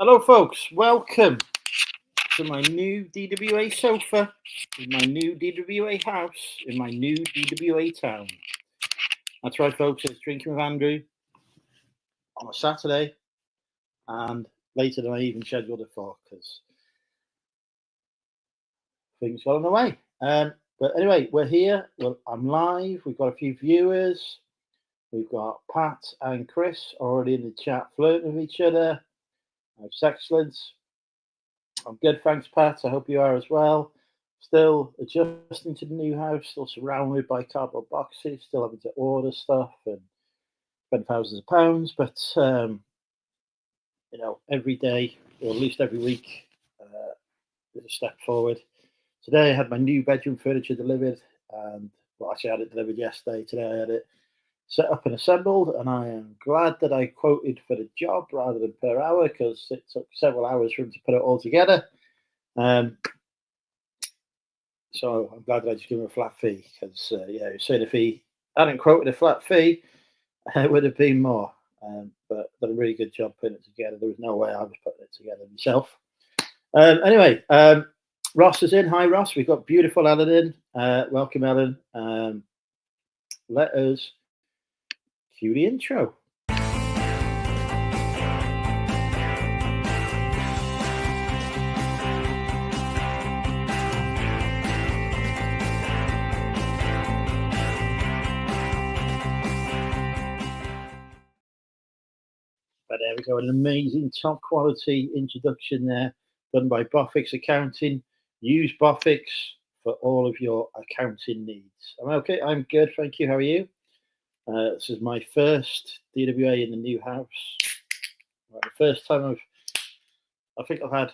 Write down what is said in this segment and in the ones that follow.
Hello, folks. Welcome to my new DWA sofa in my new DWA house in my new DWA town. That's right, folks. It's Drinking with Andrew on a Saturday, and later than I even scheduled it for because things got on the way. But anyway, we're here. Well, I'm live. We've got a few viewers. We've got Pat and Chris already in the chat flirting with each other. That's excellent. I'm good, thanks, Pat. I hope you are as well. Still adjusting to the new house, still surrounded by cardboard boxes, still having to order stuff and spend thousands of pounds. But every day, or at least every week, is a step forward. Today, I had my new bedroom furniture delivered, and actually, I had it delivered yesterday. Today, I had it set up and assembled, and I am glad that I quoted for the job rather than per hour because it took several hours for him to put it all together. So I'm glad that I just gave him a flat fee because, he said if he hadn't quoted a flat fee, it would have been more. But done a really good job putting it together. There was no way I was putting it together myself. Anyway, Ross is in. Hi, Ross. We've got beautiful Ellen in. Welcome, Ellen. Let us cue the intro. But there we go, an amazing top quality introduction there, done by Bofix Accounting. Use Bofix for all of your accounting needs. I'm okay, I'm good, thank you. How are you? This is my first DWA in the new house. The first time I think I've had,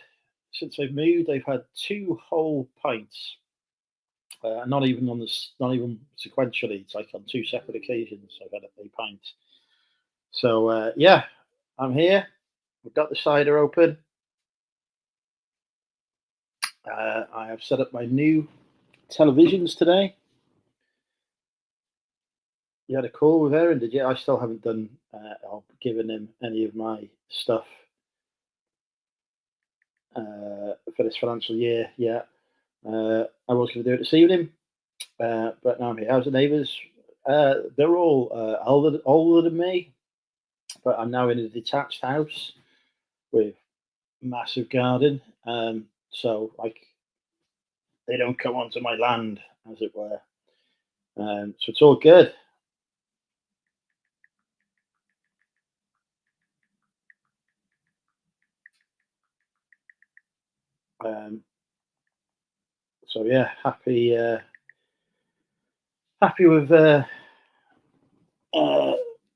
since I've moved, I've had 2 whole pints. Not even sequentially. It's like on 2 separate occasions I've had a pint. So yeah, I'm here. We've got the cider open. I have set up my new televisions today. You had a call with Aaron, did you? I still haven't done or given him any of my stuff for this financial year yet. I was going to do it this evening, but now I'm here. How's the neighbours? They're all older than me, but I'm now in a detached house with massive garden. So like they don't come onto my land, as it were. So it's all good. So yeah, happy with where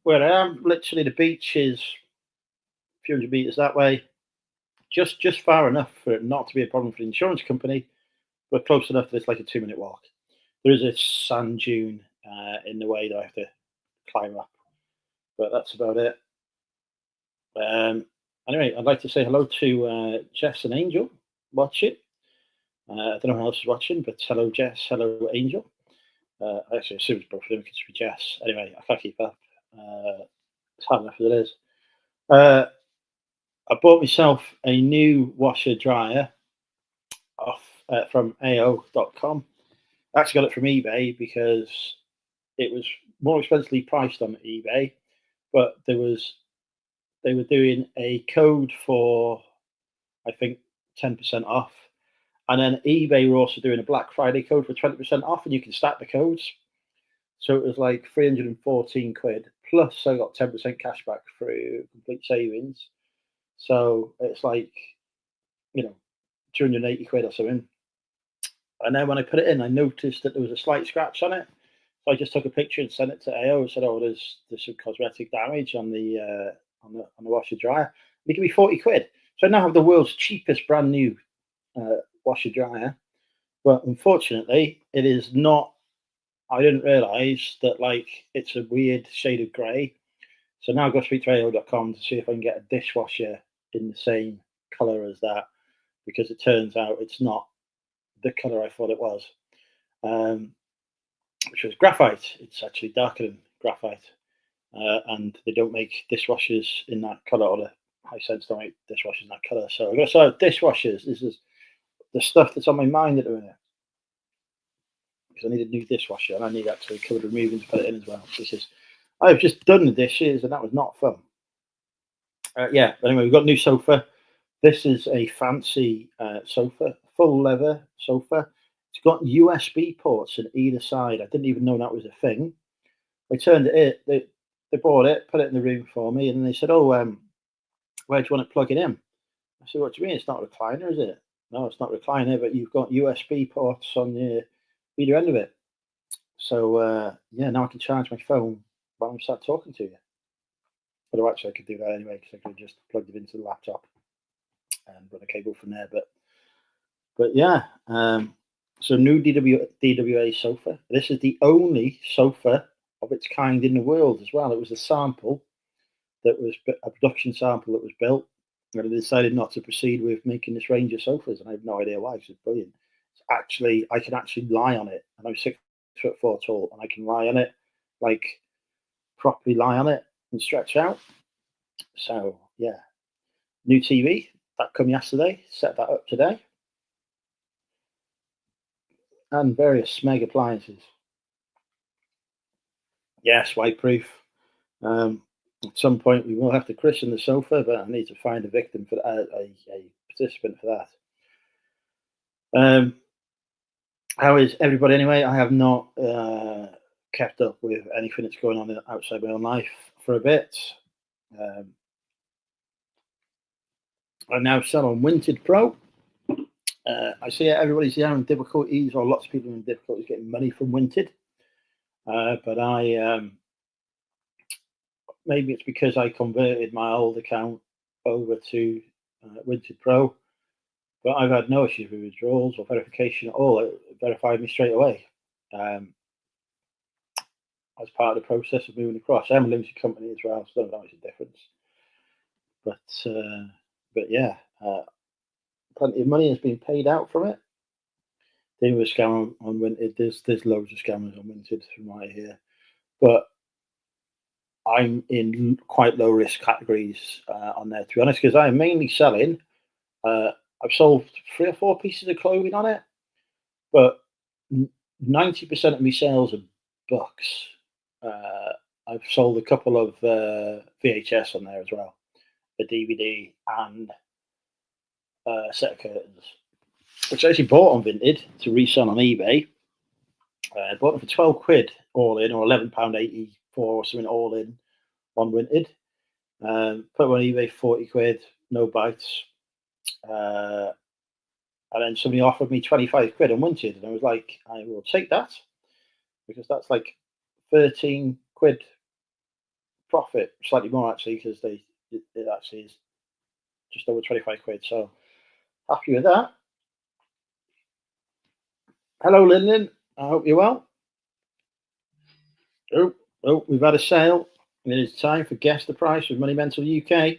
I am. Literally, the beach is a few hundred meters that way. Just far enough for it not to be a problem for the insurance company, but close enough that it's like a 2-minute walk. There is a sand dune in the way that I have to climb up, but that's about it. Anyway, I'd like to say hello to Jess and Angel watching. I don't know who else is watching, but hello, Jess. Hello, Angel. I actually assume it's both of them because it's Jess. Anyway, I can't keep up. It's hard enough as it is. I bought myself a new washer dryer off from AO.com. I actually got it from eBay because it was more expensively priced on eBay, but they were doing a code for, I think, 10% off. And then eBay were also doing a Black Friday code for 20% off, and you can stack the codes. So it was like 314 quid, plus I got 10% cash back through complete savings. So it's like, 280 quid or something. And then when I put it in, I noticed that there was a slight scratch on it. So I just took a picture and sent it to AO and said, "Oh, there's some cosmetic damage on the washer dryer. It can be 40 quid." So I now have the world's cheapest brand new washer dryer, but unfortunately, it is not. I didn't realise that it's a weird shade of grey. So now I've got to speak to AO.com to see if I can get a dishwasher in the same colour as that, because it turns out it's not the colour I thought it was, which was graphite. It's actually darker than graphite, and they don't make dishwashers in that colour, or high sense don't make dishwashers in that colour. So I'm going to start dishwashers. This is the stuff that's on my mind at the minute. Because I need a new dishwasher and I need actually covered removing to put it in as well. Because I've just done the dishes and that was not fun. Yeah, but anyway, we've got a new sofa. This is a fancy sofa, full leather sofa. It's got USB ports on either side. I didn't even know that was a thing. I turned it in. They bought it, put it in the room for me, and they said, "Oh, where do you want it plugging in?" I said, "What do you mean? It's not a recliner, is it?" "No, it's not a recliner, but you've got USB ports on either end of it." So yeah, now I can charge my phone while I'm sat talking to you. Although actually, I could do that anyway because I could just plug it into the laptop and run a cable from there. But yeah, so new DWA sofa. This is the only sofa of its kind in the world as well. It was a sample that was a production sample that was built, and I decided not to proceed with making this range of sofas, and I have no idea why. It's brilliant. It's actually, I can actually lie on it, and I'm 6'4" tall, and I can lie on it, like properly lie on it and stretch out. So yeah, new TV that come yesterday. Set that up today, and various Smeg appliances. Yes, wipe proof. At some point, we will have to christen the sofa, but I need to find a victim for that, a participant for that. How is everybody anyway? I have not kept up with anything that's going on outside my own life for a bit. I now sell on Vinted Pro. I see everybody's having difficulties, or lots of people having difficulties getting money from Vinted. But I maybe it's because I converted my old account over to Vinted Pro, but I've had no issues with withdrawals or verification at all. It verified me straight away as part of the process of moving across. I'm a limited company as well, so I don't know it's a difference. But yeah, plenty of money has been paid out from it. There was a scam on Vinted. There's loads of scammers on Vinted from what I hear, but I'm in quite low risk categories on there, to be honest, because I'm mainly selling. I've sold 3 or 4 pieces of clothing on it, but 90% of my sales are books. I've sold a couple of VHS on there as well, a DVD and a set of curtains, which I actually bought on Vinted to resell on eBay. I bought them for £12 all in, or £11.84 or something all in on Vinted. Put them on eBay, £40, no bites. And then somebody offered me £25 on Vinted, and I was like, I will take that because that's like £13 profit, slightly more actually, because it actually is just over £25. So happy with that. Hello, Lyndon. I hope you're well. Oh, we've had a sale. It is time for Guess the Price with Money Mental UK.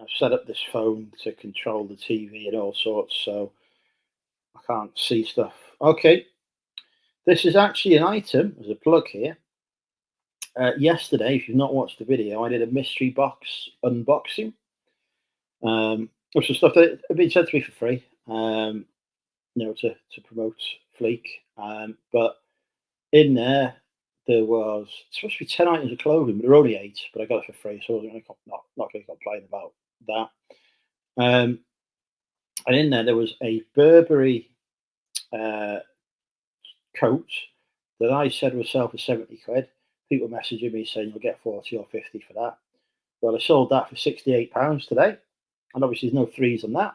I've set up this phone to control the TV and all sorts, so I can't see stuff. Okay, this is actually an item. There's a plug here. Yesterday, if you've not watched the video, I did a mystery box unboxing, which was stuff that had been sent to me for free, to promote Fleek. But in there was supposed to be 10 items of clothing, but there were only 8. But I got it for free, so I was not going to complain about that. And in there was a Burberry coat that I said would sell for £70. People messaging me saying you'll get 40 or 50 for that. Well, I sold that for £68 today, and obviously there's no threes on that.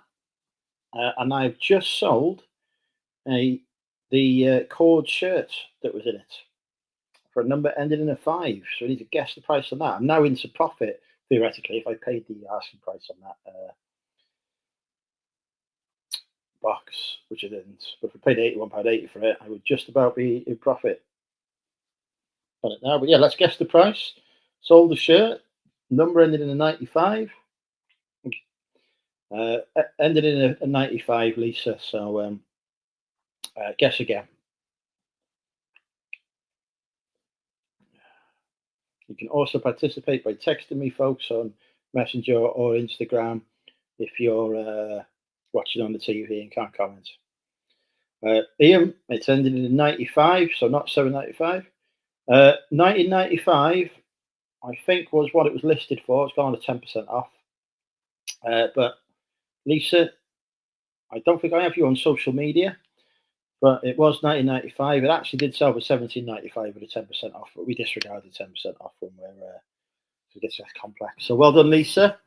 And I've just sold the cord shirt that was in it for a number ending in a 5. So I need to guess the price on that. I'm now into profit theoretically if I paid the asking price on that box, which I didn't. But if I paid £81.80 for it, I would just about be in profit on it now. But yeah, let's guess the price. Sold the shirt, number ended in a 95. Ended in a 95, Lisa. So guess again. You can also participate by texting me, folks, on Messenger or Instagram if you're watching on the TV and can't comment. Ian, it's ended in 95, so not 795. 1995, I think, was what it was listed for. It's gone to 10% off. But Lisa, I don't think I have you on social media, but it was 1995. It actually did sell for 17.95 with a 10% off, but we disregarded 10% off when it gets less complex. So well done, Lisa.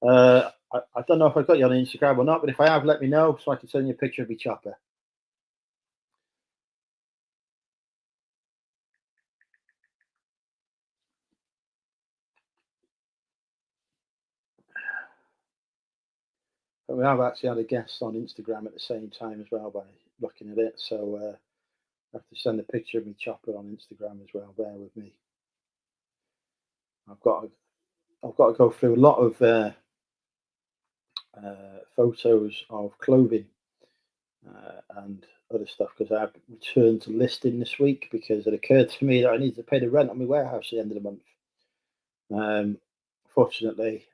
I don't know if I've got you on Instagram or not, but if I have, let me know so I can send you a picture of my chopper. But we have actually had a guest on Instagram at the same time as well by looking at it. So I have to send a picture of my chopper on Instagram as well. Bear with me. I've got to go through a lot of photos of clothing and other stuff because I've returned to listing this week because it occurred to me that I need to pay the rent on my warehouse at the end of the month. Fortunately,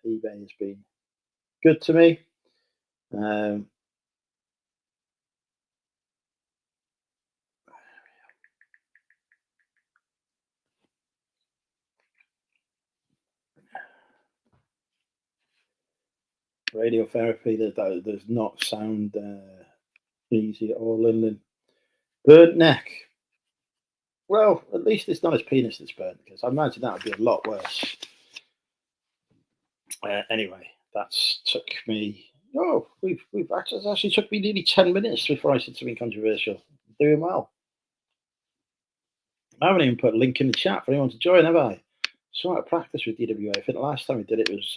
eBay has been good to me. Radiotherapy does not sound easy at all, Lyndon. Burnt neck. Well, at least it's not his penis that's burnt because I imagine that would be a lot worse. Anyway, that's took me. Oh, we've actually took me nearly 10 minutes before I said something controversial. I'm doing well. I haven't even put a link in the chat for anyone to join, have I? So out of practice with DWA. I think the last time we did it was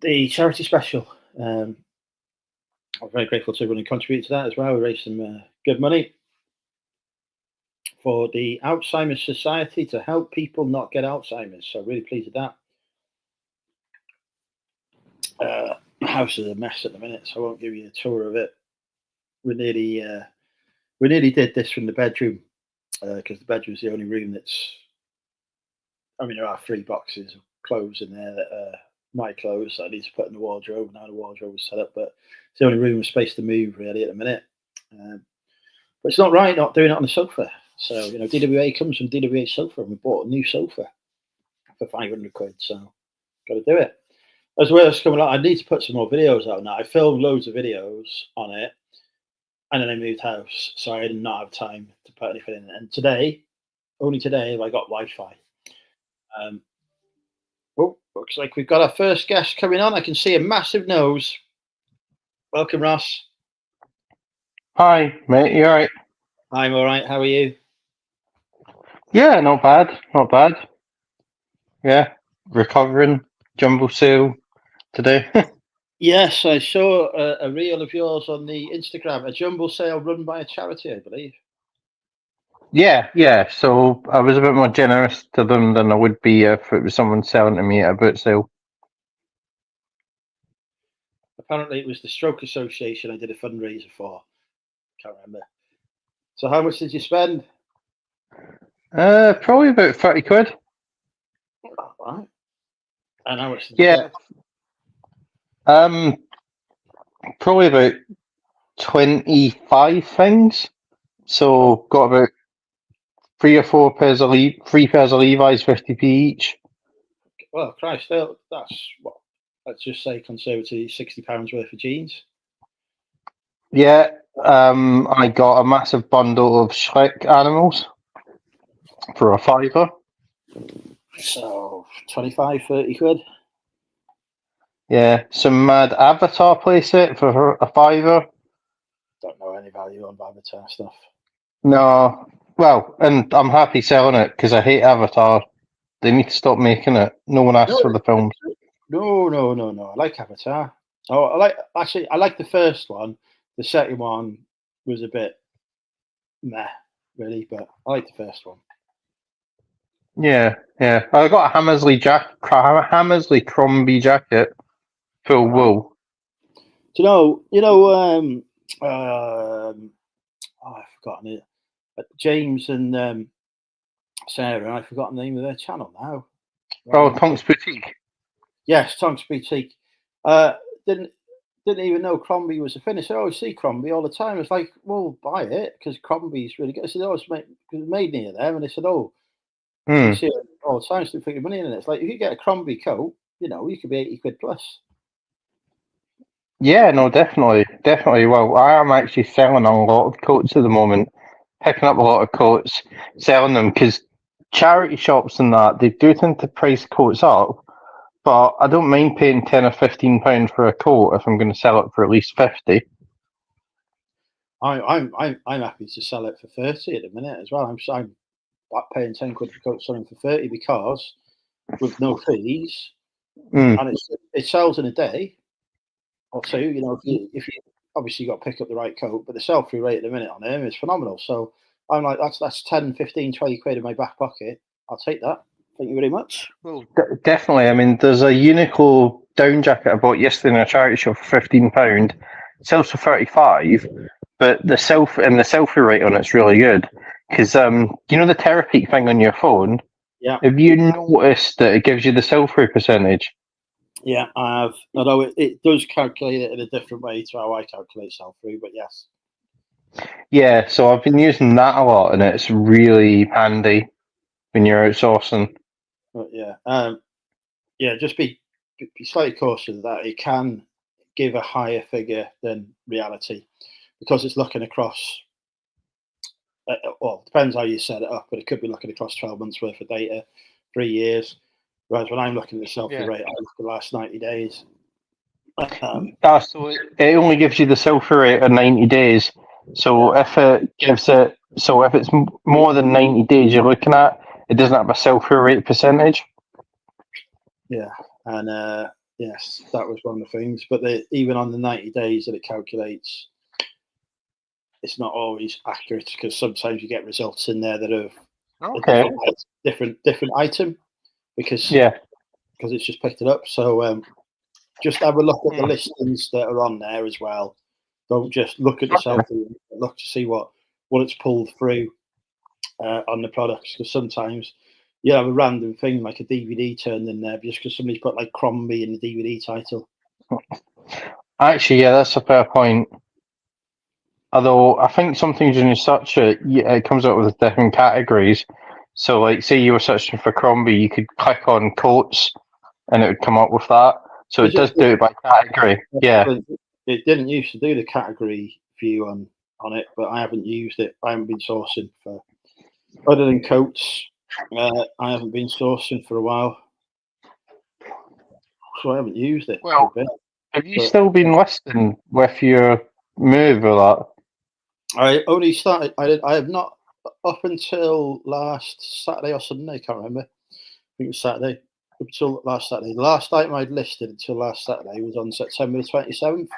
the charity special. I'm very grateful to everyone who contributed to that as well. We raised some good money for the Alzheimer's Society to help people not get Alzheimer's. So really pleased with that. The house is a mess at the minute, so I won't give you a tour of it. We nearly did this from the bedroom because the bedroom's the only room that's. I mean, there are 3 boxes of clothes in there that are my clothes that I need to put in the wardrobe. Now the wardrobe is set up, but it's the only room with space to move really at the minute. But it's not right not doing it on the sofa. So DWA comes from DWA sofa, and we bought a new sofa for 500 quid. So got to do it. As well as coming out, I need to put some more videos out now. I filmed loads of videos on it, and then I moved house, so I did not have time to put anything in. And today, only today, I got Wi-Fi. Looks like we've got our first guest coming on. I can see a massive nose. Welcome, Ross. Hi, mate. You all right? I'm all right. How are you? Yeah, not bad. Not bad. Yeah, recovering. Jumbo sale today. Yes, I saw a reel of yours on the Instagram. A jumble sale run by a charity, I believe. Yeah. So I was a bit more generous to them than I would be if it was someone selling to me at a boot sale. Apparently, it was the Stroke Association I did a fundraiser for. Can't remember. So, how much did you spend? Probably about 30 quid. All right. And how much did you Yeah. get? Probably about 25 things. So got about 3 pairs of Levi's, 50p each. Well, Christ, that's what. Let's just say conservatively £60 worth of jeans. Yeah, I got a massive bundle of Shrek animals for a £5. So 25, 30 quid. Yeah, some mad Avatar playset for a £5. Don't know any value on Avatar stuff. No, well, and I'm happy selling it because I hate Avatar. They need to stop making it. No one asks for the films. No. I like Avatar. Oh, I like the first one. The second one was a bit meh, really, but I like the first one. Yeah. I got a Hammersley Crombie jacket, full wool. Do you know? I've forgotten it. James and Sarah, I forgot the name of their channel now. Oh, Tonks Boutique. Yes, Tonks Boutique. Didn't even know Crombie was a finish. I always see Crombie all the time. It's like, well, buy it because Crombie's really good. I said, oh, it's made near them, and they said, oh, you see it all the time. So put your money in it. It's like if you get a Crombie coat, you could be 80 quid plus. Yeah, no, definitely. Well, I am actually selling a lot of coats at the moment, picking up a lot of coats, selling them because charity shops and that they do tend to price coats up. But I don't mind paying £10 or £15 for a coat if I'm going to sell it for at least 50. I'm happy to sell it for 30 at the minute as well. I'm paying 10 quid for coat selling for 30 because with no fees and it sells in a day or two. If you obviously got to pick up the right coat, but the sell through rate at the minute on them is phenomenal. So I'm like, that's 10, 15, 20 quid in my back pocket. I'll take that. Thank you very much. Well, definitely. I mean, there's a Uniqlo down jacket I bought yesterday in a charity shop for £15. Sells for 35, but the selfie rate on it's really good because the Terapeak thing on your phone. Yeah. Have you noticed that it gives you the selfie percentage? Yeah, I have. Although it does calculate it in a different way to how I calculate sell-through, but yes. Yeah, so I've been using that a lot, and it's really handy when you're outsourcing. But yeah, just be slightly cautious of that. It can give a higher figure than reality because it's looking across. Well, it depends how you set it up, but it could be looking across 12 months worth of data, 3 years. Whereas when I'm looking at the sell-through rate, I look at the last 90 days. So it only gives you the selfie rate of 90 days. So if it's more than 90 days you're looking at, it doesn't have a selfie rate percentage. Yeah, and yes, that was one of the things. But even on the 90 days that it calculates, it's not always accurate because sometimes you get results in there that are a different item because it's just picked it up. So just have a look at the listings that are on there as well. Don't just look at the selfie. Look to see what it's pulled through on the products because sometimes you have a random thing like a DVD turned in there just because somebody's put like Crombie in the DVD title. Actually, yeah, that's a fair point. Although I think sometimes when you search it, it comes up with different categories. So, like, say you were searching for Crombie, you could click on coats, and it would come up with that. So it does do it by category. Yeah. It didn't used to do the category view on it, but I haven't used it. I haven't been sourcing for other than coats. I haven't been sourcing for a while, so I haven't used it. Well, have you still been listing with your move or that? I only started. I have not up until last Saturday or Sunday. I can't remember. I think it was Saturday. Up until last Saturday. The last item I'd listed until last Saturday was on September the 27th.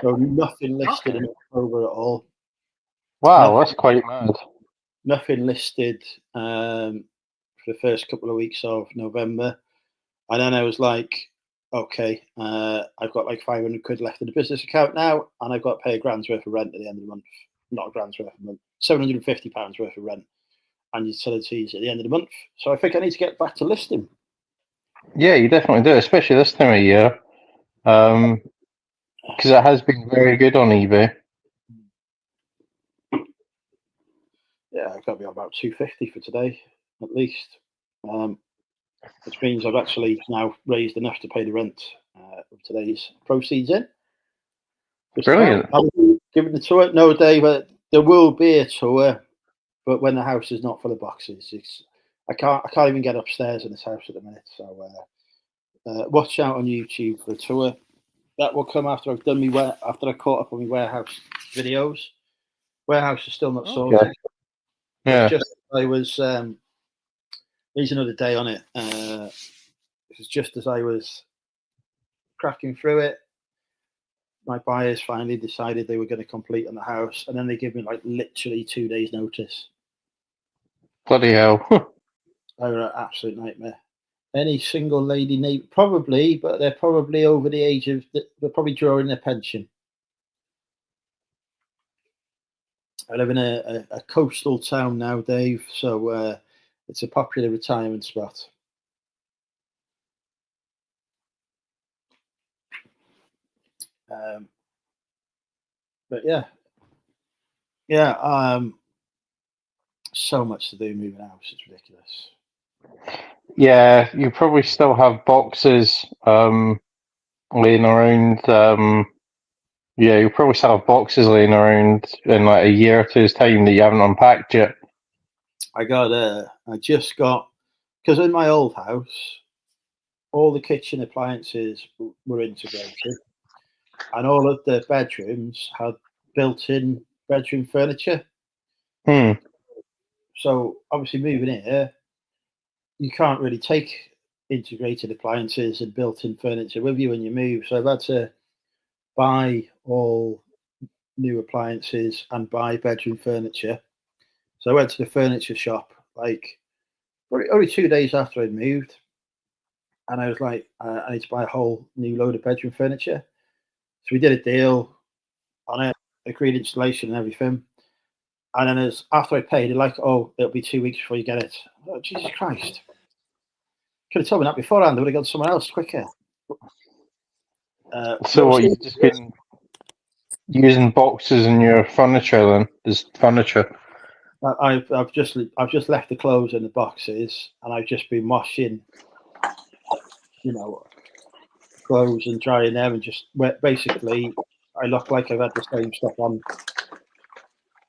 So nothing listed in October at all. Wow, that's quite mad. Nothing listed for the first couple of weeks of November. And then I was like, okay, I've got like 500 quid left in the business account now, and I've got to pay £1,000 worth of rent at the end of the month. Not £1,000 worth of month, £750 worth of rent and utilities at the end of the month. So I think I need to get back to listing. Yeah, you definitely do, especially this time of year. Because it has been very good on eBay. Yeah, I've got to be on about 250 for today, at least. Which means I've actually now raised enough to pay the rent of today's proceeds in. Brilliant. I'm giving the tour. No, Dave, there will be a tour, but when the house is not full of boxes, I can't even get upstairs in this house at the minute. So watch out on YouTube for a tour. That will come after I've done after I caught up on my warehouse videos. Warehouse is still not sorted. Yeah. It's just I was. There's another day on it. It was just as I was cracking through it, my buyers finally decided they were going to complete on the house, and then they give me like literally 2 days' notice. Bloody hell! They were an absolute nightmare. Any single lady neighbour, probably, but they're probably over the age of. They're probably drawing their pension. I live in a coastal town now, Dave. So It's a popular retirement spot. But yeah. So much to do moving house. It's ridiculous. Yeah, you probably still have boxes laying around. Yeah, you probably still have boxes laying around in like a year or two's time that you haven't unpacked yet. I just got, because in my old house, all the kitchen appliances were integrated, and all of the bedrooms had built-in bedroom furniture. Hmm. So obviously, moving here, you can't really take integrated appliances and built-in furniture with you when you move. So I've had to buy all new appliances and buy bedroom furniture. So I went to the furniture shop like only 2 days after I'd moved, and I was like, I need to buy a whole new load of bedroom furniture. So we did a deal on it, agreed installation and everything. And then as after I paid, they're like, "Oh, it'll be 2 weeks before you get it." Oh, Jesus Christ! Could have told me that beforehand. I would have gone somewhere else quicker. So what, you've just been using boxes in your furniture then? As furniture? I've just left the clothes in the boxes, and I've just been washing, clothes and drying them, and just basically, I look like I've had the same stuff on.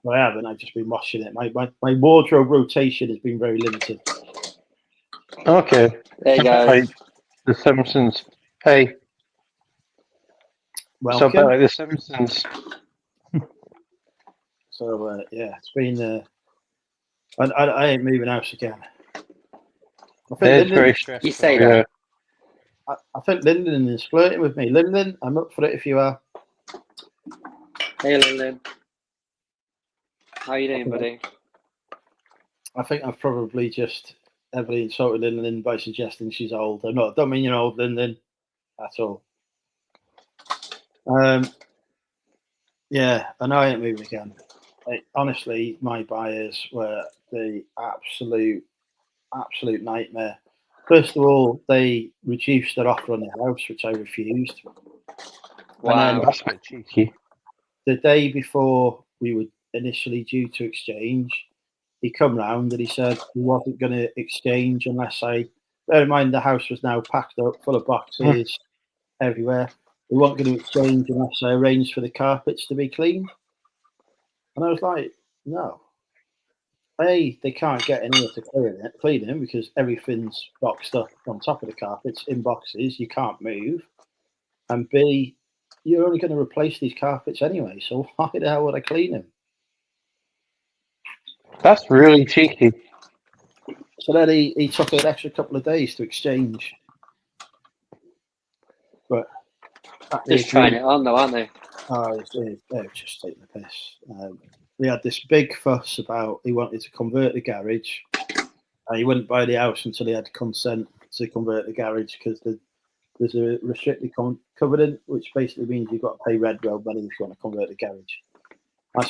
But I haven't. I've just been washing it. My wardrobe rotation has been very limited. Okay. Hey guys. Like The Simpsons. Hey. So a bit Welcome. like The Simpsons. So yeah, it's been. I ain't moving house again. I think It's very stressful. You say that. I think Lyndon is flirting with me. Lyndon, I'm up for it if you are. Hey Lyndon. How you doing, buddy? I think I've probably just heavily insulted Lyndon by suggesting she's old. Don't mean you're old, Lyndon, at all. Yeah, I know I ain't moving again. Honestly, my buyers were the absolute nightmare. First of all, they reduced their offer on the house, which I refused. Wow. And then That's a bit cheeky. the day before we were initially due to exchange, he come round and he said he wasn't going to exchange unless I. Bear in mind, the house was now packed up, full of boxes everywhere. We weren't going to exchange unless I arranged for the carpets to be cleaned. And I was like, no. A, they can't get in here to clean them because everything's boxed up on top of the carpets in boxes. You can't move. And B, you're only going to replace these carpets anyway. So why the hell would I clean them? That's really cheeky. So then he took an extra couple of days to exchange. But Just trying it on though, aren't they? Oh, they're just taking the piss. We had this big fuss about he wanted to convert the garage. He wouldn't buy the house until he had consent to convert the garage because there's a restricted covenant, which basically means you've got to pay red road money if you want to convert the garage. I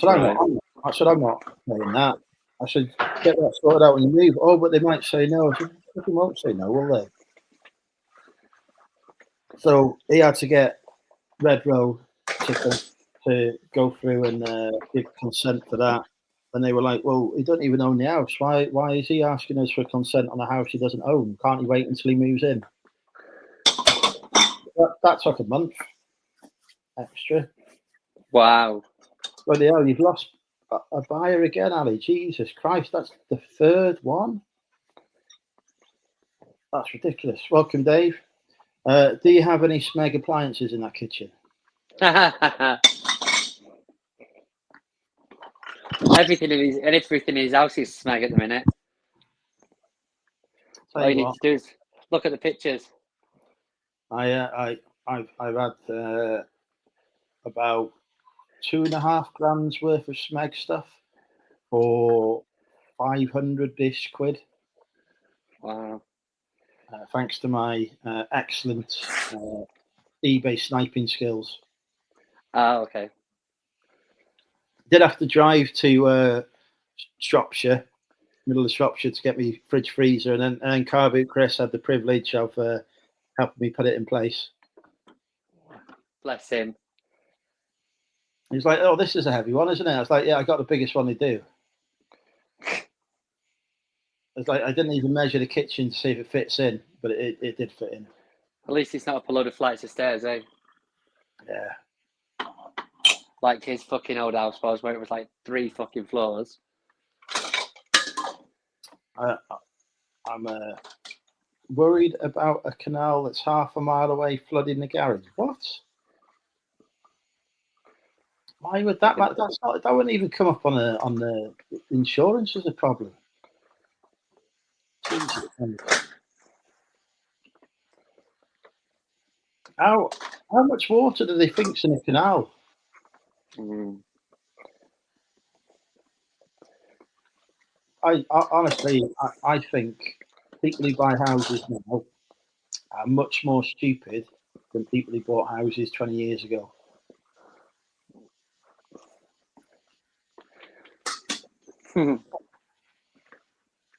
said, I'm not paying that. I said, get that sorted out when you move. Oh, but they might say no. I said, they won't say no, will they? So he had to get red road to go through and give consent for that. And they were like, well, he doesn't even own the house. Why is he asking us for consent on a house he doesn't own? Can't he wait until he moves in? That took a month extra. Wow. Well, yeah, you've lost a buyer again, Ali. Jesus Christ, that's the third one. That's ridiculous. Welcome, Dave. Do you have any Smeg appliances in that kitchen? Everything in his house is smeg at the minute. All you need to do is look at the pictures. I've had about 2.5 grams worth of Smeg stuff for 500-ish quid. Wow. Thanks to my excellent eBay sniping skills. Okay. Did have to drive to Shropshire middle of Shropshire to get me fridge freezer, and then Car Boot Chris had the privilege of helping me put it in place. Bless him. He's like, "Oh, this is a heavy one, isn't it?" I was like, "Yeah, I got the biggest one they do." It's like I didn't even measure the kitchen to see if it fits in, but it did fit in. At least it's not up a load of flights of stairs, eh? Yeah. Like his fucking old house was, where it was like 3 fucking floors. I'm worried about a canal that's half a mile away flooding the garage. What? Why would that? That wouldn't even come up on the insurance as a problem. Jesus. How much water do they think's in a canal? I honestly think people who buy houses now are much more stupid than people who bought houses 20 years ago.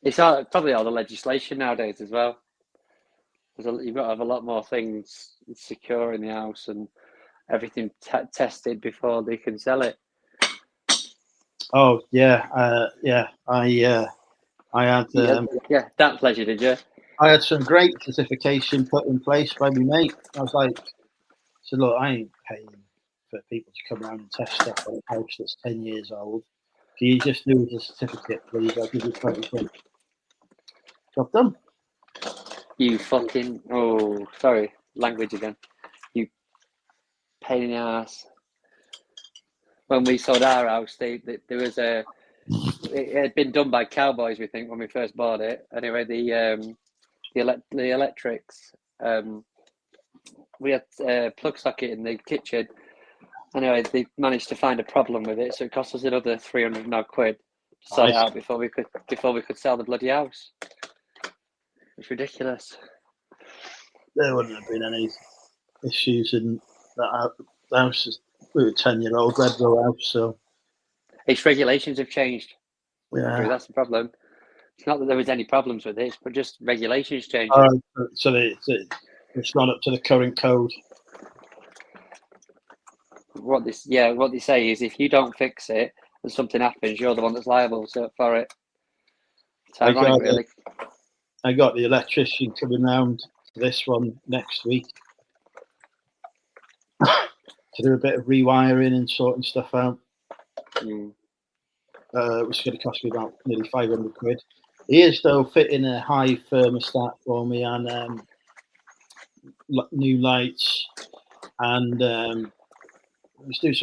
It's probably all the legislation nowadays as well. You've got to have a lot more things secure in the house and everything tested before they can sell it. Oh yeah, yeah. I had that pleasure, did you? I had some great certification put in place by my mate. I was like, so look, I ain't paying for people to come around and test stuff on a house that's 10 years old. Can you just do the certificate, please? I'll give you 20 quid. Job done. You fucking sorry, language again. You pain in the ass. When we sold our house, there was it had been done by cowboys, we think, when we first bought it. Anyway, the electrics. We had a plug socket in the kitchen. Anyway, they managed to find a problem with it, so it cost us another 300 odd quid to sort it out before we could sell the bloody house. It's ridiculous. There wouldn't have been any issues in that house. We were a 10-year-old Red Row house, so its regulations have changed. Yeah, that's the problem. It's not that there was any problems with it, but just regulations changed. So it's not up to the current code. What they say is if you don't fix it and something happens, you're the one that's liable for it. It's ironic, really. I got the electrician coming round to this one next week to do a bit of rewiring and sorting stuff out. Which is going to cost me about nearly 500 quid. He is though fitting a high thermostat for me and new lights and I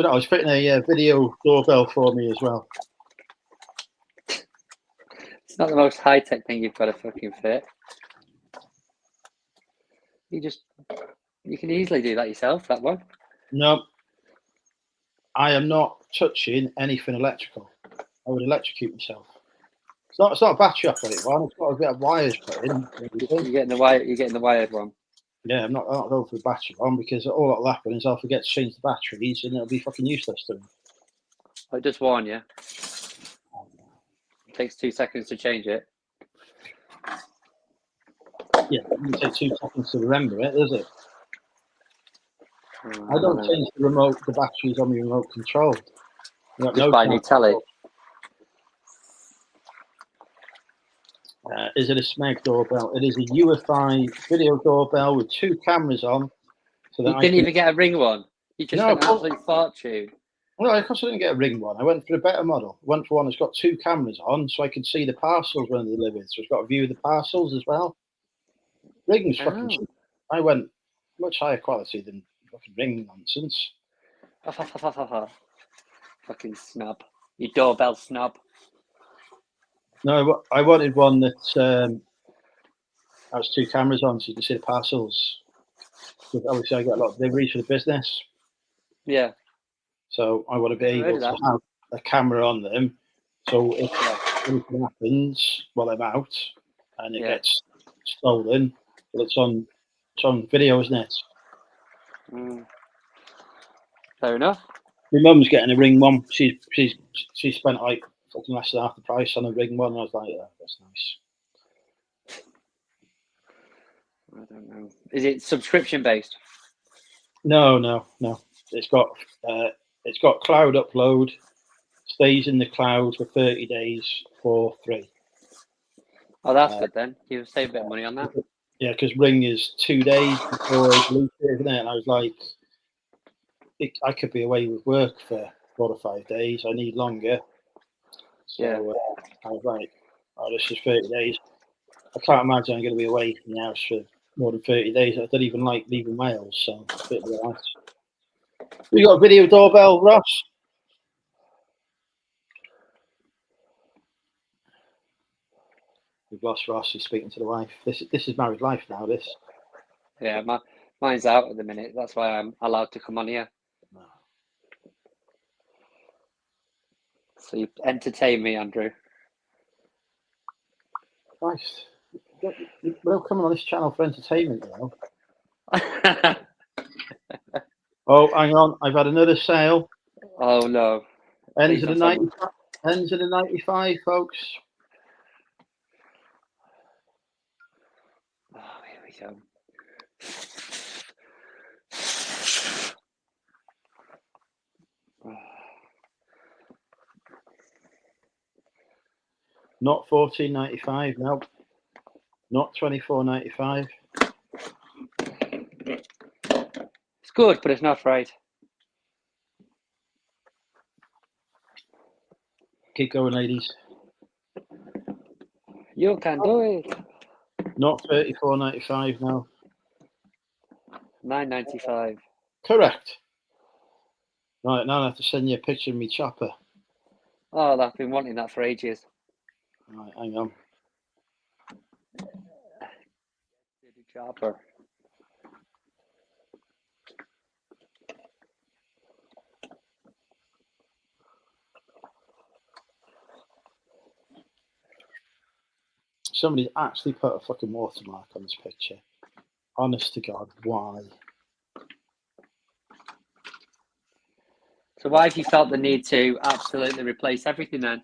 was fitting a video doorbell for me as well. It's not the most high-tech thing you've got to fucking fit. You can easily do that yourself, that one. No, I am not touching anything electrical. I would electrocute myself. It's not a battery operated one. It's got a bit of wires put in. You're getting the wired one. Yeah, I'm not going for the battery one because all that'll happen is I'll forget to change the batteries and it'll be fucking useless to me. I just warn you. It takes 2 seconds to change it. Yeah, it doesn't take 2 seconds to remember it, does it? I don't change the batteries on the remote control. Just buy a new telly. Is it a SMEG doorbell? It is a UFI video doorbell with 2 cameras on. So that you didn't even get a Ring one. You just spent an absolute fortune. No, of course I didn't get a Ring one. I went for a better model. I went for one that's got 2 cameras on, so I could see the parcels when they're delivered. So it's got a view of the parcels as well. Ring's fucking cheap. I went much higher quality than fucking Ring nonsense. Fucking snob. You doorbell snob. No, I wanted one that has 2 cameras on so you can see the parcels. Because obviously I get a lot of deliveries for the business. Yeah. So I want to be able to have a camera on them. So if anything happens while I'm out and it gets stolen, well, it's on video, isn't it? Fair enough. My mum's getting a Ring one. She spent like fucking less than half the price on a Ring one. And I was like, yeah, that's nice. I don't know. Is it subscription based? No. It's got cloud upload, stays in the cloud for 30 days for free. Oh, that's good then. You save a bit of money on that. Yeah, because Ring is 2 days before I release it, isn't it? And I was like, I could be away with work for 4 or 5 days. I need longer. So Yeah. I was like, oh, this is 30 days. I can't imagine I'm going to be away from the house for more than 30 days. I don't even like leaving Wales, so it's a bit relaxed. We got a video doorbell, Ross. We've lost Ross. He's speaking to the wife. This is married life now. This. Yeah, mine's out at the minute. That's why I'm allowed to come on here. No. So you entertain me, Andrew. Nice. We're not coming on this channel for entertainment, you know. Oh, hang on. I've had another sale. Oh no. Ends at a 95, folks. Oh, here we go. Not $14.95, no. Not $24.95. It's good, but it's not right. Keep going, ladies. You can do it. Not $34.95, no. $9.95. Correct. Right, now I have to send you a picture of me chopper. Oh, I've been wanting that for ages. Right, hang on. Chopper. Somebody actually put a fucking watermark on this picture. Honest to God, why? So why have you felt the need to absolutely replace everything then?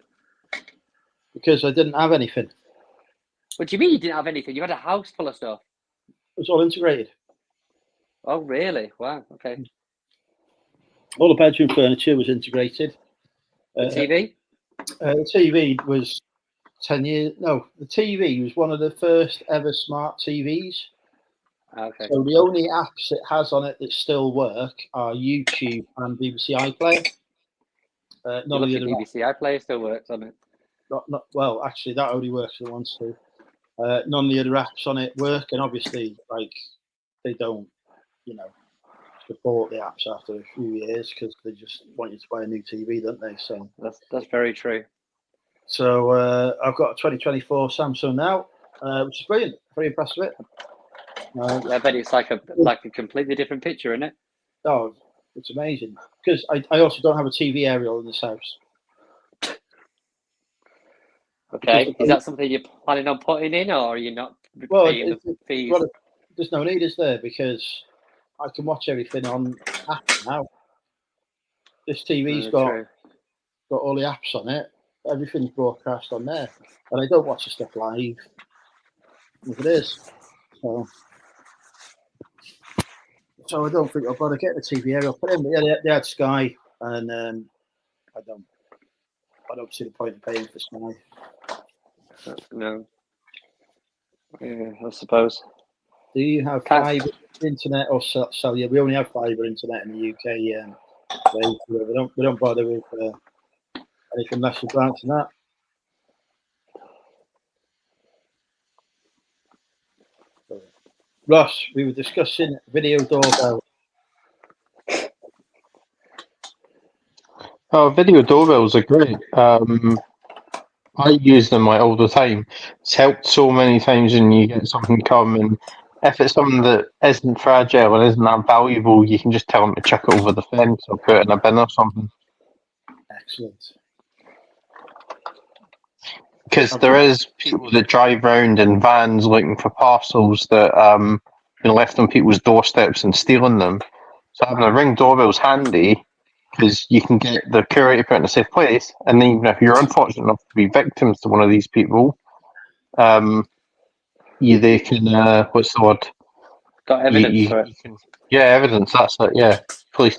Because I didn't have anything. What do you mean you didn't have anything? You had a house full of stuff. It was all integrated. Oh, really? Wow, okay. All the bedroom furniture was integrated. The TV? The TV was 10 years. No, the TV was one of the first ever smart TVs. Okay. So the only apps it has on it that still work are YouTube and BBC iPlayer. None of the other BBC iPlayer still works on it. not well, actually, that only works for once too. None of the other apps on it work, and obviously, like they don't, support the apps after a few years because they just want you to buy a new TV, don't they? So that's very true. So I've got a 2024 Samsung now, which is brilliant. Very impressed with it. I bet it's like a completely different picture, isn't it? Oh, it's amazing. Because I also don't have a TV aerial in this house. Okay, is that something you're planning on putting in, or are you not paying the fees? Well, there's no need, is there? Because I can watch everything on apps now. This TV's got all the apps on it. Everything's broadcast on there, and I don't watch the stuff live. If it is, so I don't think I've got to get the TV aerial put in. But yeah, they had Sky, and I don't see the point of paying for Sky. No. Yeah, I suppose. Do you have fibre internet or cellular? We only have fibre internet in the UK. We don't bother with anything less advanced than that. Ross, we were discussing video doorbell. Oh, video doorbells are great. I use them all the time. It's helped so many times when you get something come, and if it's something that isn't fragile and isn't that valuable, you can just tell them to chuck it over the fence or put it in a bin or something. Excellent. Because there is people that drive around in vans looking for parcels that been left on people's doorsteps and stealing them. So having a Ring doorbell's handy, because you can get the curator put in a safe place, and then even if you're unfortunate enough to be victims to one of these people, they can what's the word? Got evidence for it. You can, yeah, evidence. That's it. Yeah, police.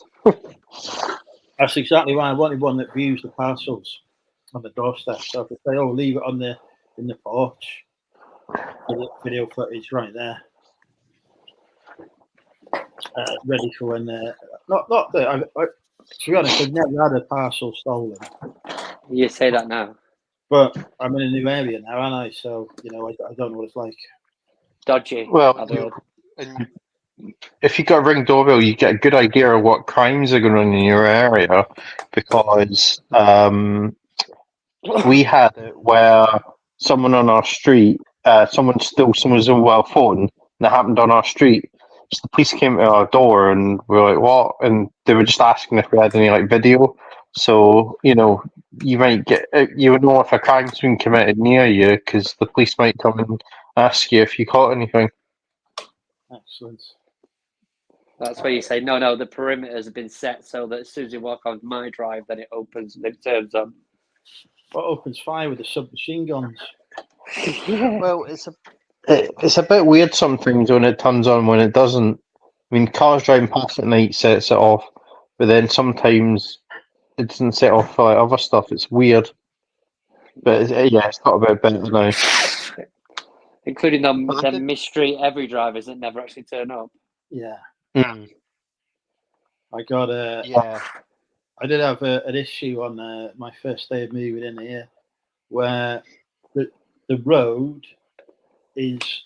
That's exactly why I wanted one that views the parcels on the doorstep. So I could say, "Oh, leave it on in the porch." Video footage right there, ready for when not that to be honest, I've never had a parcel stolen. You say that now. But I'm in a new area now, aren't I? So I don't know what it's like. Dodgy. Well, if you got a Ring doorbell, you get a good idea of what crimes are going on in your area, because we had it where someone on our street, someone stole someone's mobile phone, and it happened on our street. So the police came to our door, and we were like, "What?" And they were just asking if we had any video. So you might you would know if a crime's been committed near you, because the police might come and ask you if you caught anything. Excellent. That's where you say, no, the perimeters have been set so that as soon as you walk onto my drive, then it opens and it turns on. What opens fire with the submachine guns? Well, it's a bit weird sometimes when it turns on, when it doesn't. I mean, cars driving past at night sets it off, but then sometimes it doesn't set off for other stuff. It's weird. But it's got a bit better now. Including the mystery every drivers that never actually turn up. Yeah. Mm. I got Yeah. I did have an issue on my first day of moving in here, where the road is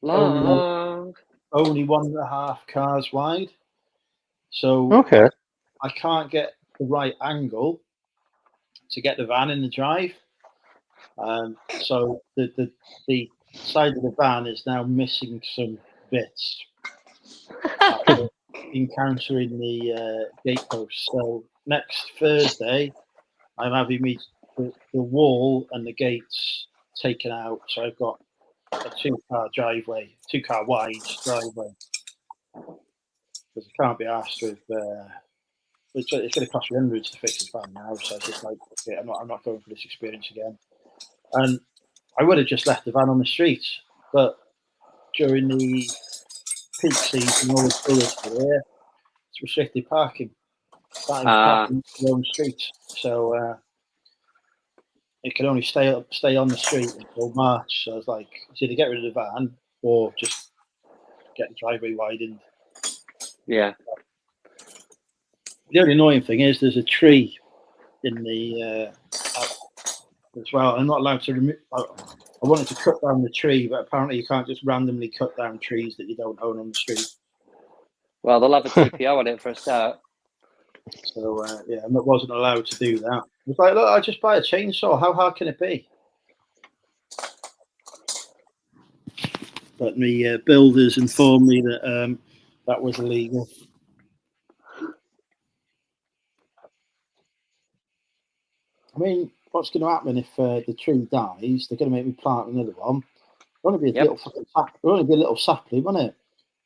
long, only 1.5 cars wide, so Okay. I can't get the right angle to get the van in the drive. So the side of the van is now missing some bits, encountering the gatepost. So next Thursday, I'm having the wall and the gates taken out. So I've got a 2-car driveway, 2-car wide driveway. Because I can't be asked with. It's going to cost me hundreds to fix the van now. So it's just like, okay, I'm not going for this experience again. And I would have just left the van on the street, but during the peak season, all the tourists are here. It's restricted parking. Parking on the own street, so it can only stay on the street until March. So I was like, it's either get rid of the van or just get the driveway widened. Yeah. The only annoying thing is there's a tree in the as well. I'm not allowed to remove. I wanted to cut down the tree, but apparently you can't just randomly cut down trees that you don't own on the street. Well, they'll have a TPO on it for a start. So I wasn't allowed to do that. It was like, look, I just buy a chainsaw. How hard can it be? But the builders informed me that that was illegal. I mean, what's going to happen if the tree dies? They're going to make me plant another one. It'll only be a little fucking it'll only be a little sapling, won't it?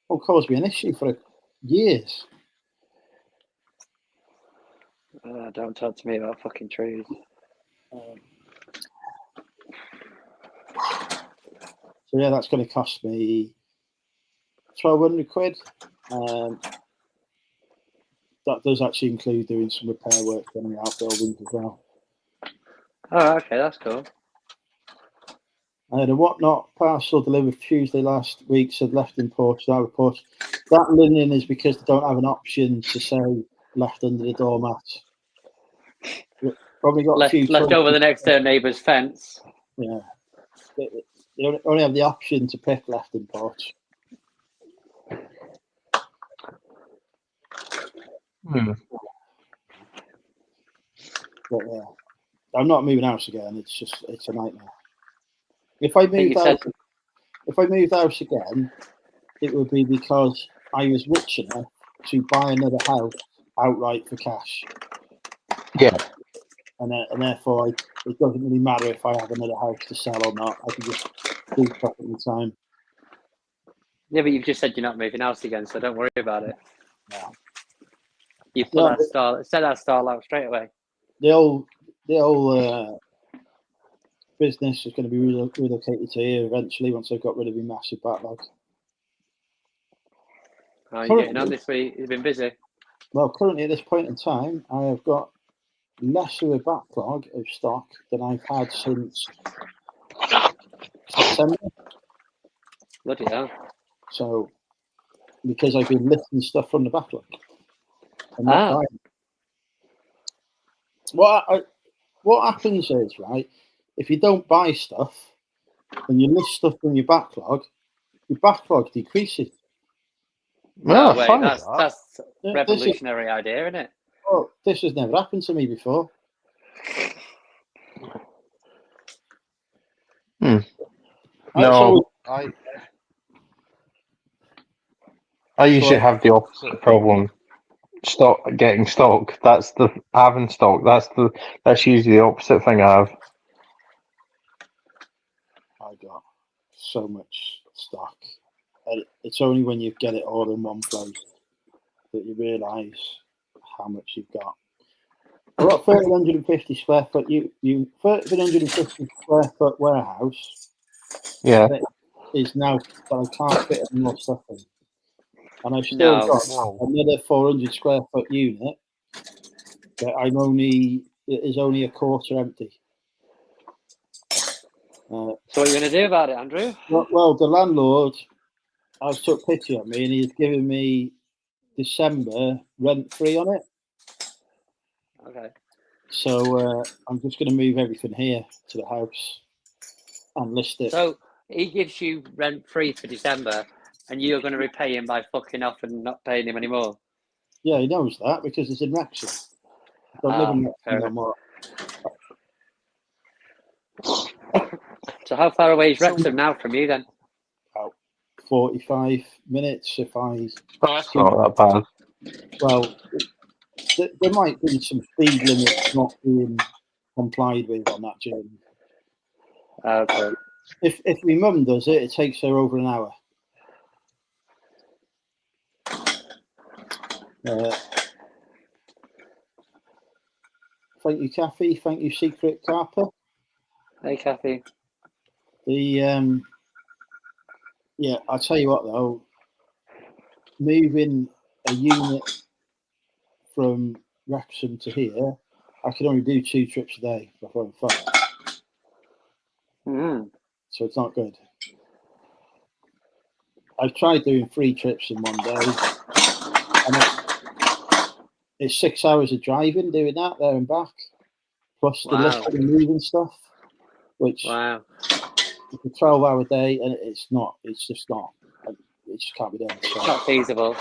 It'll cause me an issue for years. Don't talk to me about fucking trees. So yeah, that's going to cost me £1,200. That does actually include doing some repair work on the outbuildings as well. Oh, okay, that's cool. I had a whatnot parcel delivered Tuesday last week, said left in porch, that report. That linen is because they don't have an option to say left under the doormat. Probably got left over the next door neighbour's fence. Yeah. They only have the option to pick left in porch. But yeah, I'm not moving house again. It's a nightmare. If I moved house again, it would be because I was rich enough to buy another house outright for cash. Yeah. And therefore, it doesn't really matter if I have another house to sell or not. I can just do stuff at the time. Yeah, but you've just said you're not moving house again, so don't worry about it. Yeah. You pull that stall, set that stall out straight away. The whole business is going to be relocated to here eventually once I've got rid of my massive backlog. How are you getting on this week? You've been busy. Well, currently at this point in time, I have got less of a backlog of stock than I've had since September. Bloody hell. So, because I've been lifting stuff from the backlog and not buying. What happens is, right, if you don't buy stuff and you list stuff from your backlog decreases. No way, that's a revolutionary idea, isn't it? Oh, this has never happened to me before. No, I usually have the opposite problem. Getting stock. That's having stock. That's usually the opposite thing I have. I got so much stock. It's only when you get it all in one place that you realise how much you've got. I've got 1,350 square foot. 1,350 square foot warehouse. Yeah. Is now, but I can't fit any more stuff in. And I've still got another 400 square foot unit that is only a quarter empty. So what are you going to do about it, Andrew? Well, the landlord has took pity on me and he's given me December rent free on it. Okay. So I'm just going to move everything here to the house and list it. So he gives you rent free for December and you're going to repay him by fucking off and not paying him anymore? Yeah, he knows that because it's in Wrexham. I don't live in Wrexham no more. So how far away is Wrexham now from you then? About 45 minutes if I... Oh, that's not that bad. Well, there might be some speed limits not being complied with on that journey. Okay. If my mum does it, it takes her over an hour. Thank you, Kathy. Thank you, Secret Carper. Hey, Kathy. Yeah, I'll tell you what though, moving a unit from Wrexham to here, I can only do 2 trips a day before I'm fucked. So it's not good. I've tried doing 3 trips in one day, and it's 6 hours of driving doing that there and back, plus the lifting and moving stuff, which it's a 12-hour day, and it's just can't be done. So. It's not feasible.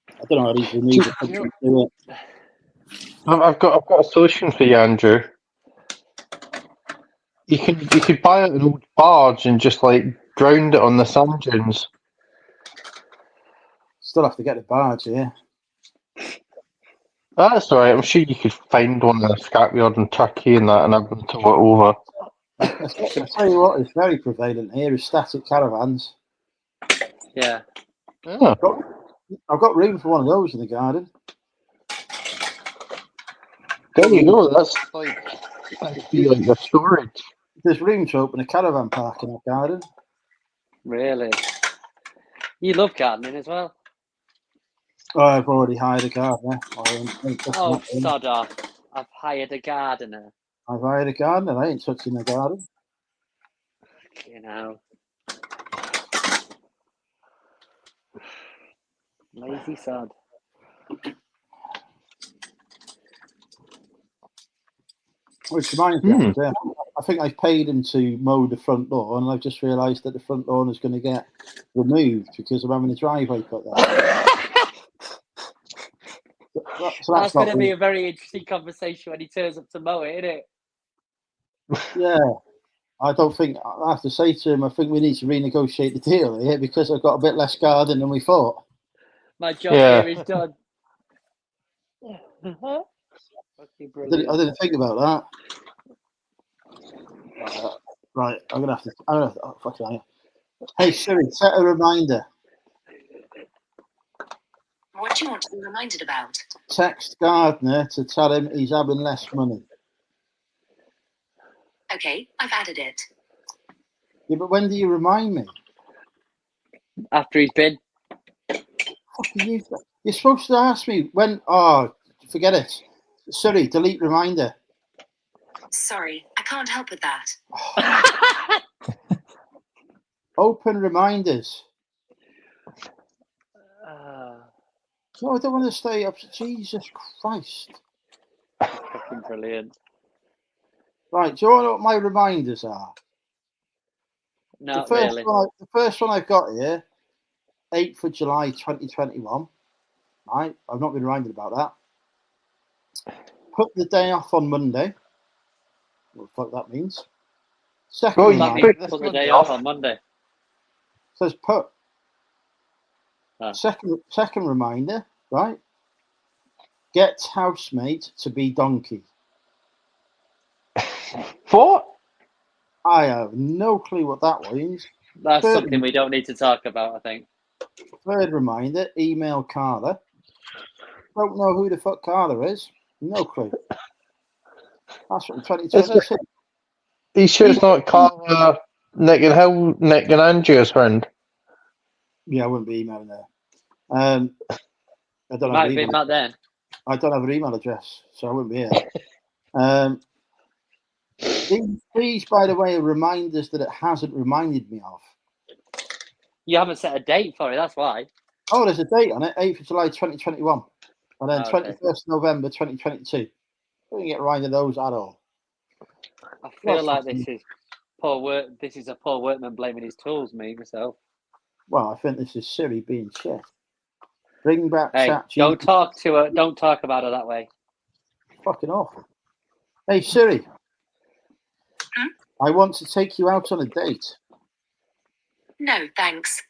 I don't know how these removal companies do it. I've got a solution for you, Andrew. You could buy an old barge and just like ground it on the sand dunes. Still have to get the barge here. That's all right. I'm sure you could find one in a scrapyard in Turkey and that, and have them tow it over. I tell you what, it's very prevalent here is static caravans. Yeah. I've got room for one of those in the garden. There you go. That'd be like your storage. There's room to open a caravan park in that garden. Really? You love gardening as well? Oh, I've already hired a gardener. Oh, sod off. I've hired a gardener. I've hired a gardener. I ain't touching the garden. You know. Lazy sod. Which reminds me, I think I've paid him to mow the front lawn, and I've just realised that the front lawn is going to get removed because I'm having a driveway put there. So that's going to be a very interesting conversation when he turns up to mow it, isn't it? Yeah. I don't think, I have to say to him, I think we need to renegotiate the deal here because I've got a bit less garden than we thought. My job here is done. I didn't think about that. Right, I'm gonna have to. Oh, fucking hell. Hey Siri, set a reminder. What do you want to be reminded about? Text Gardner to tell him he's having less money. Okay, I've added it. Yeah, but when do you remind me? After he's been. Fucking you're supposed to ask me when. Oh, forget it. Siri, delete reminder. Sorry, I can't help with that. Open reminders. No, I don't want to stay up. Jesus Christ. Fucking brilliant. Right, do you want to know what my reminders are? Not the first one I've got here, 8th of July 2021. Right, I've not been reminded about that. Put the day off on Monday. What the fuck that means? Second reminder. Put the day off on Monday. Says put. Second reminder, right? Get housemate to be donkey. What? I have no clue what that means. That's something we don't need to talk about, I think. Third reminder, email Carla. Don't know who the fuck Carla is. No clue. That's what 2026. Are you sure it's not Carla, Nick and Andrew's friend? Yeah, I wouldn't be emailing her. I don't Might have be back then. I don't have her email address, so I wouldn't be here. These, by the way, are reminders that it hasn't reminded me of. You haven't set a date for it, that's why. Oh, there's a date on it, 8th of July 2021. And then Okay. 21st November 2022. I didn't get reminded of those at all. I feel like this is poor work. This is a poor workman blaming his tools, myself. Well, I think this is Siri being shit. Bring back chat. Don't talk to her. Don't talk about her that way. Fucking awful. Hey, Siri. I want to take you out on a date. No, thanks.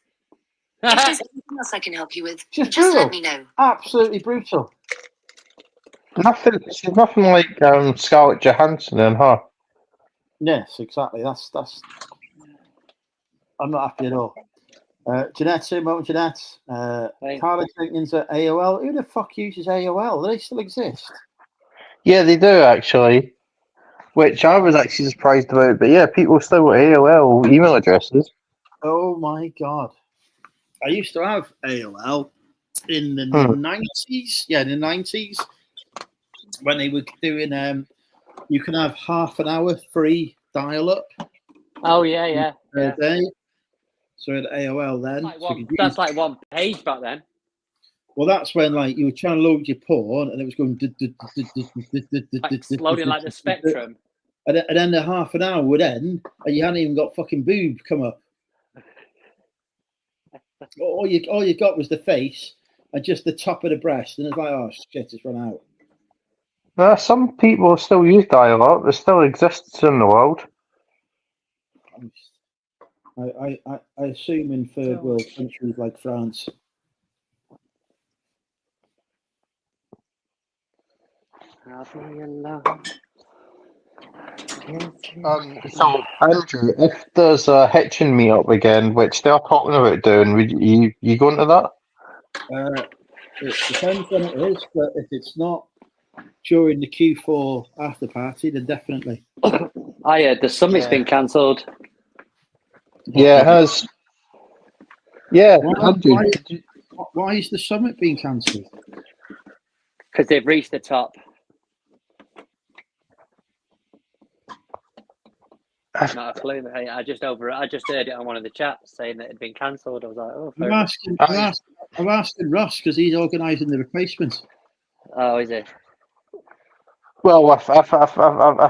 If there's anything else I can help you with, just let me know. Absolutely brutal. She's nothing like Scarlett Johansson in her. Yes, exactly. That's. I'm not happy at all. Jeanette, Jeanette. Carla Jenkins at AOL. Who the fuck uses AOL? Do they still exist? Yeah, they do actually. Which I was actually surprised about. But yeah, people still got AOL email addresses. Oh my god. I used to have AOL in the 90s. Yeah, in the 90s. When they were doing, you can have half an hour free dial-up. Oh, yeah. Per day. So at AOL then. That's like one page back then. Well, that's when like you were trying to load your porn and it was going loading like the Spectrum. And then the half an hour would end and you hadn't even got fucking boob come up. All you got was the face and just the top of the breast, and it's like, oh shit, it's run out. Some people still use dial-up. It still exists in the world. I assume in third world countries like France. I'll be alone. So Andrew, if there's a hitching meetup again, which they're talking about doing, would you go into that? It depends when it is, but if it's not during the Q4 after party, then definitely. I heard the summit's been cancelled. Yeah, it has. Yeah, why is the summit being cancelled? Because they've reached the top. Not a clue. I just heard it on one of the chats saying that it had been cancelled. I was like, oh. I'm asking Ross because he's organising the replacement. Oh, is it? Well, I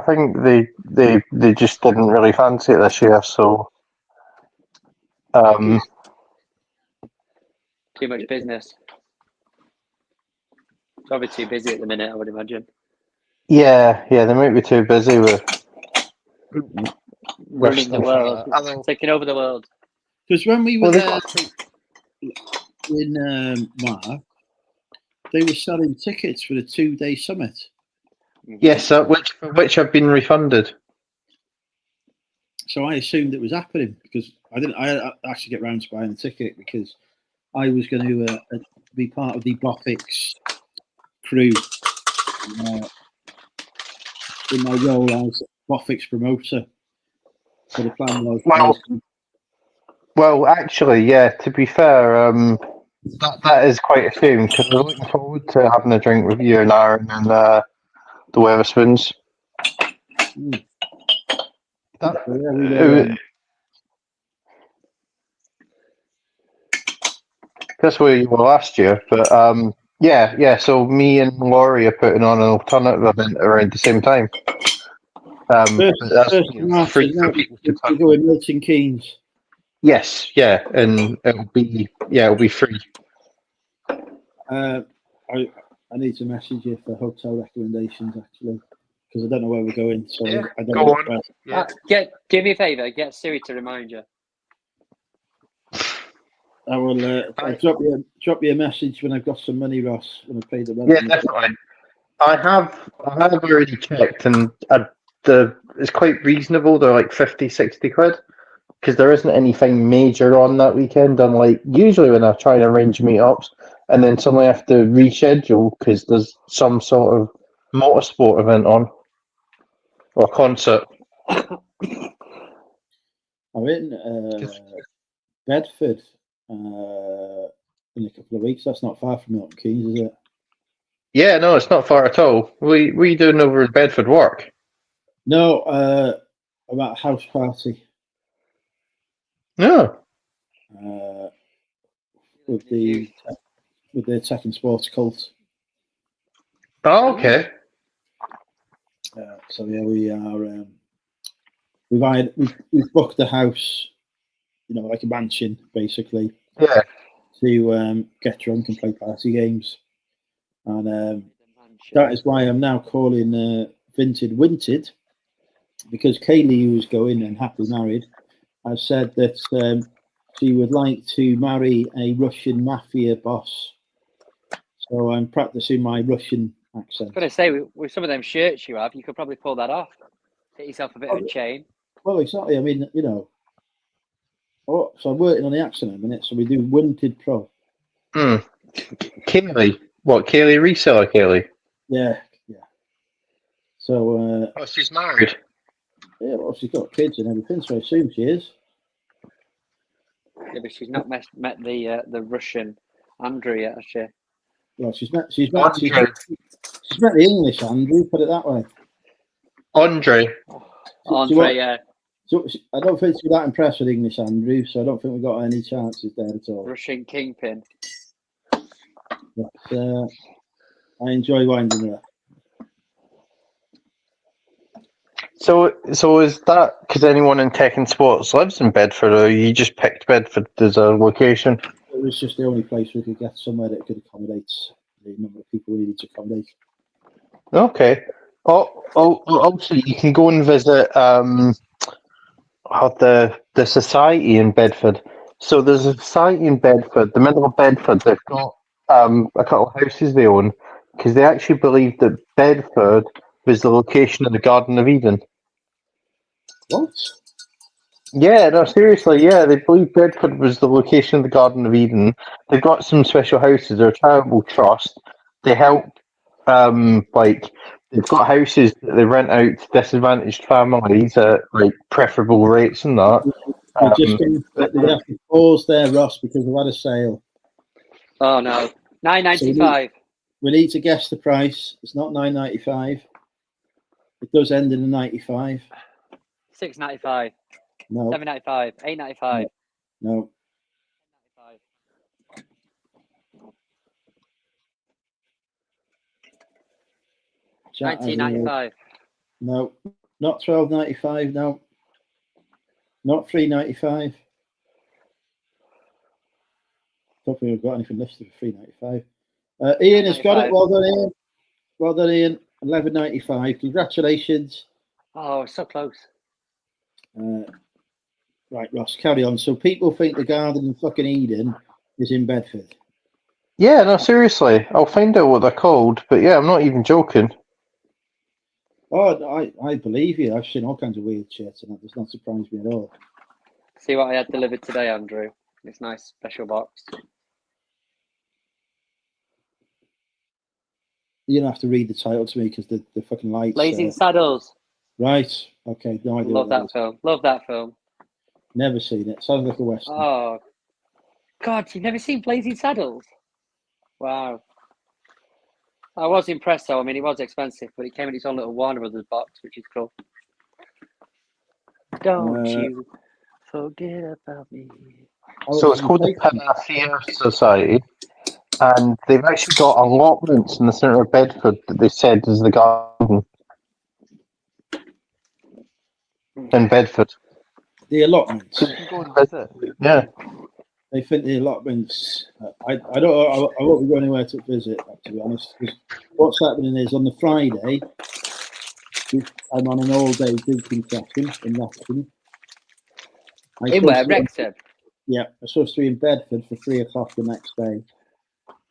think they just didn't really fancy it this year, so. Too much business. It's probably too busy at the minute, I would imagine. Yeah, they might be too busy with running the world, taking over the world. Because when we were there in March, they were selling tickets for the 2-day summit. Yes, which have been refunded. So I assumed it was happening because I actually get round to buying a ticket because I was going to be part of the Bofix crew in my role as Bofix promoter. So the plan was. Well, actually, yeah. To be fair, that is quite a shame because we're looking forward to having a drink with you and Aaron and the Weatherspoons. That's where you were last year, but yeah. So me and Laurie are putting on an alternative event around the same time. That's free for people to come. Go in Milton Keynes. Yes, yeah, and it'll be free. I need to message you for hotel recommendations actually, because I don't know where we're going. So Yeah, I don't go know on. Yeah. Do me a favour. Get Siri to remind you. I will. I'll drop you a message when I've got some money, Ross. When I pay the rent. Yeah, definitely. I have already checked, and it's quite reasonable. They're like 50, 60 quid. Because there isn't anything major on that weekend, unlike usually when I try and arrange meetups and then suddenly have to reschedule because there's some sort of motorsport event on or concert. I'm in Bedford in a couple of weeks. That's not far from Milton Keynes, is it? Yeah, no, it's not far at all. What are you doing over in Bedford work? No, I'm at a house party. No. With the tech and sports cult. Oh, okay. So yeah, we are. We've booked a house, like a mansion, basically. Yeah. To get drunk and play party games, and that is why I'm now calling Vinted, because Kaylee, who's going and happily married, has said that she would like to marry a Russian mafia boss. So I'm practicing my Russian accent. I was going to say, with some of them shirts you have, you could probably pull that off. Get yourself a bit of a chain. Well, exactly. I mean, so I'm working on the accent in a minute. So we do Vinted Pro. Kaylee. What, Kaylee reseller Kaylee? Yeah. So. She's married. Yeah, well, she's got kids and everything, so I assume she is. Yeah, but she's not met the Russian Andrew yet, has she? Well, she's met the English Andrew. Put it that way. Andre. Yeah. So I don't think she's that impressed with English Andrew, so I don't think we've got any chances there at all. Russian kingpin. But I enjoy winding her up. So is that because anyone in tech and sports lives in Bedford, or you just picked Bedford as a location? It was just the only place we could get somewhere that could accommodate the number of people we needed to accommodate. Okay. Also, you can go and visit the society in Bedford. So there's a society in Bedford, the middle of Bedford. They've got a couple of houses they own because they actually believe that Bedford was the location of the Garden of Eden. What? Yeah, no, seriously, yeah, they believe Bedford was the location of the Garden of Eden. They've got some special houses. They're a charitable trust. They help, they've got houses that they rent out to disadvantaged families at preferable rates and that. We're just going to have to pause there, Ross, because we've had a sale. Oh no, $9.95. We need to guess the price. It's not $9.95. It does end in a 95. $6.95. No. $7.95. $8.95. No. $19.95. No. Not $12.95. No. Not $3.95. Don't think we've got anything listed for $3.95. Ian has got it. Well done, Ian. Well done, Ian. $11.95. Congratulations. Oh, so close. Right, Ross, carry on. So people think the Garden of fucking Eden is in Bedford. Yeah, no, seriously. I'll find out what they're called. But yeah, I'm not even joking. Oh, I believe you. I've seen all kinds of weird shit, and that does not surprise me at all. See what I had delivered today, Andrew. This nice special box. You don't have to read the title to me because the fucking lights. Blazing Saddles. Right. Okay. No idea. Love that film. Love that film. Never seen it. Sounds like a western. Oh, God, you've never seen Blazing Saddles? Wow. I was impressed, though. I mean, it was expensive, but it came in its own little Warner Brothers box, which is cool. Don't you forget about me. So it's called the Panacea Society, and they've actually got allotments in the centre of Bedford that they said is the garden in Bedford. The allotments. So you can go and visit. Yeah. They think the allotments. I don't. I won't be going anywhere to visit. To be honest, 'cause what's happening is on the Friday, I'm on an all-day drinking session in Wrexham. In where? Wrexham? Yeah, I'm supposed to be in Bedford for 3 o'clock the next day.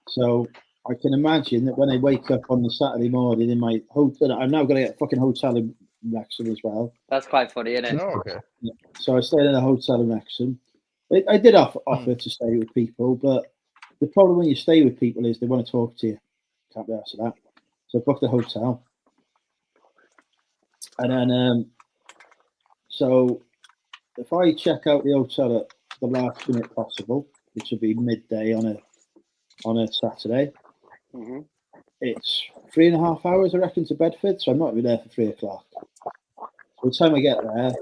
So I can imagine that when I wake up on the Saturday morning in my hotel, I'm now going to get a fucking hotel in Wrexham as well. That's quite funny, isn't it? Oh, okay. Yeah. So I stayed in a hotel in Wrexham. I did offer to stay with people, but the problem when you stay with people is they want to talk to you. Can't be asked for that. So I booked a hotel. And then, so if I check out the hotel at the last minute possible, which would be midday on a Saturday, it's 3.5 hours, I reckon, to Bedford. So I'm not going to be there for 3 o'clock. By the time I get there,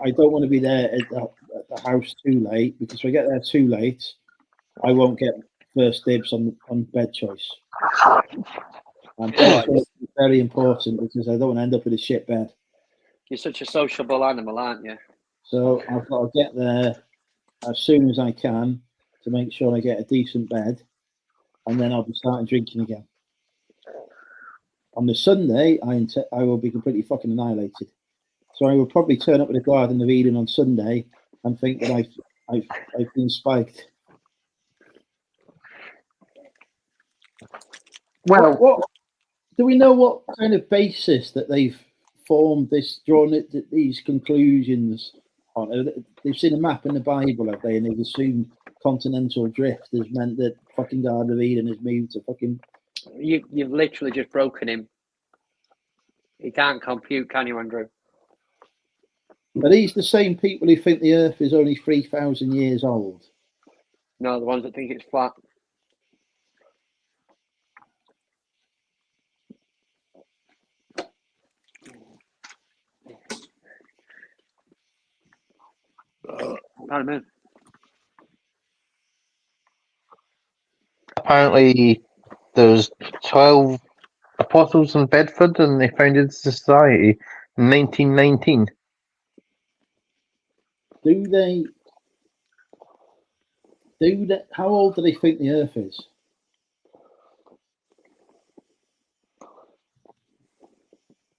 I don't want to be there at the house too late, because if I get there too late, I won't get first dibs on bed choice. And bed choice is very important because I don't want to end up with a shit bed. You're such a sociable animal, aren't you? So I've got to get there as soon as I can to make sure I get a decent bed, and then I'll be starting drinking again. On the Sunday, I will be completely fucking annihilated. So I will probably turn up at the Garden of Eden on Sunday and think that I've been spiked. Well, what do we know? What kind of basis that they've formed these conclusions on? They've seen a map in the Bible, have they? And they've assumed continental drift has meant that fucking Garden of Eden has moved to fucking. You've literally just broken him. He can't compute, can you, Andrew? Are these the same people who think the Earth is only 3,000 years old? No, the ones that think it's flat. Pardon me. Apparently, there's 12 apostles in Bedford, and they founded the society in 1919. Do they? How old do they think the Earth is?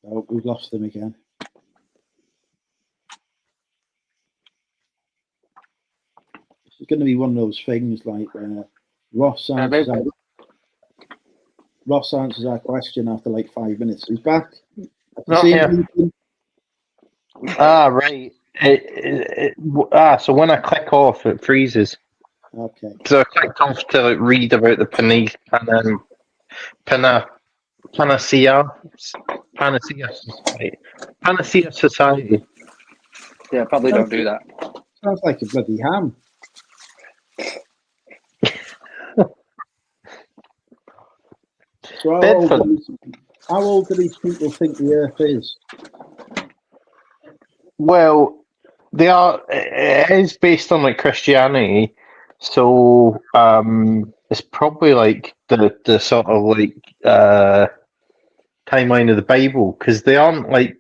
Oh, we've lost them again. It's going to be one of those things like Ross answers our question after like 5 minutes. He's back. Not here. Right. So when I click off, it freezes. Okay. So I clicked off to read about the Panacea Society. Yeah, probably don't do that. Sounds like a bloody ham. So how old do these people think the Earth is? Well, they are. It is based on like Christianity, so it's probably like the sort of like timeline of the Bible, because they aren't like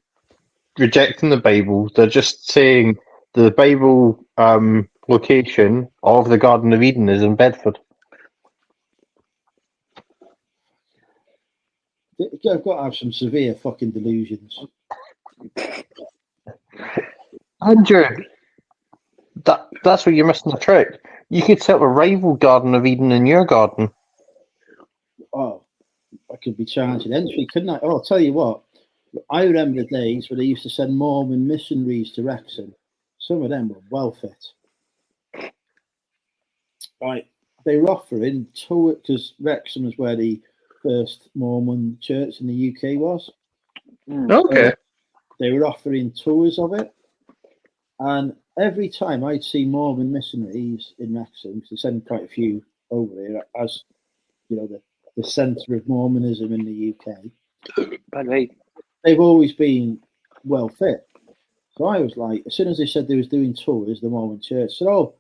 rejecting the Bible. They're just saying the Bible location of the Garden of Eden is in Bedford. I've got to have some severe fucking delusions. Andrew, that's where you're missing the trick. You could set up a rival Garden of Eden in your garden. Oh, I could be charging entry, couldn't I? Oh, I'll tell you what. I remember the days where they used to send Mormon missionaries to Wrexham. Some of them were well fit. Right, they were offering tour, because Wrexham is where the first Mormon church in the UK was. Okay. They were offering tours of it, and every time I'd see Mormon missionaries in Wrexham, because they send quite a few over here, as you know, the centre of Mormonism in the UK. By the way, They've always been well fit. So I was like, as soon as they said they was doing tours, the Mormon church, I said, "Oh,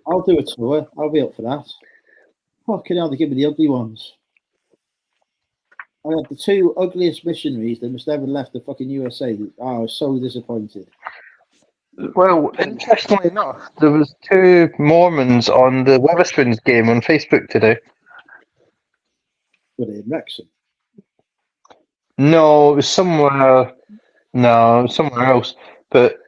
I'll do a tour. I'll be up for that." Fucking hell, they give me the ugly ones. I had the two ugliest missionaries that must ever left the fucking USA. Oh, I was so disappointed. Well, interestingly enough, there was 2 Mormons on the Wetherspoons game on Facebook today. Were they in Wrexham? No, it was somewhere. No, it was somewhere else. But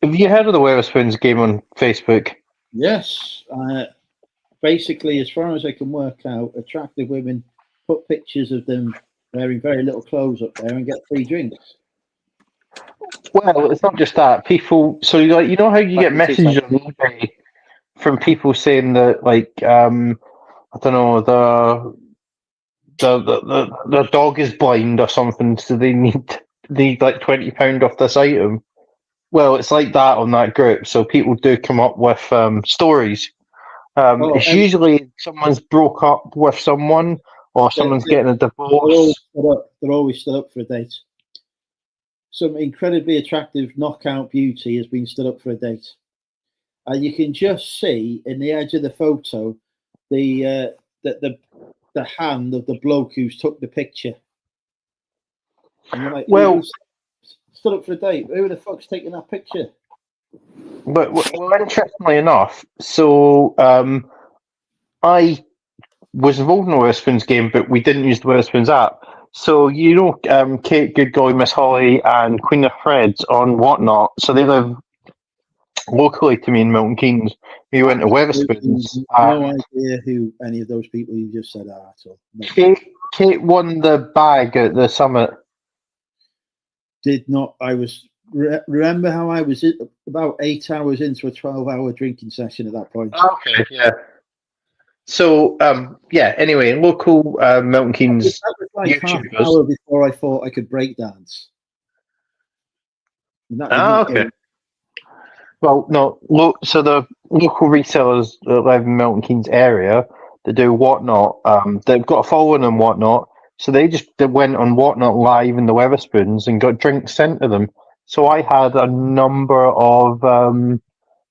have you heard of the Wetherspoons game on Facebook? Yes. Basically, as far as I can work out, attractive women put pictures of them wearing very little clothes up there and get free drinks. Well, it's not just that. People, so like, you know how you get Fucking messages suicide. on eBay from people saying that, like, I don't know, the dog is blind or something, so they need like £20 off this item. Well, it's like that on that group. So people do come up with stories. It's And usually someone's broke up with someone or someone's getting a divorce. they're always stood up for a date. Some incredibly attractive knockout beauty has been stood up for a date. And you can just see in the edge of the photo the hand of the bloke who's took the picture. And you're like, Well, who's stood up for a date? Who the fuck's taking that picture? but well, interestingly enough, so I was involved in the Wetherspoons game, but we didn't use the Wetherspoons app. So you know, Kate, Good Golly, Miss Holly, and Queen of Threads on Whatnot. So they live locally to me in Milton Keynes. We went to Wetherspoons. No idea who any of those people you just said are at all. No. Kate won the bag at the summit. Did not. I was remember how I was about 8 hours into a 12-hour drinking session at that point. Okay, yeah. So yeah. Anyway, local Milton Keynes That was like half an YouTubers. hour before I thought I could break dance. And that did not Okay. go. Well, no. So the local resellers that live in Milton Keynes area that do Whatnot, they've got a following on Whatnot. So they went on Whatnot live in the Wetherspoons and got drinks sent to them. So I had a number of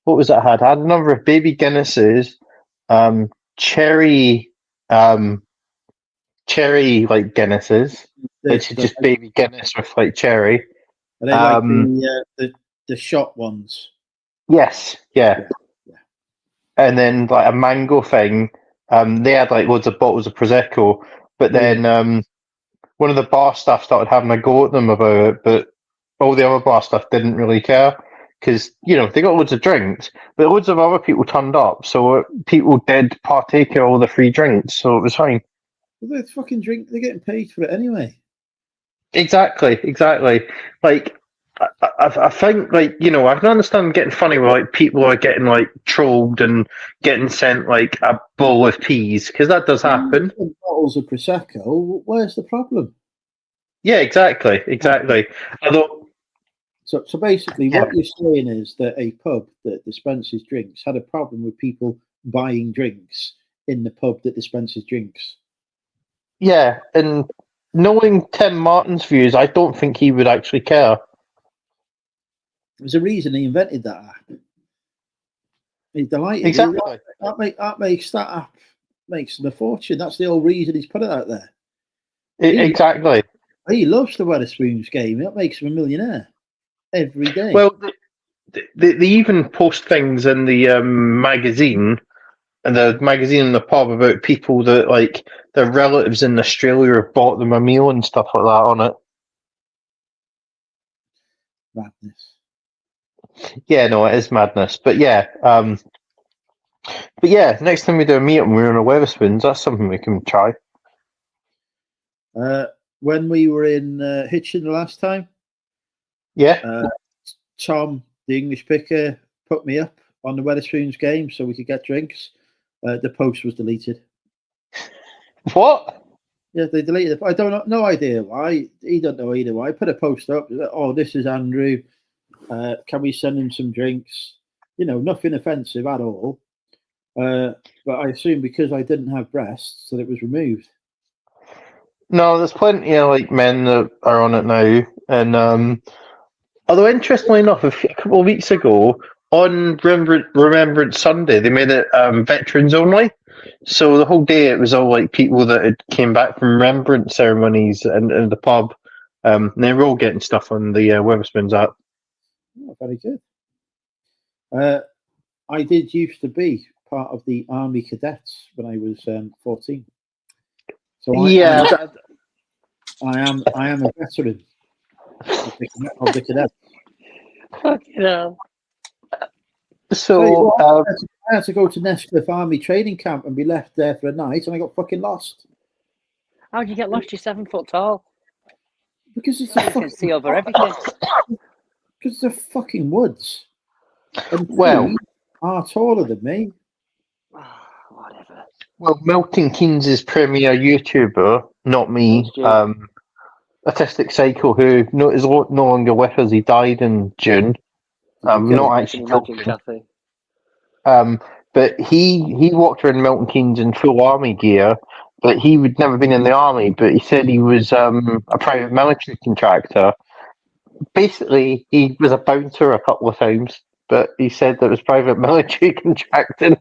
what was it? I had a number of baby Guinnesses, cherry like Guinnesses, which is just baby Guinness with like cherry. Are they like the shot ones? Yes, yeah. And then like a mango thing. They had like loads of bottles of Prosecco, but then one of the bar staff started having a go at them about it, but all the other bar staff didn't really care because, you know, they got loads of drinks, but loads of other people turned up, so people did partake in all the free drinks, so it was fine. Well, they fucking drink. They're getting paid for it anyway. Exactly. Like, I think, like, you know, I can understand getting funny where like people are getting like trolled and getting sent like a bowl of peas because that does happen. Bottles of Prosecco. Where's the problem? Yeah, exactly. Although, so basically, what you're saying is that a pub that dispenses drinks had a problem with people buying drinks in the pub that dispenses drinks. yeah, and knowing Tim Martin's views, I don't think he would actually care. There's a reason he invented that app. He's delighted. Exactly. That app makes him a fortune. That's the whole reason he's put it out there. Exactly. He loves the Wetherspoons game. That makes him a millionaire every day. Well, they even post things in the magazine, and the magazine in the pub about people that like their relatives in Australia have bought them a meal and stuff like that on it. Madness. Yeah, no, it is madness. But yeah, next time we do a meetup and we're on a Wetherspoons, that's something we can try. When we were in Hitchin the last time, Tom, the English picker, put me up on the Wetherspoons game so we could get drinks. The post was deleted. What? Yeah, they deleted it. I don't know, no idea why. He don't know either why. I put a post up. Oh, this is Andrew. Can we send him some drinks? You know, nothing offensive at all. But I assume because I didn't have breasts that it was removed. No, there's plenty of like men that are on it now, and although interestingly enough, a couple of weeks ago on Remembrance Sunday, they made it veterans only. So the whole day it was all like people that had came back from remembrance ceremonies and the pub. And they were all getting stuff on the Wetherspoons app. Oh, very good. I did used to be part of the Army Cadets when I was 14. So I am a veteran of the cadets. Fucking hell. So I had to go to Nestcliff Army Training Camp and be left there for a night, and I got fucking lost. How'd you get lost? You're 7 foot tall. Because it's You can see over everything. Because they're fucking woods. And Well- they are taller than me. Whatever. well, Milton Keynes' premier YouTuber, not me, Autistic Psycho, who is no longer with us. He died in June. Not I actually can imagine, joking. Kathy. But he walked around Milton Keynes in full army gear, but he would never been in the army, but he said he was a private military contractor. Basically, he was a bouncer a couple of times, but he said that it was private military contracting.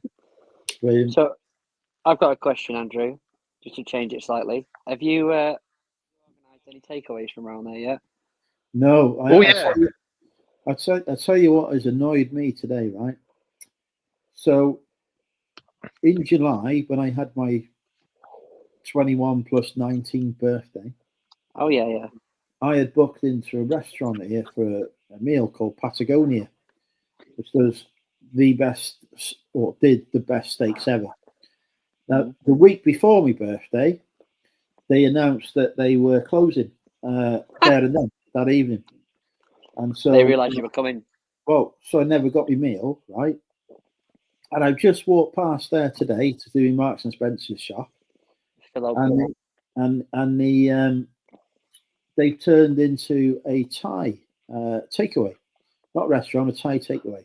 Brilliant. So, I've got a question, Andrew, just to change it slightly. Have you organised any takeaways from around there yet? No. Yeah. I'll tell you what has annoyed me today, right? So, in July, when I had my 21 plus 19th birthday, Oh, yeah. I had booked into a restaurant here for a meal called Patagonia, which does the best, or did the best steaks ever. Now, the week before my birthday, they announced that they were closing there and then, that evening. And so They realised you were coming. well, so I never got my meal, right? And I just walked past there today to do Marks and Spencer's shop, Still open. and they've turned into a Thai takeaway, not restaurant, a Thai takeaway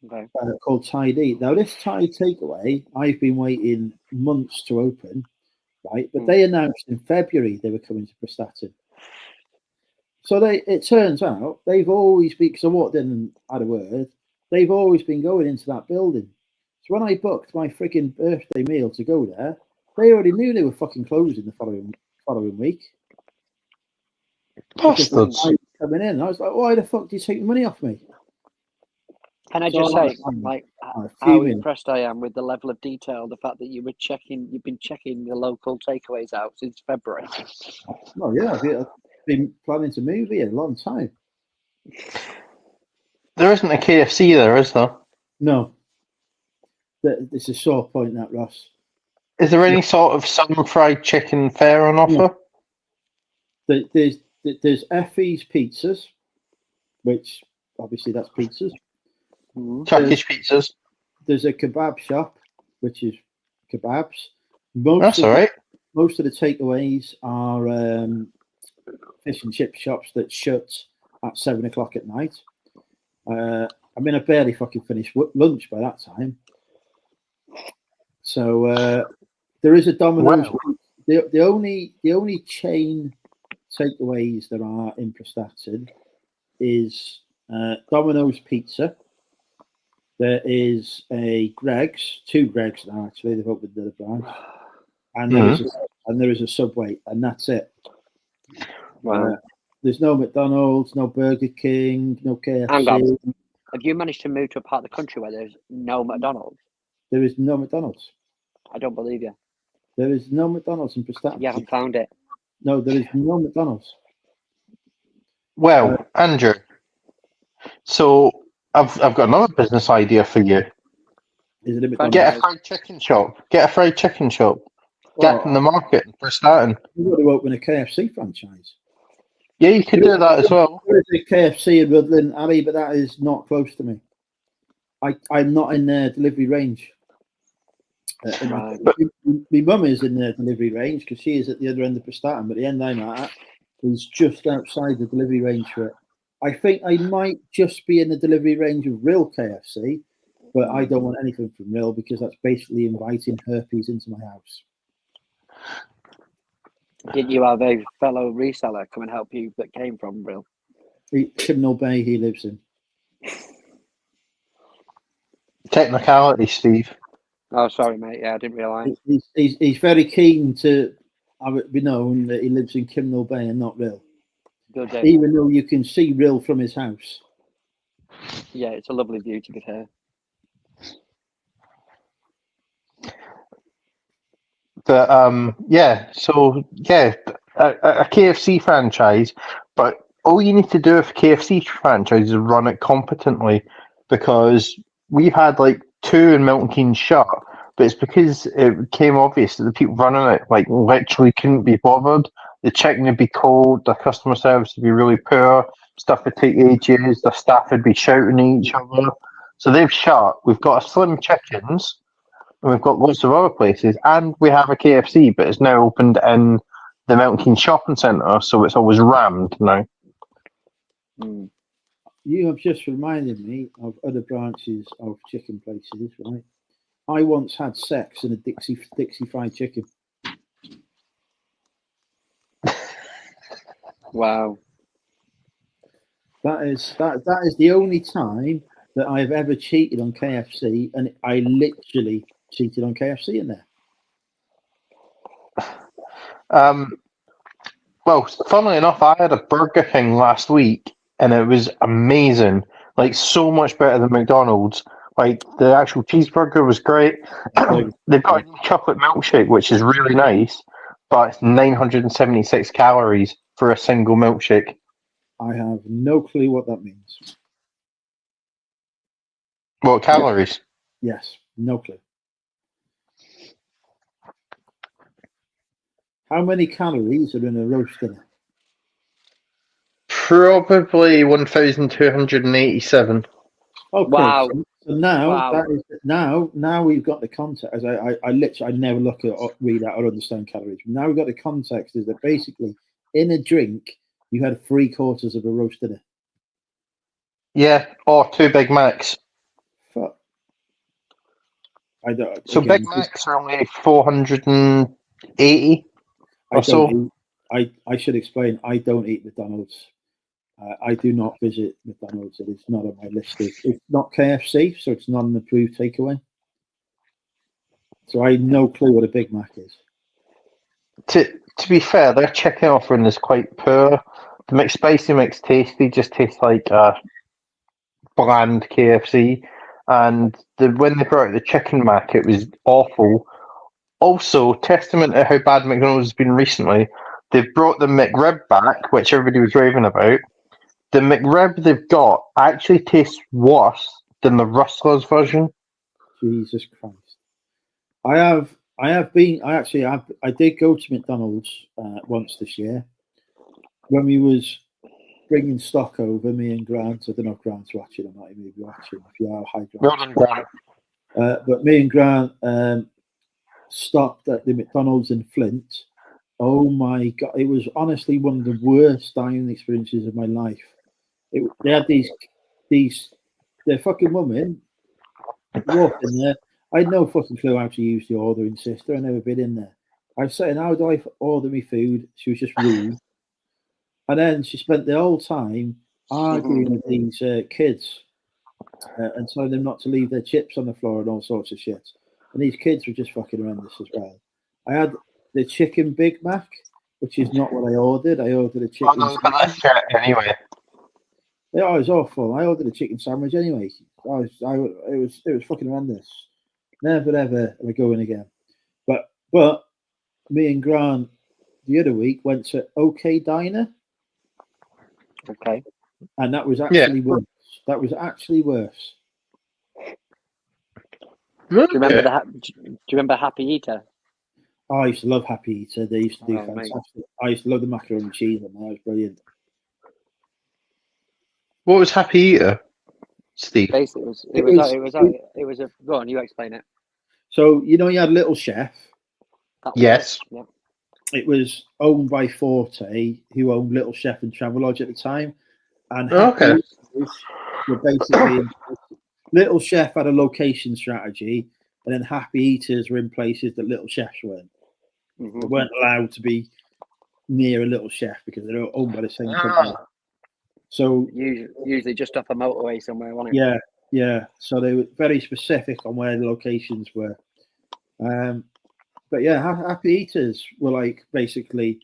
Okay. called Cider. Now, this Thai takeaway, I've been waiting months to open, right? But they announced in February they were coming to Prestatyn. So it turns out they've always been, because I walked in and had a word, they've always been going into that building. So when I booked my freaking birthday meal to go there, they already knew they were fucking closing the following week. Bastards. I was coming in, I was like, why the fuck do you take the money off me? Can I So just say, I'm how fuming. impressed I am with the level of detail, the fact that you've been checking the local takeaways out since February. Oh yeah, I've been planning to move here a long time. There isn't a KFC there, is there? No. It's a sore point, that, Ross. Is there any sort of sun fried chicken fare on offer? There's Effie's Pizzas, which obviously that's pizzas. Turkish pizzas. There's a kebab shop, which is kebabs. That's all right. Most of the takeaways are fish and chip shops that shut at 7 o'clock at night. I mean, I barely fucking finished lunch by that time. So there is a Domino's. Wow. The only chain takeaways there are in Prestatyn is Domino's Pizza. There is a Greg's, 2 Greg's now actually. They've opened another branch, and there is a Subway, and that's it. Wow. There's no McDonald's, no Burger King, no KFC. Have you managed to move to a part of the country where there's no McDonald's? There is no McDonald's. I don't believe you. There is no McDonald's in Prestatyn. You haven't found it. No, there is no McDonald's. Well, Andrew, so I've got another business idea for you. Is it a McDonald's? Get a fried chicken shop. Get in the market for starting. You've got to open a KFC franchise. Yeah, you could do that as well. There is a KFC in Rutland Alley, but that is not close to me. I'm not in their delivery range. Right. My mum is in the delivery range because she is at the other end of Prestatyn, but the end I'm at is just outside the delivery range for it. I think I might just be in the delivery range of real KFC, but I don't want anything from real because that's basically inviting herpes into my house. Did you have a fellow reseller come and help you that came from real? Criminal Bay he lives in. Technicality, Steve. Oh, sorry, mate. Yeah, I didn't realise. He's very keen to have it be known that he lives in Criminal Bay and not real. Good day. Even though you can see real from his house. Yeah, it's a lovely view to be fair. But a KFC franchise, but all you need to do with KFC franchise is run it competently, because we've had like 2 in Milton Keynes shut, but it's because it became obvious that the people running it like literally couldn't be bothered. The chicken would be cold, the customer service would be really poor, stuff would take ages, the staff would be shouting at each other. So they've shut. We've got a Slim Chickens, and we've got lots of other places, and we have a KFC, but it's now opened in the Milton Keynes shopping centre, so it's always rammed now. You have just reminded me of other branches of chicken places, right? I once had sex in a Dixie fried chicken. Wow. That is the only time that I've ever cheated on KFC, and I literally cheated on KFC in there. Well, funnily enough, I had a Burger King last week, and it was amazing. Like, so much better than McDonald's. Like, the actual cheeseburger was great. They've got a chocolate milkshake, which is really nice, but it's 976 calories for a single milkshake. I have no clue what that means. What calories? Yes, no clue. How many calories are in a roast dinner? Probably 1,287. Okay. Wow. So now Wow. that is now we've got the context. I never look at or read out or understand calories. Now we've got the context is that basically in a drink you had 3/4 of a roast dinner. Yeah, or 2 Big Macs. Fuck. I don't. So again, Big Macs are only 480 or so. I should explain. I don't eat McDonald's. I do not visit McDonald's. It is not on my list. It's not KFC, so it's not an approved takeaway. So I have no clue what a Big Mac is. To be fair, their chicken offering is quite poor. The McSpicy McTasty just tastes like a bland KFC, and when they brought out the Chicken Mac, it was awful. Also, testament to how bad McDonald's has been recently, they've brought the McRib back, which everybody was raving about. The McRib they've got actually tastes worse than the Rustlers version. Jesus Christ! I did go to McDonald's once this year when we was bringing stock over. Me and Grant. I don't know if Grant's watching. I might even be watching. If you are, hi Grant. Well done, Grant. But me and Grant stopped at the McDonald's in Flint. Oh my God! It was honestly one of the worst dining experiences of my life. They had their fucking woman walked in there. I had no fucking clue how to use the ordering system. I never been in there. I was saying, how do I order my food? She was just rude. And then she spent the whole time arguing with these kids and telling them not to leave their chips on the floor and all sorts of shit. And these kids were just fucking horrendous as well. I had the chicken Big Mac, which is not what I ordered. I ordered a chicken sandwich. Anyway. Yeah, it was awful. I ordered a chicken sandwich anyway. It was fucking horrendous. Never ever am I going again. But me and Grant the other week went to OK Diner. Okay. And that was actually worse. That was actually worse. Do you remember Happy Eater? Oh, I used to love Happy Eater. They used to do fantastic. Mate. I used to love the macaroni and cheese on that. It was brilliant. What was Happy Eater, Steve? Basically, it was a. Go on, you explain it. So you know, you had Little Chef. That Yes. Was, It was owned by Forte, who owned Little Chef and Travelodge at the time, and Okay. Happy Eaters were basically Little Chef had a location strategy, and then Happy Eaters were in places that Little Chefs weren't. yeah. They weren't allowed to be near a Little Chef because they're owned by the same company. So Usually just off a motorway somewhere, wasn't it? yeah. So they were very specific on where the locations were. But yeah, Happy Eaters were like basically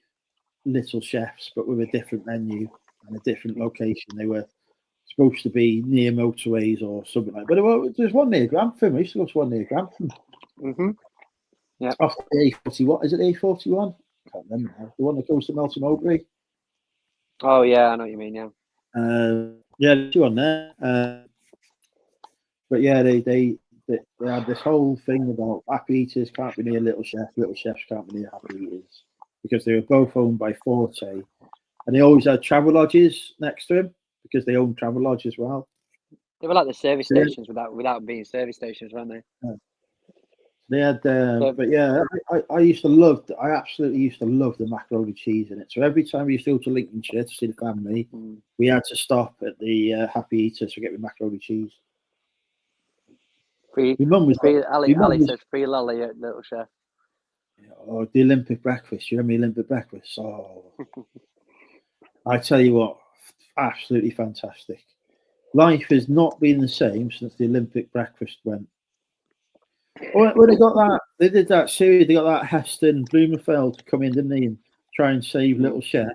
Little Chefs, but with a different menu and a different location. They were supposed to be near motorways or something like that. But there's one near Grantham. I used to go to one near Grantham. Yeah. Off the A41. Is it A41? I can't remember now. The one that goes to Melton Mowbray. Oh yeah, I know what you mean. Yeah. Yeah, there's two on there. But yeah, they had this whole thing about Happy Eaters can't be near Little Chefs can't be near Happy Eaters because they were both owned by Forte, and they always had travel lodges next to them because they owned Travelodge as well. They were like the service Yeah. stations without being service stations, weren't they? They had, but yeah, I absolutely used to love the macaroni cheese in it. So every time we used to go to Lincolnshire to see the family, we had to stop at the Happy Eaters to get the macaroni cheese. Ali says free lolly at Little Chef. Oh, the Olympic breakfast. You remember the Olympic breakfast? Oh, I tell you what, absolutely fantastic. Life has not been the same since the Olympic breakfast went. When they got that, they did that series. They got that Heston Blumenfeld to come in, didn't they, and try and save Little Chef.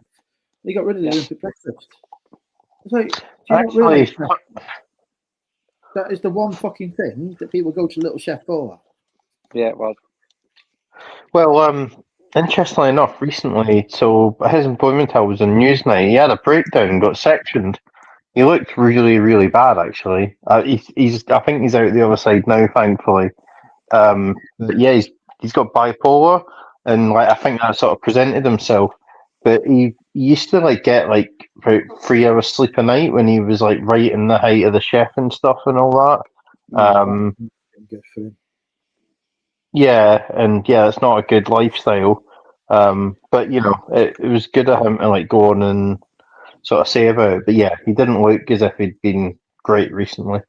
They got rid of the Olympic breakfast. It's like, do you not realise that is the one fucking thing that people go to Little Chef for? Yeah, it was. Well, interestingly enough, recently, so his employment was on Newsnight. He had a breakdown, got sectioned. He looked really, really bad, actually. He's I think he's out the other side now, thankfully. But yeah, he's got bipolar, and like I think that sort of presented himself. But he used to like get like about 3 hours sleep a night when he was like right in the height of the chef and stuff and all that. Good for him. Yeah, and yeah, it's not a good lifestyle. But you know, it was good of him to like go on and sort of say about it. But yeah, he didn't look as if he'd been great recently.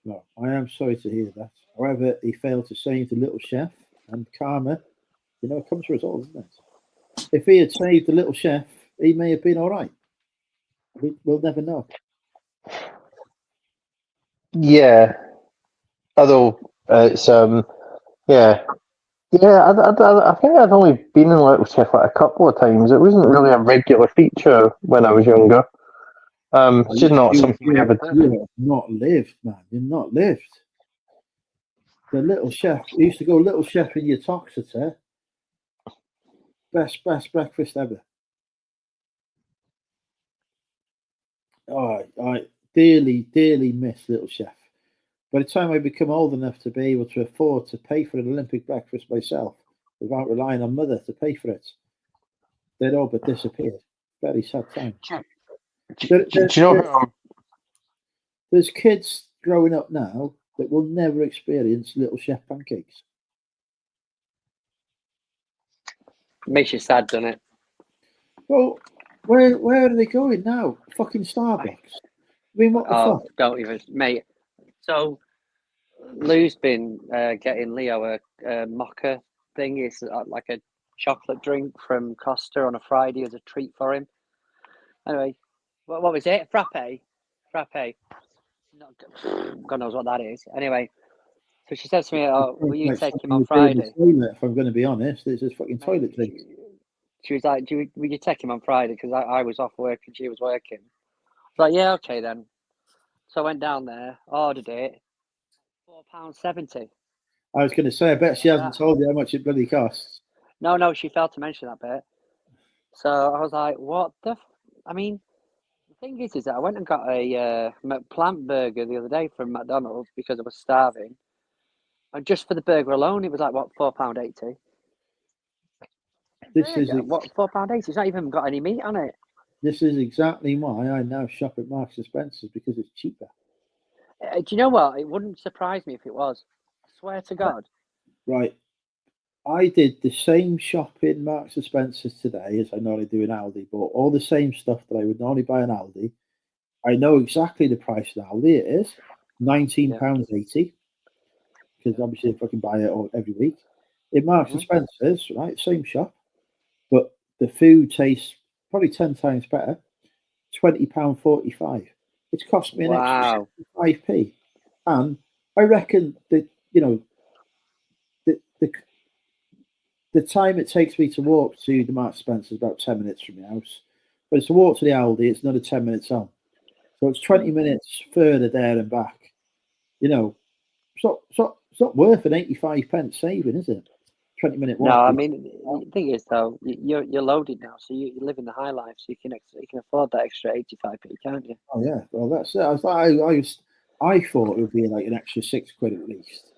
No, I am sorry to hear that. However, he failed to save the Little Chef, and karma, it comes to us all, doesn't it? If he had saved the Little Chef, he may have been all right. We'll never know. Yeah, although it's yeah. I think I'd only been in Little Chef like a couple of times. It wasn't really a regular feature when I was younger. It's just not something we ever did. You have not lived, man. You've not lived. The Little Chef, you used to go Little Chef in your Toxeter. Best breakfast ever. Oh, I dearly miss Little Chef. By the time I become old enough to be able to afford to pay for an Olympic breakfast myself without relying on mother to pay for it, they'd all but disappeared. Very sad time. Do you know? There's kids growing up now that will never experience Little Chef pancakes. Makes you sad, doesn't it? Well, where are they going now? Fucking Starbucks. I mean, what the fuck? Don't even, mate. So, Lou's been getting Leo a mocha thing. It's like a chocolate drink from Costa on a Friday as a treat for him. Anyway, what was it? Frappe. God knows what that is. Anyway, so she says to me, "Oh, will you take him on Friday?" If I'm going to be honest, it's just fucking toilet drink. She was like, will you take him on Friday? Because I was off work and she was working. I was like, yeah, okay then. So I went down there, ordered it, £4.70. I was going to say, I bet she hasn't told you how much it bloody costs. No, she failed to mention that bit. So I was like, what the? I mean, the thing is that I went and got a plant burger the other day from McDonald's because I was starving. And just for the burger alone, it was like, what, £4.80? This is what, £4.80? It's not even got any meat on it. This is exactly why I now shop at Marks and Spencer's, because it's cheaper. Do you know what? It wouldn't surprise me if it was. I Swear to God. Right. I did the same shop in Marks and Spencer's today as I normally do in Aldi, but all the same stuff that I would normally buy in Aldi. I know exactly the price in Aldi. It is £19.80 because obviously if I can buy it all every week. In Marks and Spencer's, right, same shop, but the food tastes probably 10 times better. £20.45. It's cost me an extra 5p, and I reckon that the time it takes me to walk to the Marks and Spencer's is about 10 minutes from my house. But it's to walk to the Aldi, it's another 10 minutes on. So it's 20 minutes further there and back. It's not worth an 85 pence saving, is it? 20-minute walk. No, I mean, the thing is, though, you're loaded now, so you live in the high life, so you can afford that extra 85p, can't you? Oh, yeah. Well, that's it. I thought it would be like an extra £6 at least.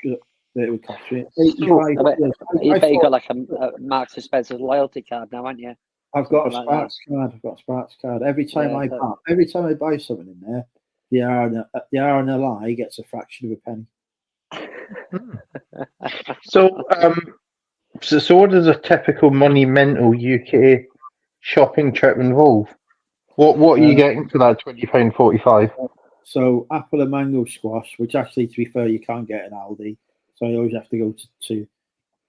That it would cost me 85. You got like a Marks and Spencer's loyalty card now, haven't you? I've got a Sparks card. I've got a Sparks card. Every time I buy something in there, the RNLI gets a fraction of a penny. So what does a typical monumental UK shopping trip involve? What are you getting for that £20.45? So apple and mango squash, which actually, to be fair, you can't get in Aldi. So I always have to go to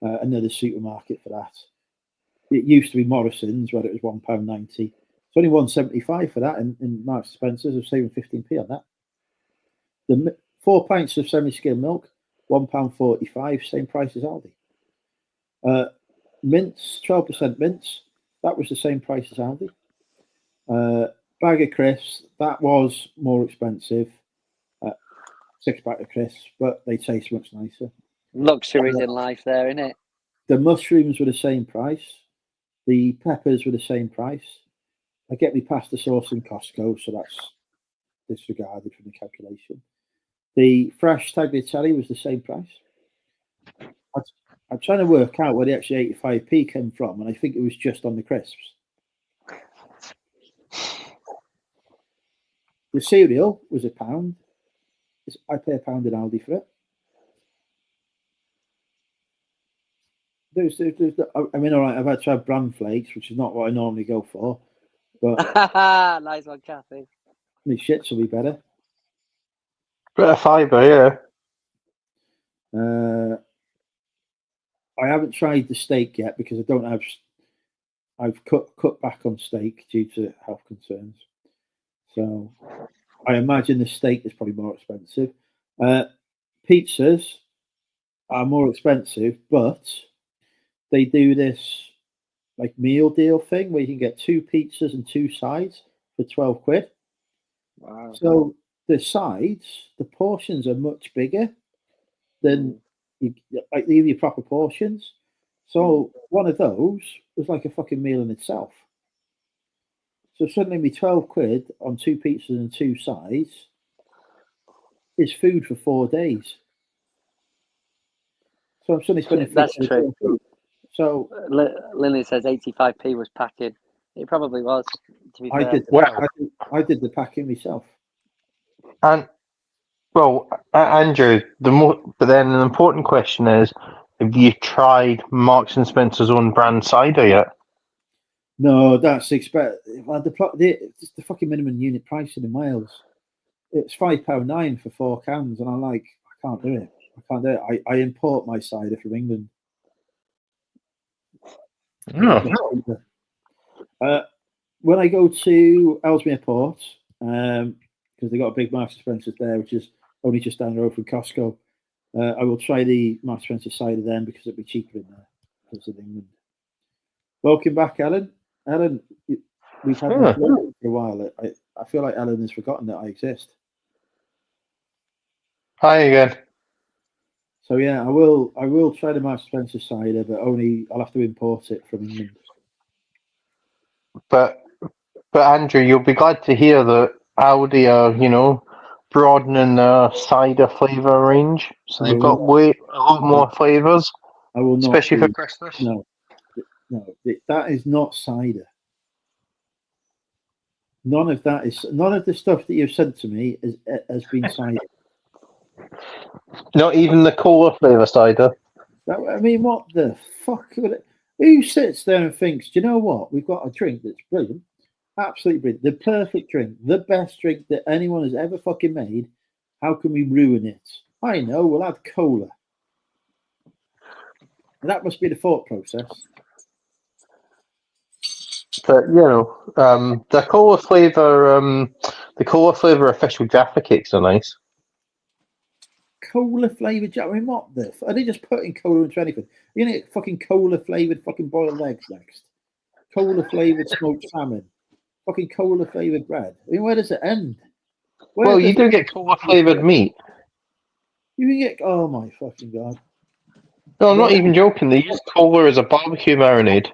another supermarket for that. It used to be Morrison's, where it was £1.90. It's only £1.75 for that in Marks and Spencer's. I'm saving 15p on that. The 4 pints of semi-skim milk, £1.45, same price as Aldi. Mints, 12% mints, that was the same price as Aldi. Bag of crisps, that was more expensive. 6-pack of crisps, but they taste much nicer. Luxuries in life there, innit? The mushrooms were the same price. The peppers were the same price. I get me pasta sauce in Costco, so that's disregarded from the calculation. The fresh tagliatelle was the same price. I'm trying to work out where the extra 85p came from, and I think it was just on the crisps. The cereal was £1. I pay £1 in Aldi for it. I mean, all right, I've had to have bran flakes, which is not what I normally go for. But nice one, Kathy. My shits will be better. Bit of fibre, yeah. I haven't tried the steak yet because I don't have. I've cut back on steak due to health concerns. So I imagine the steak is probably more expensive. Pizzas are more expensive, but they do this like meal deal thing where you can get 2 pizzas and 2 sides for £12. Wow. So the sides, the portions are much bigger than your proper portions. So one of those was like a fucking meal in itself. So suddenly me £12 on 2 pizzas and 2 sides is food for 4 days. So I'm suddenly spending. That's true. So Lily says 85p was packing. It probably was. To be fair. I did the packing myself. And well, Andrew, but then an important question is: have you tried Marks and Spencer's own brand cider yet? No, that's expensive. Well, it's the fucking minimum unit pricing in Wales. It's £5.9 for 4 cans, and I can't do it. I import my cider from England. Oh. When I go to Ellesmere Port, because they got a big Marks and Spencer's there, which is only just down the road from Costco, I will try the Marks and Spencer cider then because it'll be cheaper in there because of England. Welcome back, Ellen. Ellen, we've had her for a while. I feel like Ellen has forgotten that I exist. Hi again. So yeah, I will try the Marks and Spencer cider, but I'll have to import it from England. But Andrew, you'll be glad to hear that Aldi are, broadening their cider flavour range. So they've got a lot more flavours. I will not, especially for Christmas. No, that is not cider. None of the stuff that you've sent to me has been cider. Not even the cola flavour cider. I mean, what the fuck? Who sits there and thinks, do you know what? We've got a drink that's brilliant, absolutely brilliant, the perfect drink, the best drink that anyone has ever fucking made. How can we ruin it? I know, we'll have cola. That must be the thought process. But the cola flavour official Jaffa cakes are nice. Cola flavoured Jaffa. I mean, what the? Are they just putting cola into anything? You're gonna get fucking cola flavoured fucking boiled eggs next. Cola flavoured smoked salmon. Fucking cola flavoured bread. I mean, where does it end? Well, you do get cola flavoured meat. You can get. Oh my fucking god! No, I'm not even joking. They use cola as a barbecue marinade.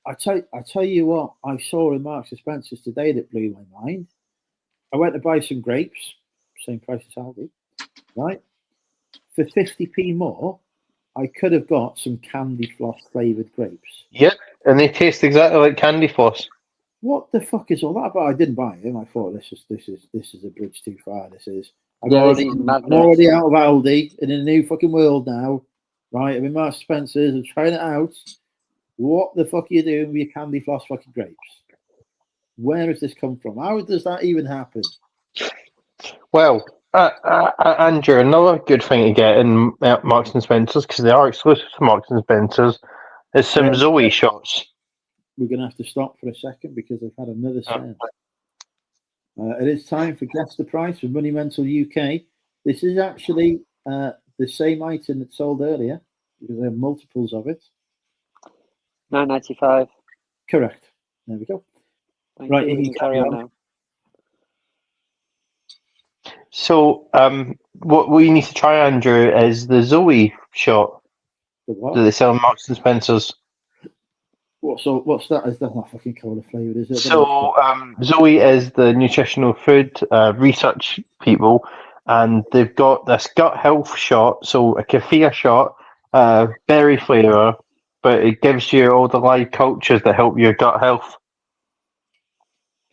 I tell you what, I saw in Marks and Spencer's today that blew my mind. I went to buy some grapes, same price as Aldi, right? For 50p more, I could have got some candy floss flavoured grapes. Yep, and they taste exactly like candy floss. What the fuck is all that about? I didn't buy them. I thought this is a bridge too far. I'm Yeah, already madness. out of Aldi and in a new fucking world now, right? I'm in Marks and Spencer's. I'm trying it out. What the fuck are you doing with your candy floss fucking grapes? Where has this come from? How does that even happen? Well, Andrew, another good thing to get in Marks and Spencer's, because they are exclusive to Marks and Spencer's, is some Zoe shots. We're going to have to stop for a second because I've had another sale. It is time for Guess the Price with Money Mental UK. This is actually the same item that sold earlier because there are multiples of it. $9.95. Correct. There we go. Thank Right, you. We can carry on now. So, what we need to try, Andrew, is the Zoe shot The what? that they sell in Marks and Spencer's. What's that? Is that not fucking cola flavoured, is it? So, Zoe is the nutritional food research people, and they've got this gut health shot, so a kefir shot, berry flavour, but it gives you all the live cultures that help your gut health.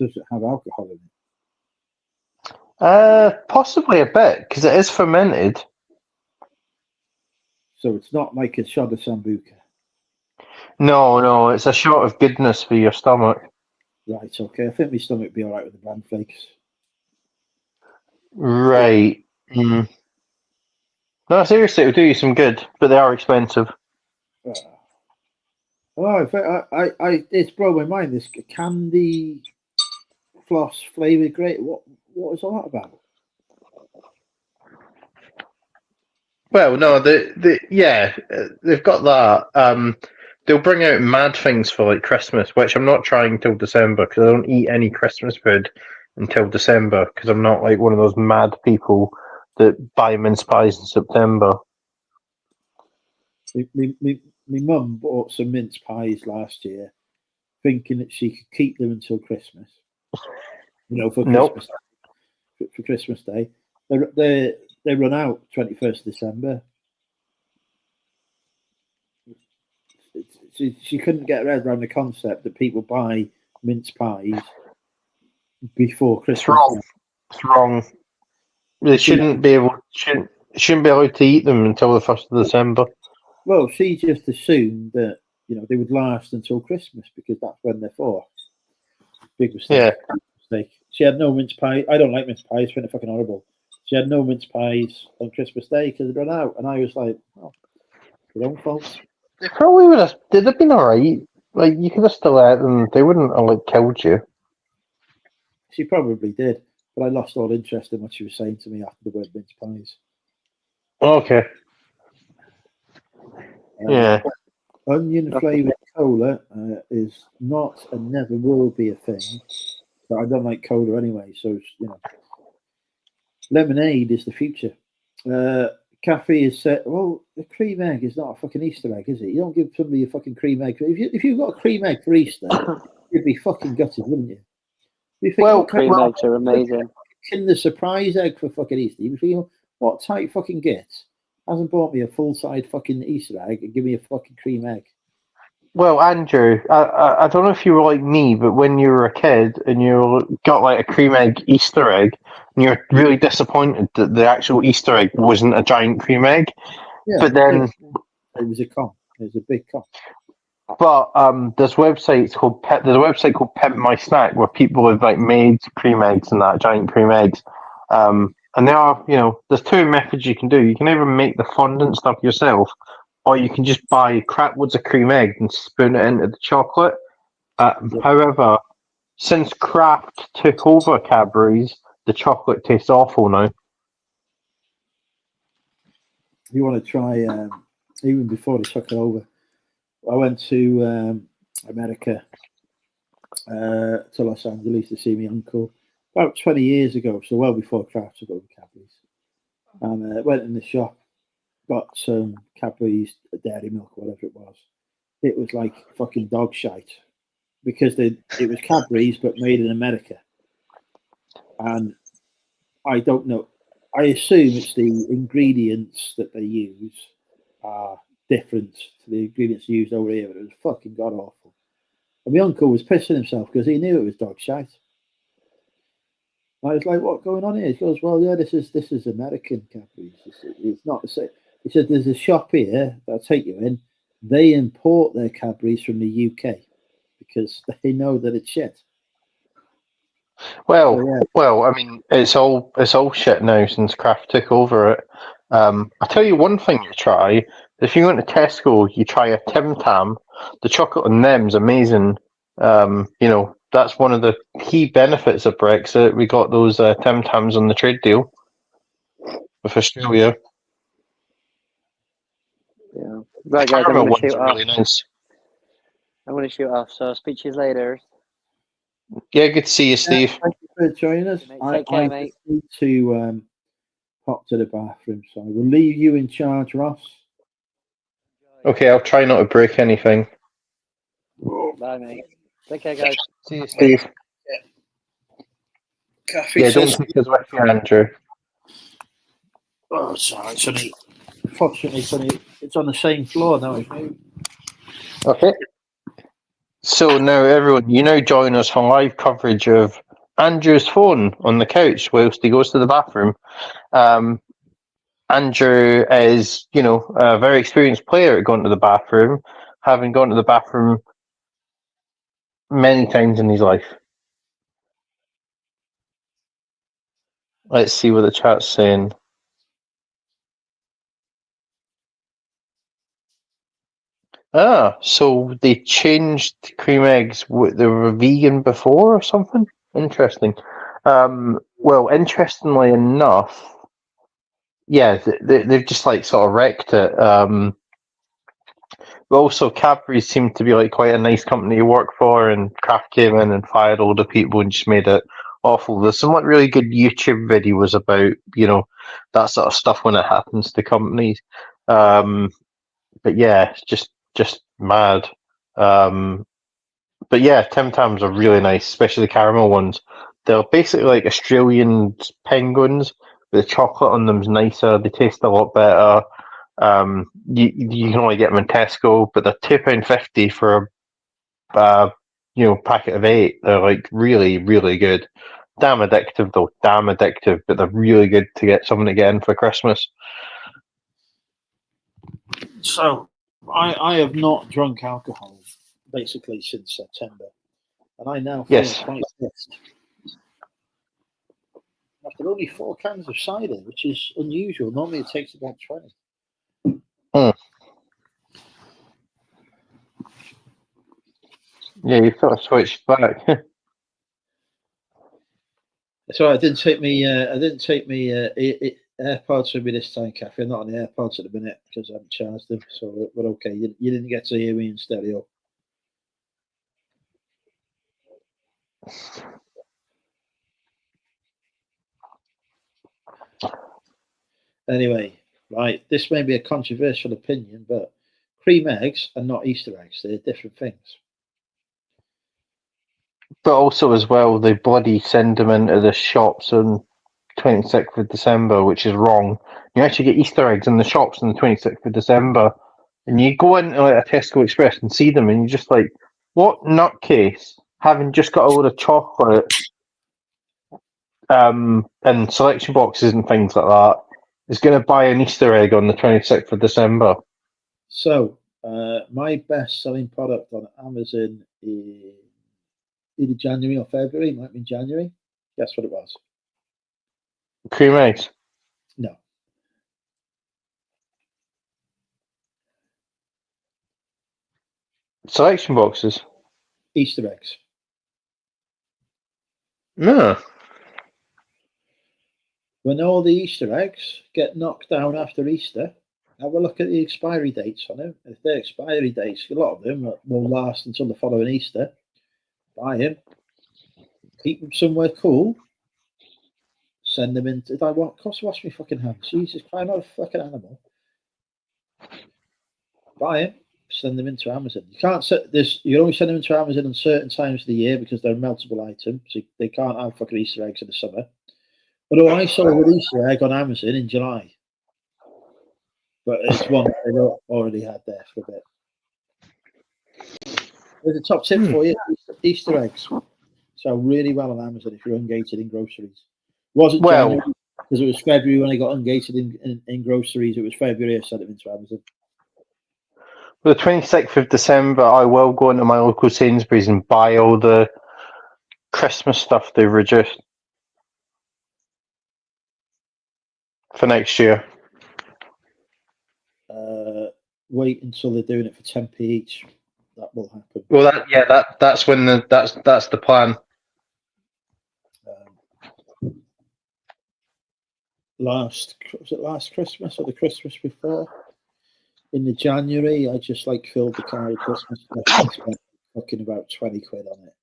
Does it have alcohol in it? Possibly a bit, because it is fermented. So it's not like a shot of Sambuca. No, it's a shot of goodness for your stomach. Right, okay. I think my stomach would be all right with the bran flakes. Right. Mm. No, seriously, it'll do you some good, but they are expensive. Oh, it's blown my mind. This candy floss flavoured grape. What is all that about? Well, no, they've got that. They'll bring out mad things for like Christmas, which I'm not trying till December because I don't eat any Christmas food until December because I'm not like one of those mad people that buy mince pies in September. My mum bought some mince pies last year, thinking that she could keep them until Christmas. For Christmas. For Christmas Day, they run out 21st December. She couldn't get her head around the concept that people buy mince pies before Christmas. It's wrong. They shouldn't be allowed to eat them until the 1st of December. Well, she just assumed that they would last until Christmas because that's when they're for. Big mistake. Yeah. Mistake. She had no mince pie. I don't like mince pies. I find it fucking horrible. She had no mince pies on Christmas Day because they run out, and I was like, "Oh, your own fault." They probably would have. They'd have been alright. Like you could have still had them. They wouldn't have like killed you. She probably did, but I lost all interest in what she was saying to me after the word mince pies. Okay. Yeah. Onion flavoured cola is not and never will be a thing. But I don't like cola anyway, so lemonade is the future. Cafe has said, well, the cream egg is not a fucking Easter egg, is it? You don't give somebody a fucking cream egg. If you've got a cream egg for Easter, you'd be fucking gutted, wouldn't you? Cream eggs are amazing. Kinder surprise egg for fucking Easter. You feel what type fucking git hasn't bought me a full-size fucking Easter egg and give me a fucking cream egg? Well, Andrew, I don't know if you were like me, but when you were a kid and you got like a cream egg Easter egg, and you're really disappointed that the actual Easter egg wasn't a giant cream egg. Yeah, But then, it was a con. It was a big con. but there's websites called there's a website called Pimp My Snack where people have like made cream eggs and that giant cream eggs. And there are, there's two methods you can do. You can either make the fondant stuff yourself, or you can just buy crap loads of cream egg and spoon it into the chocolate. However, since Kraft took over Cadbury's, the chocolate tastes awful now. If you want to try, even before they took it over, I went to America, to Los Angeles to see my uncle about 20 years ago, so well before Kraft took over Cadbury's. And went in the shop, got some Cadbury's dairy milk, whatever it was. It was like fucking dog shite because it was Cadbury's but made in America. And I don't know. I assume it's the ingredients that they use are different to the ingredients used over here, but it was fucking god awful. And my uncle was pissing himself because he knew it was dog shite. I was like, "What's going on here?" He goes, "Well, yeah, this is American Cadbury's. It's not the same." He said, "There's a shop here that I'll take you in. They import their Cadbury's from the UK because they know that it's shit." Well, So, yeah. well, I mean, it's all shit now since Kraft took over it. I'll tell you one thing you try. If you go into Tesco, you try a Tim Tam. The chocolate on them's amazing. That's one of the key benefits of Brexit. We got those Tim Tams on the trade deal with Australia. Yeah. Right, The guys, I'm caramel going to ones shoot are off. really nice. I'm going to shoot off, so I'll speak to you later. Yeah, good to see you, Steve. Thank you for joining us. Take care, mate. Just need to pop to the bathroom, so I will leave you in charge, Ross. Okay, I'll try not to break anything. Bye, mate. Take care, guys. See you, Steve. Coffee Yeah, don't says, take us with you, Andrew. "Oh, sorry, it's only, fortunately, it's on the same floor now." Okay. So now, everyone, you now join us for live coverage of Andrew's phone on the couch whilst he goes to the bathroom. Andrew is, a very experienced player at going to the bathroom, having gone to the bathroom many times in his life. Let's see what the chat's saying. So they changed cream eggs. They were vegan before or something? Interesting. Well, interestingly enough, yeah, they've just like sort of wrecked it. But also, Cadbury seemed to be like quite a nice company to work for, and Kraft came in and fired all the people and just made it awful. There's some like really good YouTube videos about that sort of stuff when it happens to companies. But yeah, it's just mad. But yeah, Tim Tams are really nice, especially the caramel ones. They're basically like Australian penguins, but the chocolate on them's nicer. They taste a lot better. You can only get them in Tesco, but they're £2.50 for a packet of 8. They're like really, really good. Damn addictive though, damn addictive, but they're really good to get someone to get in for Christmas. So, I have not drunk alcohol basically since September, and I now feel quite pissed. After only 4 cans of cider, which is unusual. Normally it takes about 20. Yeah, you've got to switch back. So I didn't take me AirPods with me this time, Kathy. I'm not on the AirPods at the minute because I haven't charged them. So we're okay. You didn't get to hear me in stereo. Anyway, right. This may be a controversial opinion, but cream eggs are not Easter eggs. They're different things. But also as well, they bloody send them into the shops on 26th of December, which is wrong. You actually get Easter eggs in the shops on the 26th of December. and you go into like a Tesco Express and see them, and you're just like, what nutcase, having just got a load of chocolate, and selection boxes and things like that, is going to buy an Easter egg on the 26th of December? So, my best-selling product on Amazon in either January or February. It might have been January. Guess what it was? Cream eggs. No. Selection boxes. Easter eggs. No. When all the Easter eggs get knocked down after Easter, have a look at the expiry dates on them. If they're expiry dates, a lot of them will last until the following Easter. Buy them, keep them somewhere cool, send them into. I want cost wash me fucking hands. Jesus Christ, I'm not a fucking animal. Buy them, send them into Amazon. You can't set this. You only send them into Amazon on certain times of the year because they're a meltable item, so they can't have fucking Easter eggs in the summer. Although I sold an Easter egg on Amazon in July. But it's one that they've already had there for a bit. There's a top tip for you: Easter eggs sell really well on Amazon if you're ungated in groceries. Wasn't January because it was February when I got ungated in groceries. It was February I sent them into Amazon. The 26th of December, I will go into my local Sainsbury's and buy all the Christmas stuff they've reduced for next year. Wait until they're doing it for 10p each. That will happen. Well, that's when that's the plan. Was it last Christmas or the Christmas before? In the January, I just filled the car with Christmas stuff and spent fucking about 20 quid on it.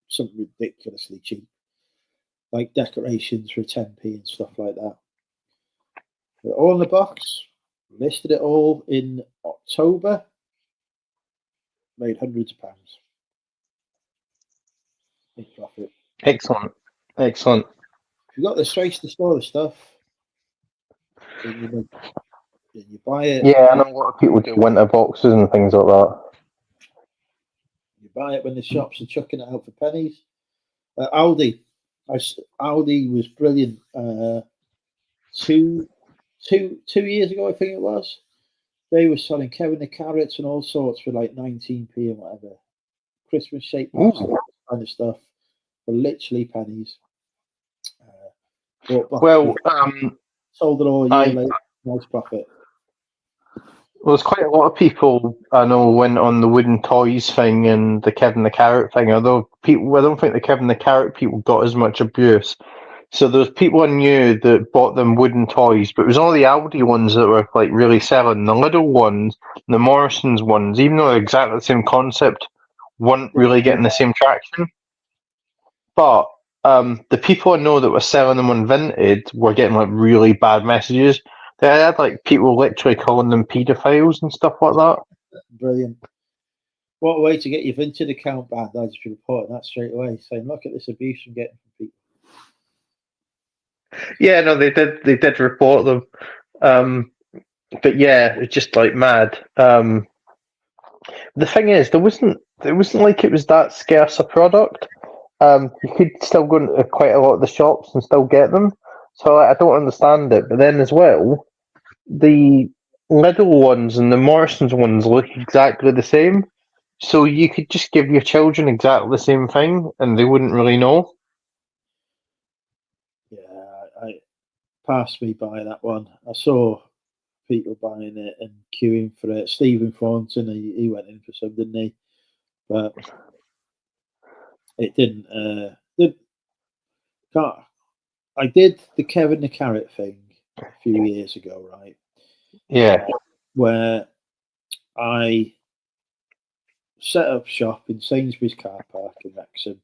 Something ridiculously cheap, like decorations for 10p and stuff like that. They're all in the box. Listed it all in October. Made hundreds of pounds. Big profit. Excellent. If you got the space to store the stuff, then you buy it. Yeah, I know a lot of people do winter boxes and things like that. You buy it when the shops are chucking it out for pennies. Aldi was brilliant. 2 years ago, I think it was. They were selling Kevin the Carrots and all sorts for like 19p and whatever. Christmas shaped boxes, kind of stuff for literally pennies. Sold it all a year later. Nice profit. Well, there's quite a lot of people I know went on the wooden toys thing and the Kevin the Carrot thing. Although I don't think the Kevin the Carrot people got as much abuse. So there's people I knew that bought them wooden toys, but it was all the Aldi ones that were like really selling. The Lidl ones, the Morrison's ones, even though they're exactly the same concept, weren't really getting the same traction. But the people I know that were selling them on Vinted were getting like really bad messages. They had like people literally calling them paedophiles and stuff like that. Brilliant. What a way to get your Vinted account banned. I just reporting that straight away, saying, look at this abuse I'm getting from people. Yeah, no, they did report them. But yeah, it's just like mad. The thing is, it wasn't like it was that scarce a product. You could still go into quite a lot of the shops and still get them. So I don't understand it. But then as well, the Lidl ones and the Morrison's ones look exactly the same. So you could just give your children exactly the same thing and they wouldn't really know. Yeah, I passed me by that one. I saw people buying it and queuing for it. Stephen Thornton, he went in for some, didn't he? But it didn't. I did the Kevin the Carrot thing a few years ago, right? Yeah. Where I set up shop in Sainsbury's car park in Wrexham,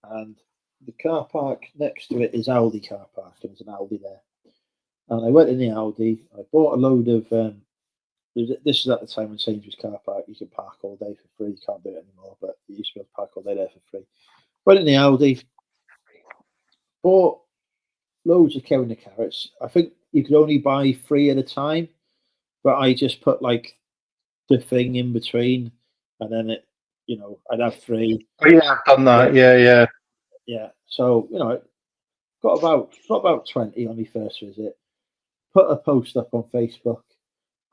and the car park next to it is Aldi car park, and there's an Aldi there. And I went in the Aldi, I bought a load of, this is at the time when Sainsbury's car park, you can park all day for free. You can't do it anymore, but you used to be able to park all day there for free. Went in the Aldi, bought loads of Kevin the Carrots. I think you could only buy 3 at a time, but I just put like the thing in between, and then it, I'd have 3. Oh, yeah, I've done that. Yeah. Yeah. So got about 20 on my first visit. Put a post up on Facebook.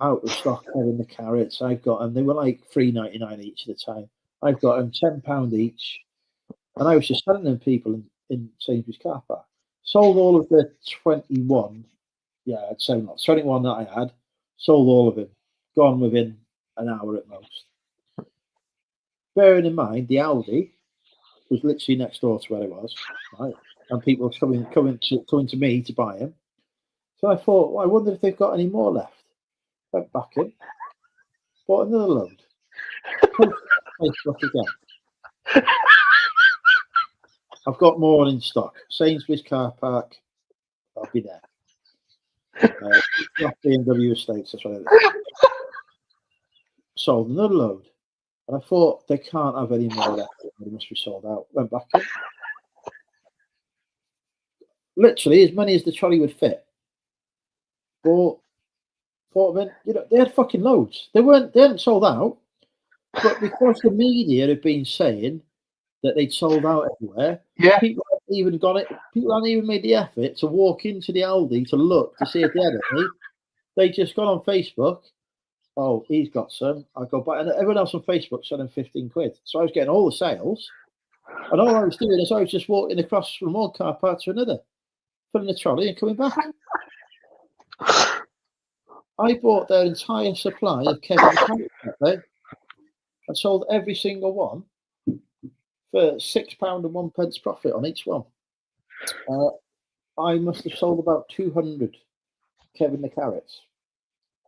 Out of stock having the carrots. I've got them. They were like $3.99 each at the time. I've got them £10 each, and I was just selling them to people in Sainsbury's car park. Sold all of the 21. Yeah, I'd say not 21 that I had. Sold all of them. Gone within an hour at most. Bearing in mind, the Aldi was literally next door to where I was, right? And people were coming to me to buy them. So I thought, well, I wonder if they've got any more left. Went back in, bought another load. Facebook again. I've got more in stock. Sainsbury's car park. I'll be there. BMW estates. That's what it is. Sold another load, and I thought they can't have any more left. They must be sold out. Went back in. Literally as many as the trolley would fit. Bought them in. They had fucking loads. They hadn't sold out, but because the media had been saying that they'd sold out everywhere, people hadn't even made the effort to walk into the Aldi to look to see if they had any. They just got on Facebook. Oh, he's got some. I go back, and everyone else on Facebook selling 15 quid. So I was getting all the sales, and all I was doing is I was just walking across from one car park to another, filling the trolley and coming back. I bought their entire supply of Kevin the Carrot that day and sold every single one for £6.01 profit on each one. I must have sold about 200 Kevin the Carrots,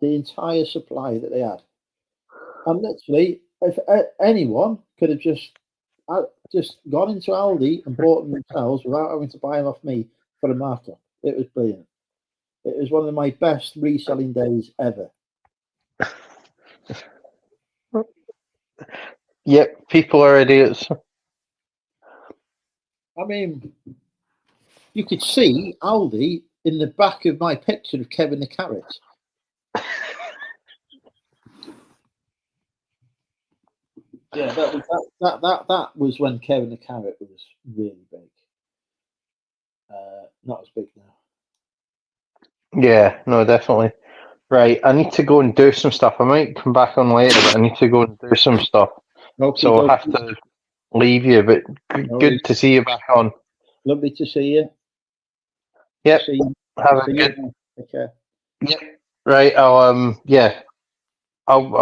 the entire supply that they had. And literally, if anyone could have just gone into Aldi and bought them themselves without having to buy them off me for a markup, it was brilliant. It was one of my best reselling days ever. Yep, people are idiots. I mean, you could see Aldi in the back of my picture of Kevin the Carrot. Yeah, that was when Kevin the Carrot was really big. Not as big now. Yeah, no, definitely. Right, I need to go and do some stuff. I might come back on later, but I need to go and do some stuff. So I'll have to leave you, but good to see you back on. Lovely to see you. Yep. Have a good. Okay. Yep. Right. I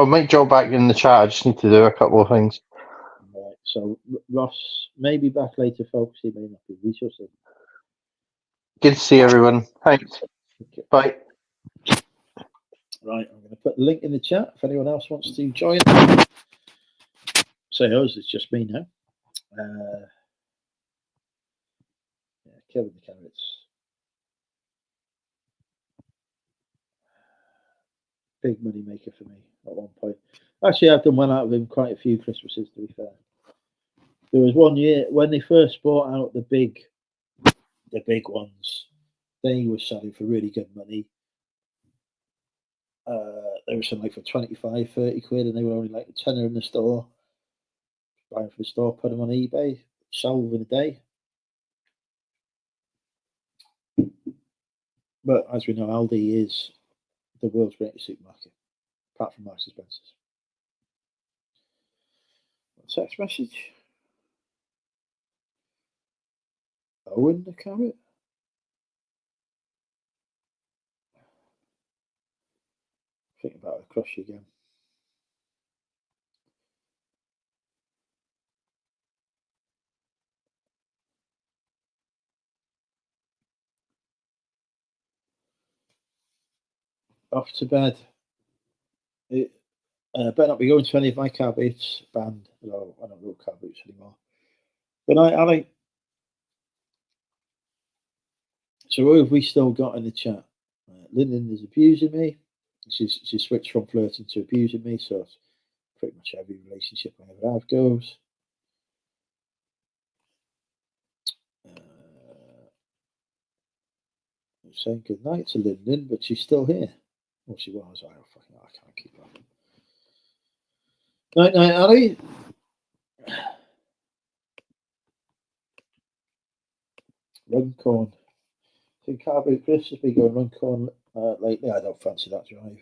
might drop back in the chat. I just need to do a couple of things. Right. So Ross may be back later, folks. He may not be. We shall see. Good to see everyone. Thanks. Okay. Bye. Right. I'm going to put the link in the chat if anyone else wants to join. Say yours. It's just me now. Kevin the Carrots. Big money maker for me at one point. Actually, I've done well out of him quite a few Christmases, to be fair. There was one year when they first bought out the big ones. They were selling for really good money. They were selling like for 25, 30 quid, and they were only like a tenner in the store. Buying from the store, put them on eBay, sell within a day. But as we know, Aldi is the world's greatest supermarket, apart from Marks and Spencer's. Text message. Owen the Carrot. Think about a crush again. Off to bed. It better not be going to any of my car boots. Banned. No, I don't go car boots anymore. Good night, Ali. So who have we still got in the chat? Lyndon is abusing me. She's switched from flirting to abusing me, so it's pretty much every relationship I ever have goes. I'm saying good night to Lyndon, but she's still here. Well, she was. I can't keep up. Night, night, Ali. Runcorn. I think Carboy Chris has been going Runcorn lately. I don't fancy that drive.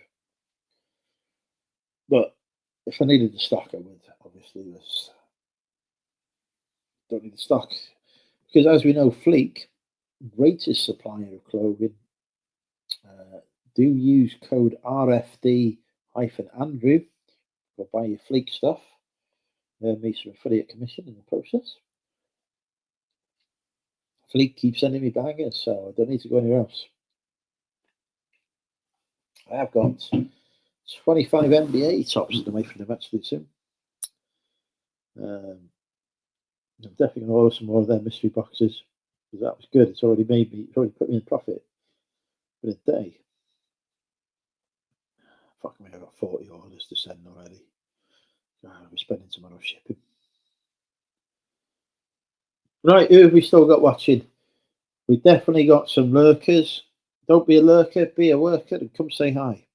But if I needed the stock, I would. Obviously, don't need the stock. Because as we know, Fleek, greatest supplier of clothing, do use code RFD-Andrew for buy your Fleek stuff. Earn me some affiliate commission in the process. Fleek keeps sending me bangers, so I don't need to go anywhere else. I have got 25 NBA tops to make for them actually soon. I'm definitely going to order some more of their mystery boxes because that was good. It's already put me in profit for the day. Fuck me, I've got 40 orders to send already. I'll be spending tomorrow shipping. Right, who have we still got watching? We definitely got some lurkers. Don't be a lurker, be a worker and come say hi.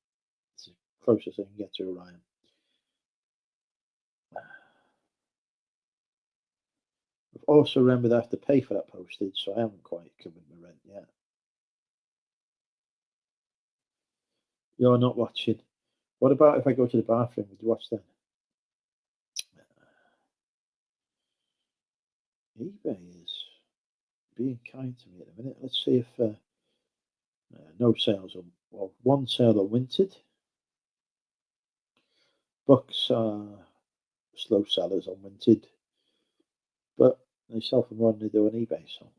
It's the closest I can get to Orion. I've also remembered I have to pay for that postage, so I haven't quite covered my rent yet. You're not watching. What about if I go to the bathroom? Would you watch then? eBay is being kind to me at the minute. Let's see if no sales on, well, one sale on Vinted. Books are slow sellers on Vinted, but they sell for more than they do on eBay. So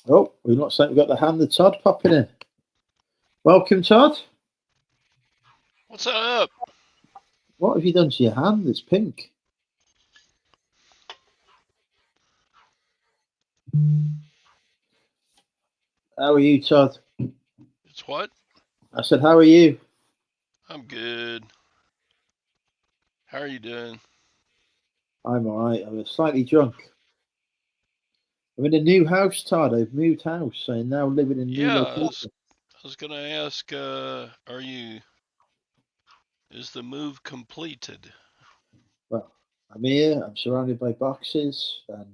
oh, we looks like we've got the hand of Todd popping in. Welcome, Todd. What's up? What have you done to your hand? It's pink. How are you, Todd? It's what? I said, how are you? I'm good. How are you doing? I'm all right. I'm slightly drunk. I'm in a new house, Todd. I've moved house. I'm now living in a new location. I was going to ask, is the move completed? Well, I'm here. I'm surrounded by boxes and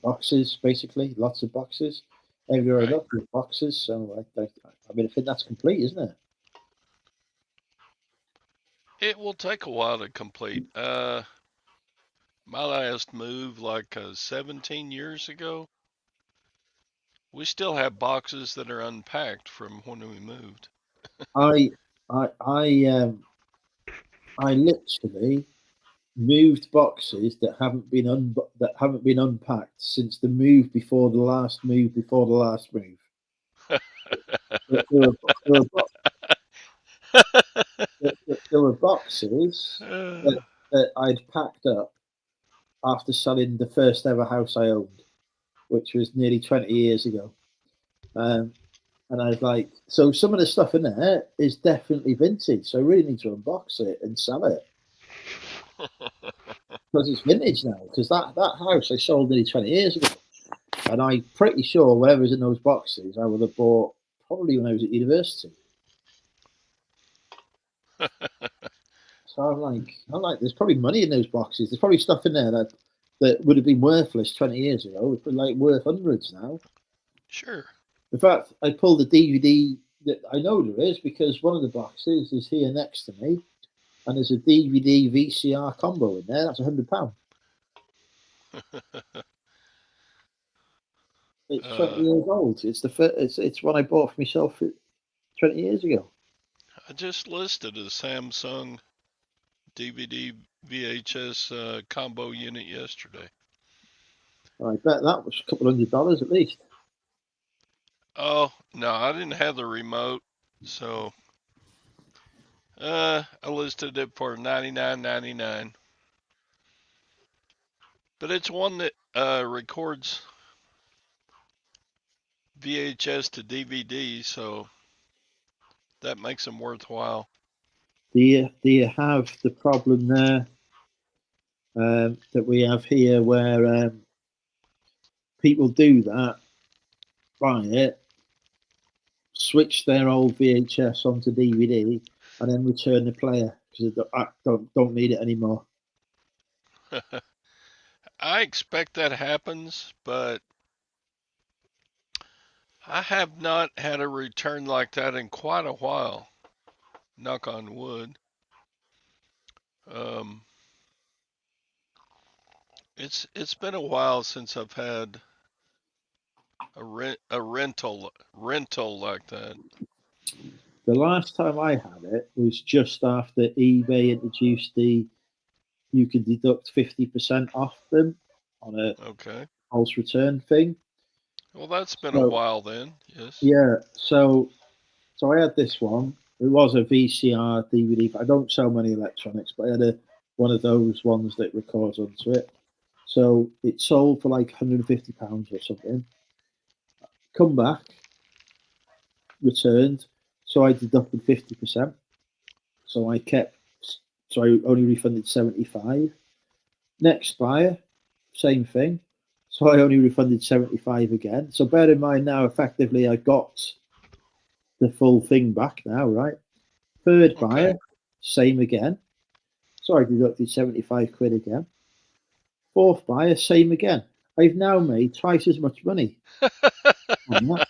boxes, basically. Lots of boxes. Everywhere I look, there's boxes. So I think that's complete, isn't it? It will take a while to complete. My last move, like 17 years ago, we still have boxes that are unpacked from when we moved. I literally moved boxes that haven't been unpacked since the move before the last move before the last move. There were boxes that I'd packed up after selling the first ever house I owned, which was nearly 20 years ago. And I was like, so some of the stuff in there is definitely vintage. So I really need to unbox it and sell it. Because it's vintage now. Because that house I sold nearly 20 years ago. And I'm pretty sure whatever's in those boxes I would have bought probably when I was at university. So I'm like, there's probably money in those boxes. There's probably stuff in there that would have been worthless 20 years ago. It's like worth hundreds now. Sure. In fact, I pulled the DVD that I know there is because one of the boxes is here next to me, and there's a DVD VCR combo in there. That's £100. It's 20 years old. It's one I bought for myself 20 years ago. I just listed a Samsung DVD VHS combo unit yesterday. I bet that was a couple $100 at least. Oh, no, I didn't have the remote, so I listed it for $99.99, but it's one that records VHS to DVD, so that makes them worthwhile. Do you have the problem there that we have here, where people do that, buy it, switch their old VHS onto DVD, and then return the player because I don't need it anymore? I expect that happens, but I have not had a return like that in quite a while. Knock on wood. It's been a while since I've had a rental like that. The last time I had it was just after eBay introduced you could deduct 50% off them on a Okay. false return thing. Well, that's been a So while then. Yes. yeah, so I had this one. It was a VCR DVD. I don't sell many electronics, but I had one of those ones that records onto it. So it sold for like £150 or something. Come back, returned. So I deducted 50%. So I only refunded 75. Next buyer, same thing. So I only refunded 75 again. So bear in mind now, effectively, I got the full thing back now, right? Third buyer, Okay. same again. So I deducted 75 quid again. Fourth buyer, same again. I've now made twice as much money on that.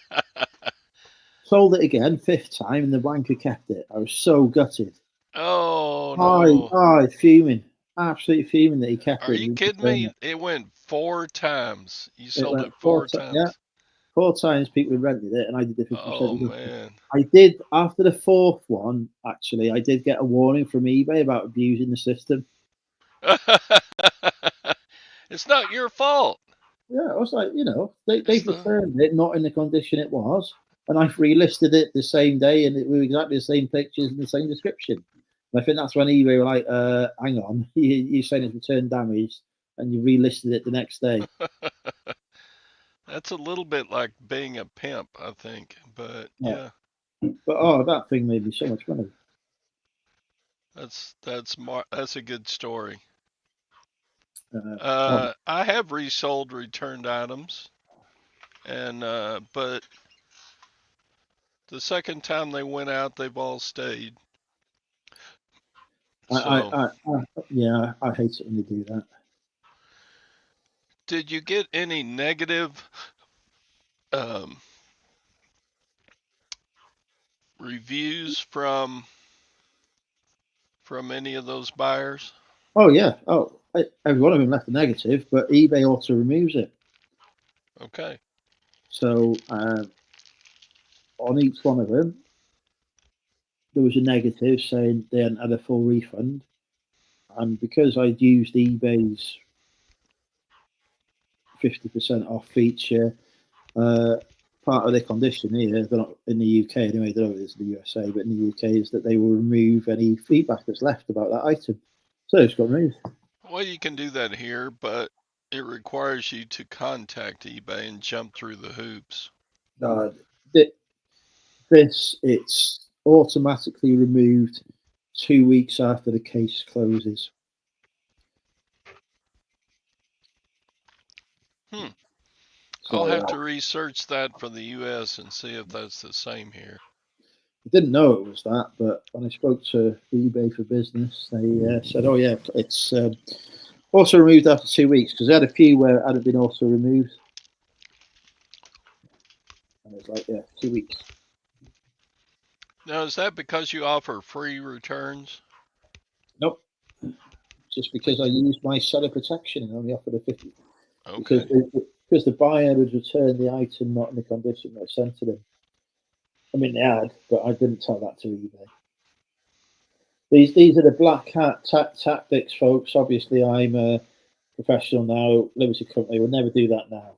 Sold it again, fifth time, and the banker kept it. I was so gutted. Oh no. Fuming. Absolutely fuming that he kept Are it. you kidding me? It went 4 times. You It sold went it four yeah, times. 4 times people had rented it, and I did the 50% Oh reduction. man. I did, after the fourth one, actually, I did get a warning from eBay about abusing the system. It's not your fault. Yeah, I was like, they've It's the returned it not in the condition it was, and I've relisted it the same day, and it was exactly the same pictures and the same description. And I think that's when eBay were like, hang on, you're saying it's returned damaged, and you relisted it the next day. That's a little bit like being a pimp, I think. But Yeah. yeah, But that thing made me so much money. that's a good story. Oh, I have resold returned items, and but the second time they went out, they've all stayed. So, I hate it when they do that. did you get any negative um, reviews from any of those buyers? Oh yeah. Oh, every one of them left a negative, but eBay auto removes it. Okay. So on each one of them, there was a negative saying they hadn't had a full refund, and because I'd used eBay's 50% off feature, part of their condition here, they're not in the UK anyway, they don't know it's the USA, but in the UK is that they will remove any feedback that's left about that item. So it's got removed. Well, you can do that here, but it requires you to contact eBay and jump through the hoops. It's automatically removed 2 weeks after the case closes. So, I'll have to research that for the US and see if that's the same here. I didn't know it was that, but when I spoke to eBay for Business, they said, "Oh yeah, it's also removed after 2 weeks," because they had a few where it hadn't been also removed, and it's like, yeah, 2 weeks. Now, is that because you offer free returns? Nope, just because I used my seller protection and only offered a 50. Okay. Because the buyer had returned the item not in the condition that I sent to them. I mean, they had, but I didn't tell that to eBay. These are the black hat tactics, folks. Obviously, I'm a professional now, limited company. We'll never do that now.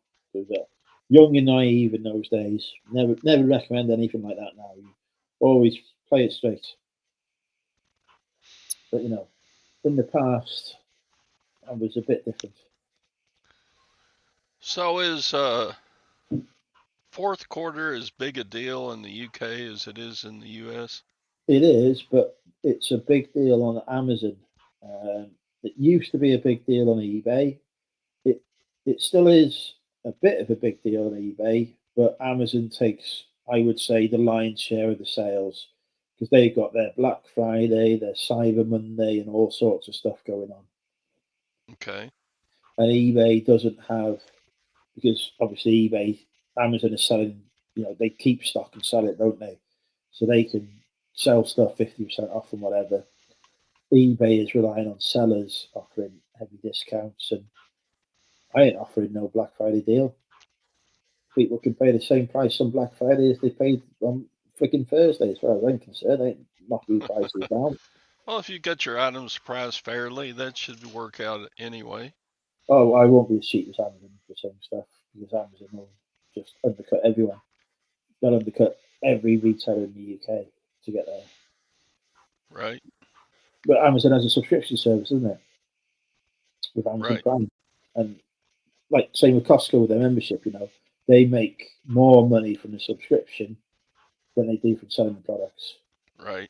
Young and naive in those days. Never recommend anything like that now. You always play it straight. But in the past, I was a bit different. So is fourth quarter as big a deal in the UK as it is in the US? It is, but it's a big deal on Amazon. It used to be a big deal on eBay. It it still is a bit of a big deal on eBay, but Amazon takes, I would say, the lion's share of the sales because they've got their Black Friday, their Cyber Monday, and all sorts of stuff going on. Okay. And eBay doesn't have, because obviously Amazon is selling, they keep stock and sell it, don't they? So they can sell stuff 50% off and whatever. eBay is relying on sellers offering heavy discounts, and I ain't offering no Black Friday deal. People can pay the same price on Black Friday as they paid on freaking Thursday, as far as I'm concerned. I ain't knocking prices down. Well, if you get your items priced fairly, that should work out anyway. Oh, I won't be as cheap as Amazon for the same stuff because Amazon will just undercut everyone. They'll undercut every retailer in the UK to get there. Right. But Amazon has a subscription service, doesn't it? With Amazon Right. Prime. And like same with Costco with their membership, they make more money from the subscription than they do from selling the products. Right.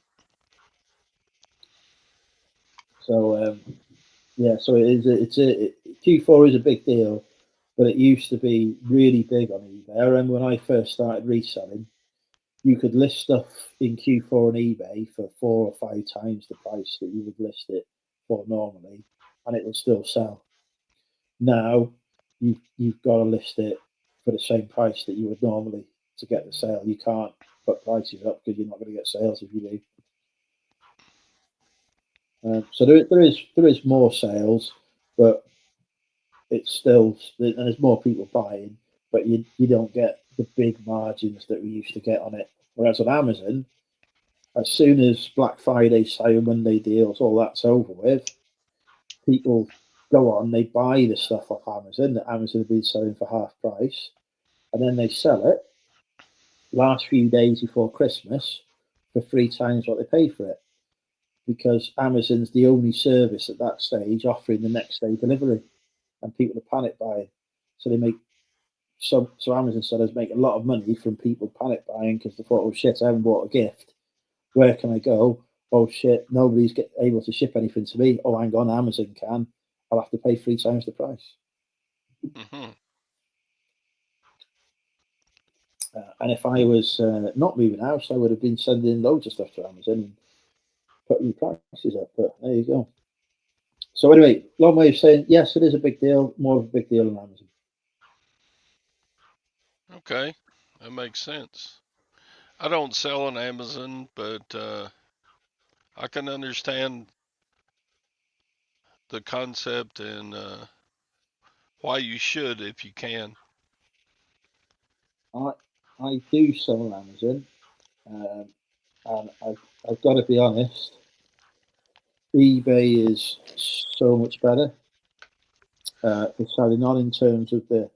So so Q4 is a big deal, but it used to be really big on eBay. I remember when I first started reselling, you could list stuff in Q4 on eBay for 4 or 5 times the price that you would list it for normally, and it would still sell. Now you've got to list it for the same price that you would normally to get the sale. You can't put prices up because you're not going to get sales if you do. So there is more sales, but it's still, and there's more people buying, but you don't get the big margins that we used to get on it. Whereas on Amazon, as soon as Black Friday, Cyber Monday deals, all that's over with, people go on, they buy the stuff off Amazon that Amazon have been selling for half price, and then they sell it last few days before Christmas for 3 times what they paid for it. Because Amazon's the only service at that stage offering the next day delivery, and people are panic buying. So they make so Amazon sellers make a lot of money from people panic buying because they thought, oh shit, I haven't bought a gift. Where can I go? Oh shit, nobody's able to ship anything to me. Oh, hang on, Amazon can. I'll have to pay 3 times the price. Mm-hmm. And if I was not moving house, I would have been sending loads of stuff to Amazon and putting the prices up. But there you go. So anyway, long way of saying, yes, it is a big deal, more of a big deal on Amazon. Okay, that makes sense. I don't sell on Amazon, but I can understand the concept and why you should if you can. I do sell on Amazon, and I've got to be honest, eBay is so much better for selling, not in terms of the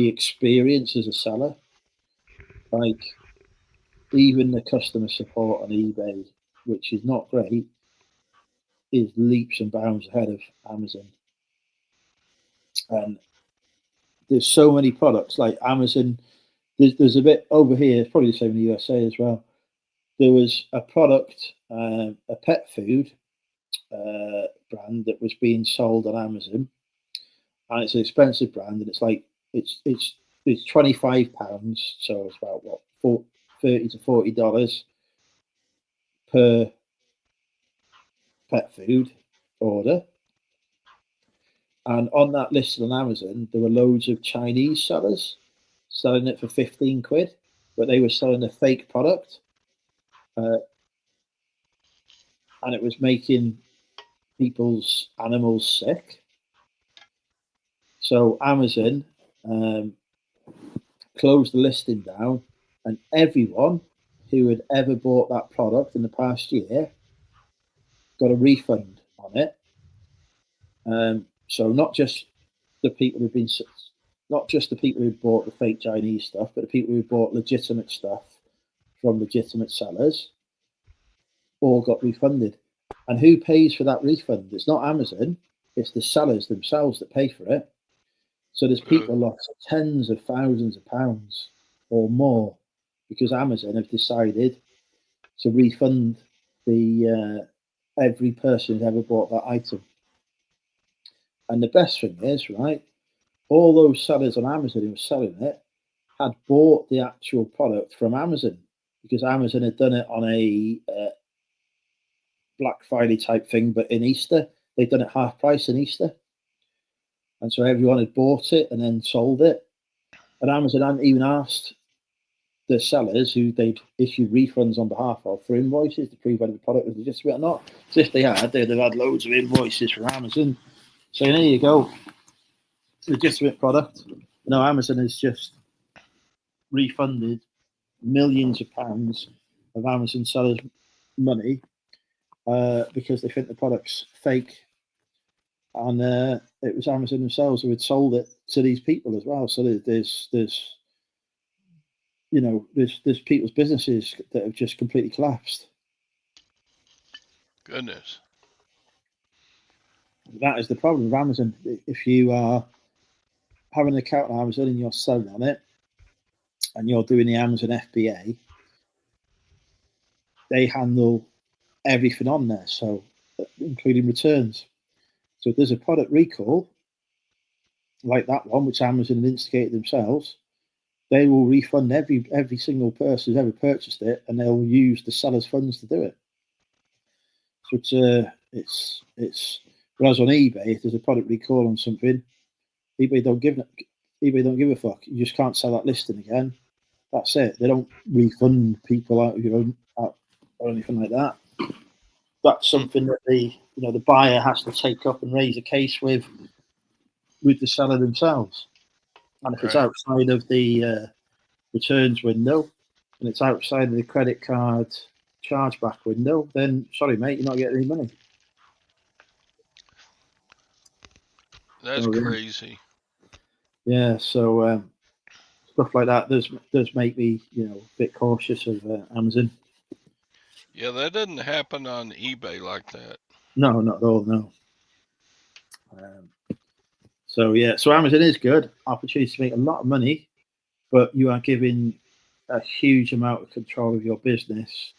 experience as a seller. Like even the customer support on eBay, which is not great, is leaps and bounds ahead of Amazon. And there's so many products like Amazon. There's a bit over here, it's probably the same in the USA as well. There was a product, a pet food brand that was being sold on Amazon, and it's an expensive brand, and it's £25, so it's about what $30 to $40 per pet food order. And on that listed on Amazon, there were loads of Chinese sellers selling it for 15 quid, but they were selling a fake product, and it was making people's animals sick. So Amazon closed the listing down, and everyone who had ever bought that product in the past year got a refund on it. So not just the people who bought the fake Chinese stuff, but the people who bought legitimate stuff from legitimate sellers all got refunded. And who pays for that refund? It's not Amazon. It's the sellers themselves that pay for it. So there's people lost tens of thousands of pounds or more because Amazon have decided to refund the every person who's ever bought that item. And the best thing is, right, all those sellers on Amazon who were selling it had bought the actual product from Amazon because Amazon had done it on a Black Friday type thing, but in Easter, they'd done it half price in Easter. And so everyone had bought it and then sold it. And Amazon hadn't even asked the sellers who they'd issued refunds on behalf of for invoices to prove whether the product was legitimate or not. So if they had, they'd have had loads of invoices from Amazon saying, there you go, legitimate product. No, Amazon has just refunded millions of pounds of Amazon sellers' money because they think the product's fake. And it was Amazon themselves who had sold it to these people as well. So there's people's businesses that have just completely collapsed. Goodness. That is the problem with Amazon. If you are having an account on Amazon and you're selling on it, and you're doing the Amazon FBA, they handle everything on there, so including returns. So if there's a product recall, like that one, which Amazon had instigated themselves, they will refund every single person who's ever purchased it, and they'll use the seller's funds to do it. So it's whereas on eBay, if there's a product recall on something, eBay don't give a fuck. You just can't sell that listing again. That's it. They don't refund people out of your own or anything like that. That's something that the buyer has to take up and raise a case with the seller themselves. And if it's outside of the returns window and it's outside of the credit card chargeback window, then sorry, mate, you're not getting any money. That's crazy. Yeah, so stuff like that does make me a bit cautious of Amazon. Yeah, that doesn't happen on eBay like that. No, not at all. No. So Amazon is good. Opportunity to make a lot of money, but you are giving a huge amount of control of your business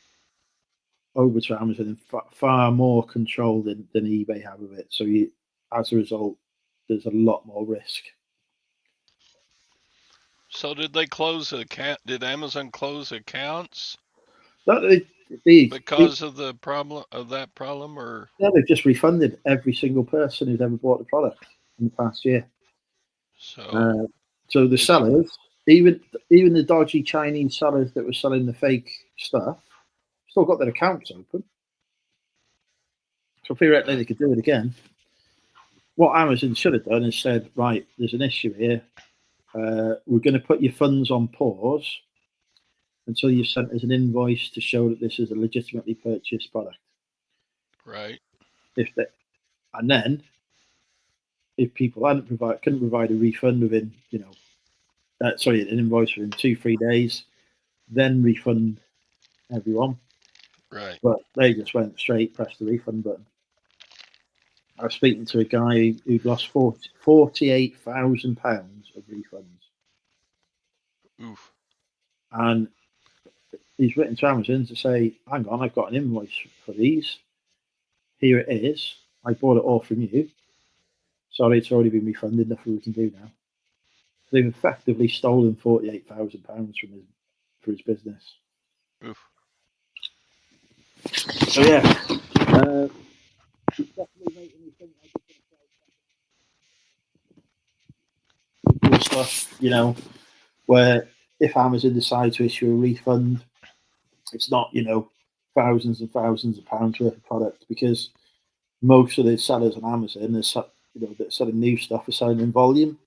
over to Amazon, and far more control than eBay have of it. So as a result, there's a lot more risk. So did they close account? Did Amazon close accounts because of the problem or? Yeah, they've just refunded every single person who's ever bought the product in the past year. So the sellers, even the dodgy Chinese sellers that were selling the fake stuff, still got their accounts open. So theoretically, they could do it again. What Amazon should have done is said, right, there's an issue here. We're going to put your funds on pause until you've sent us an invoice to show that this is a legitimately purchased product. Right. And then if people couldn't provide a refund within, an invoice within 2-3 days, then refund everyone. Right. But they just went straight, pressed the refund button. I was speaking to a guy who'd lost £48,000 of refunds. Oof. And he's written to Amazon to say, hang on, I've got an invoice for these. Here it is. I bought it all from you. Sorry, it's already been refunded. Nothing we can do now. They've effectively stolen £48,000 for his business. Oof. So yeah, it's definitely making me think stuff. Where if Amazon decide to issue a refund, it's not thousands and thousands of pounds worth of product, because most of the sellers on Amazon that are selling new stuff are selling in volume.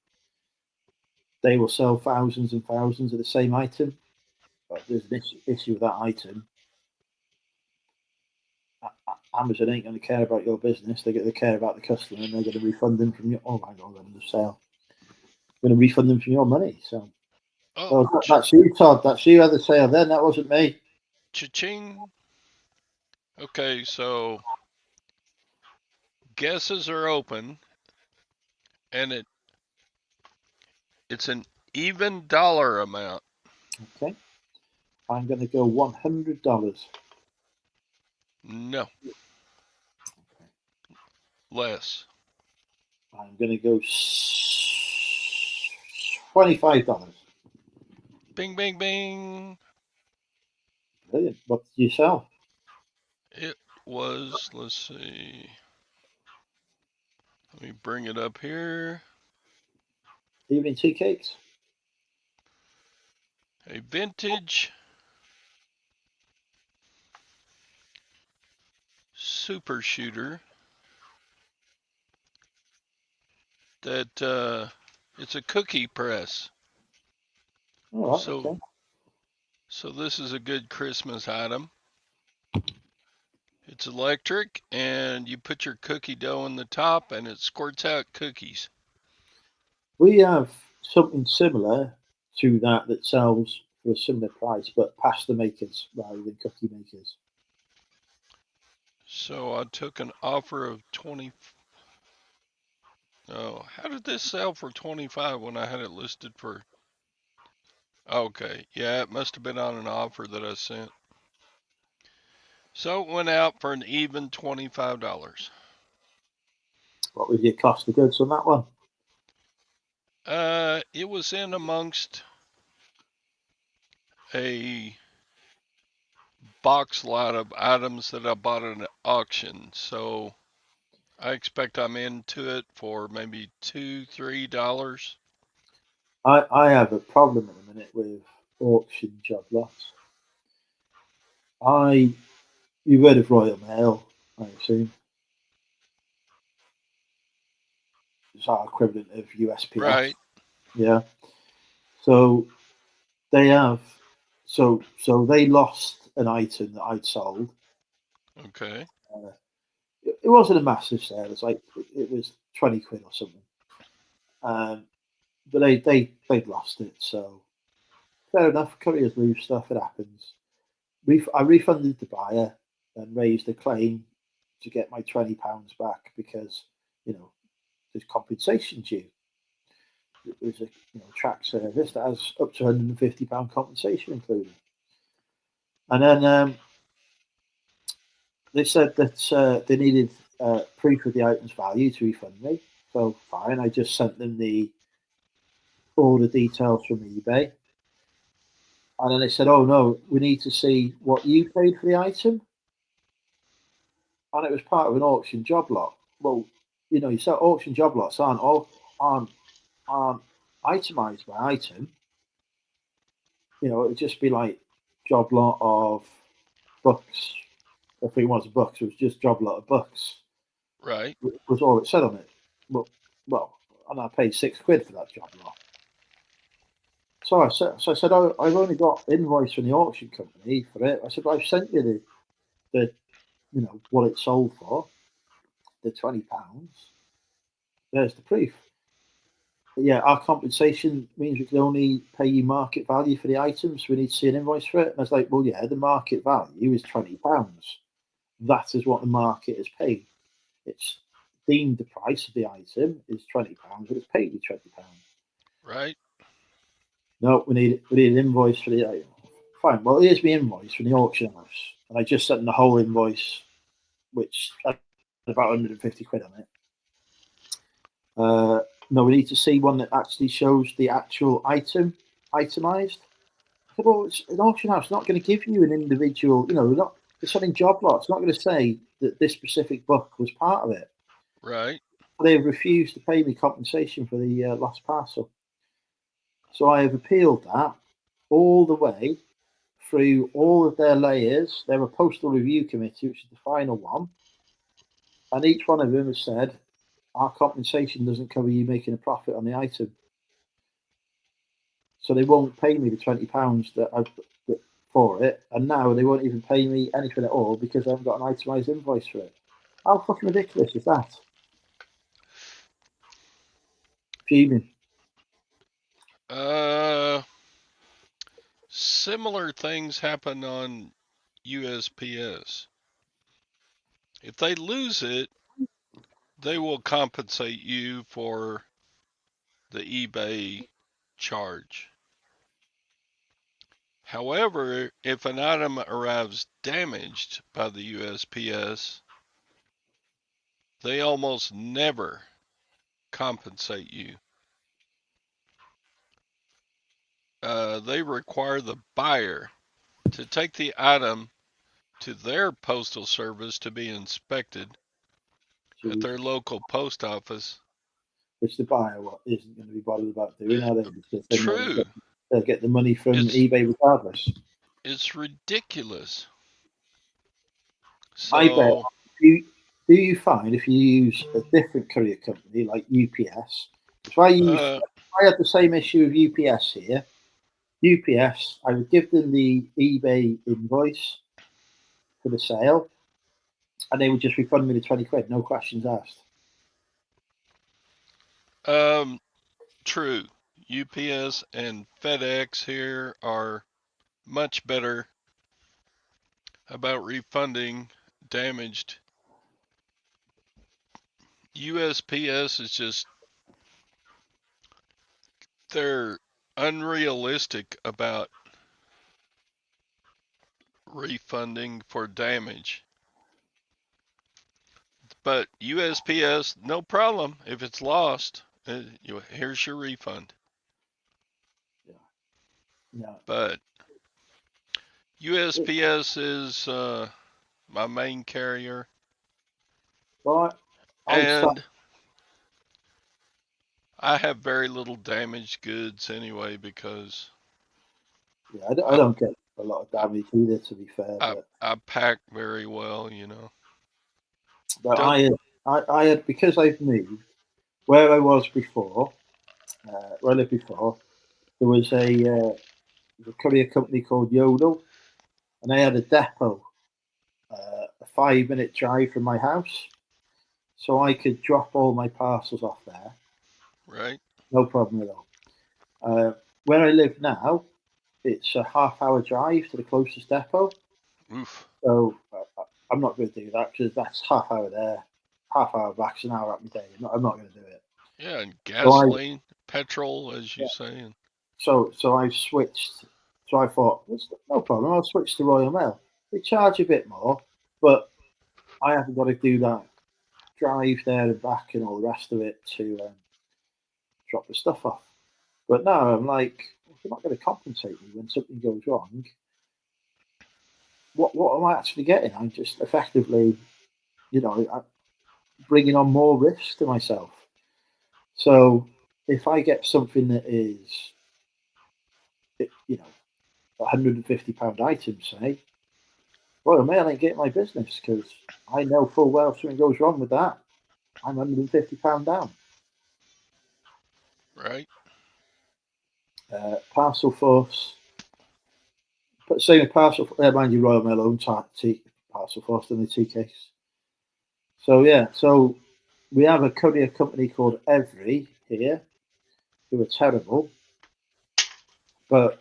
They will sell thousands and thousands of the same item. But there's an issue with that item. Amazon ain't going to care about your business. They're going to care about the customer, and they're going to refund them from your. Oh my God, the sale. They're going to refund them from your money. So, that's you, Todd. That's you had the sale then. That wasn't me. Cha-ching. Okay, so guesses are open, and it's an even dollar amount. Okay. I'm going to go $100. No. Less. I'm going to go $25. Bing, bing, bing. Brilliant. What did you sell? It was, let's see. Let me bring it up here. Evening tea cakes? A vintage super shooter that it's a cookie press. All right, okay. So this is a good Christmas item. It's electric, and you put your cookie dough in the top, and it squirts out cookies. We have something similar to that sells for a similar price, but pasta makers rather than cookie makers. So I took an offer of 20. Oh, how did this sell for 25 when I had it listed for? Okay, yeah, it must have been on an offer that I sent. So it went out for an even $25. What was your cost of goods on that one? It was in amongst a box lot of items that I bought at an auction. So I expect I'm into it for maybe $2-3. I have a problem at the minute with auction job lots. You've heard of Royal Mail, I assume. It's our equivalent of USPS. Right. Yeah. So they have so they lost an item that I'd sold. Okay. It wasn't a massive sale. It's like it was 20 quid or something. But they'd lost it. So fair enough. Couriers lose stuff. It happens. I refunded the buyer and raised a claim to get my £20 back because there's compensation due. It was a track service that has up to £150 compensation included. And then they said that they needed proof of the item's value to refund me. So fine, I just sent them the order details from eBay. And then they said, "Oh no, we need to see what you paid for the item." And it was part of an auction job lot. Well, you said auction job lots aren't itemized by item. It'd just be like job lot of books. If it was books, it was just job lot of books. Right. Was all it said on it. Well, and I paid £6 for that job lot. So I said, oh, I've only got invoice from the auction company for it. I said, I've sent you the what it sold for, the £20. There's the proof. But yeah, our compensation means we can only pay you market value for the items. So we need to see an invoice for it. And I was like, well, yeah, the market value is £20. That is what the market has paid. It's deemed the price of the item is £20, but it's paid you £20. Right. No, we need an invoice for the item. Fine. Well, here's my invoice from the auction house, and I just sent them the whole invoice, which had about £150 on it. No, we need to see one that actually shows the actual item itemized. I said, well, it's an auction house. It's not going to give you an individual. It's selling job lot. It's not going to say that this specific book was part of it. Right. They've refused to pay me compensation for the lost parcel. So I have appealed that all the way through all of their layers. They're a postal review committee, which is the final one. And each one of them has said, our compensation doesn't cover you making a profit on the item. So they won't pay me the £20 that I put for it. And now they won't even pay me anything at all because I haven't got an itemized invoice for it. How fucking ridiculous is that? Fuming. Similar things happen on USPS. If they lose it, they will compensate you for the eBay charge. However, if an item arrives damaged by the USPS, they almost never compensate you. They require the buyer to take the item to their postal service to be inspected at their local post office. Which the buyer isn't going to be bothered about doing, are they? Because they know True. they'll get the money from It's- eBay regardless. It's ridiculous. I bet. So, Do you find if you use a different courier company like UPS, if I had the same issue with UPS here, UPS, I would give them the eBay invoice for the sale, and they would just refund me the 20 quid, no questions asked. true. UPS and FedEx here are much better about refunding damaged. USPS is just, they're unrealistic about refunding for damage. But USPS, no problem. If it's lost, here's your refund. Yeah. But USPS is my main carrier. Well, And I have very little damaged goods anyway because yeah, I don't get a lot of damage either, to be fair. I pack very well, you know. But I had, because I've moved where I was before, where I lived before, there was a courier company called Yodel, and they had a depot a 5-minute drive from my house, so I could drop all my parcels off there. Right. No problem at all. Where I live now, it's a half-hour drive to the closest depot. Oof. So I'm not going to do that because that's half-hour there, half-hour back's an hour out my day. I'm not going to do it. Yeah, and gasoline, petrol, as you say. And so I've switched. So I thought, no problem. I'll switch to Royal Mail. They charge a bit more, but I haven't got to do that drive there and back and all the rest of it to drop the stuff off. But now I'm like, they're not going to compensate me when something goes wrong. What am I actually getting? I'm just effectively, I'm bringing on more risk to myself. So if I get something that is, £150 item, say, Royal Mail ain't getting my business because I know full well if something goes wrong with that, I'm £150 down. right. Parcel Force, but same with Parcel, mind you, Royal Mail own Parcel Force than the T-Case. So yeah, so we have a courier company called Every here, who are terrible, but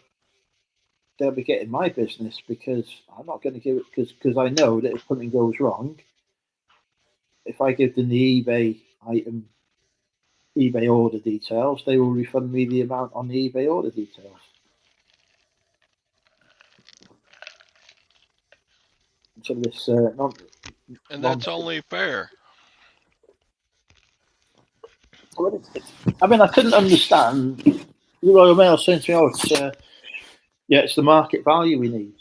they'll be getting my business because I'm not going to give it, because I know that if something goes wrong, if I give them the eBay order details, they will refund me the amount on the eBay order details. So this, And that's only fair. I mean, I couldn't understand the Royal Mail saying to me, it's the market value we need.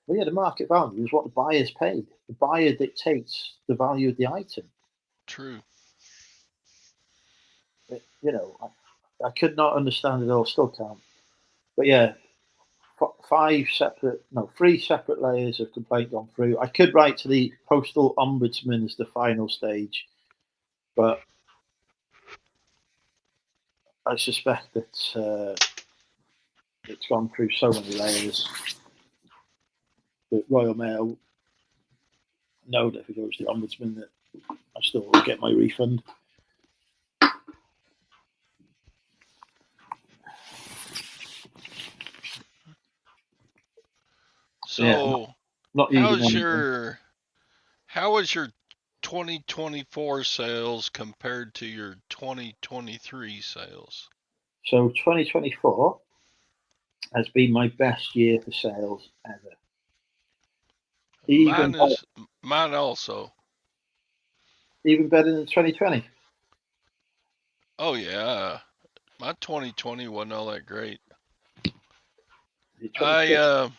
Well, yeah, the market value is what the buyer's paid. The buyer dictates the value of the item. True. I could not understand it all, still can't. But yeah, 3 separate layers of complaint gone through. I could write to the postal ombudsman as the final stage, but I suspect that it's gone through so many layers that Royal Mail know that if it goes to the ombudsman that I still will get my refund. So, not how was your 2024 sales compared to your 2023 sales? So 2024 has been my best year for sales ever. Even Mine also. better than 2020. Oh yeah, my 2020 wasn't all that great. I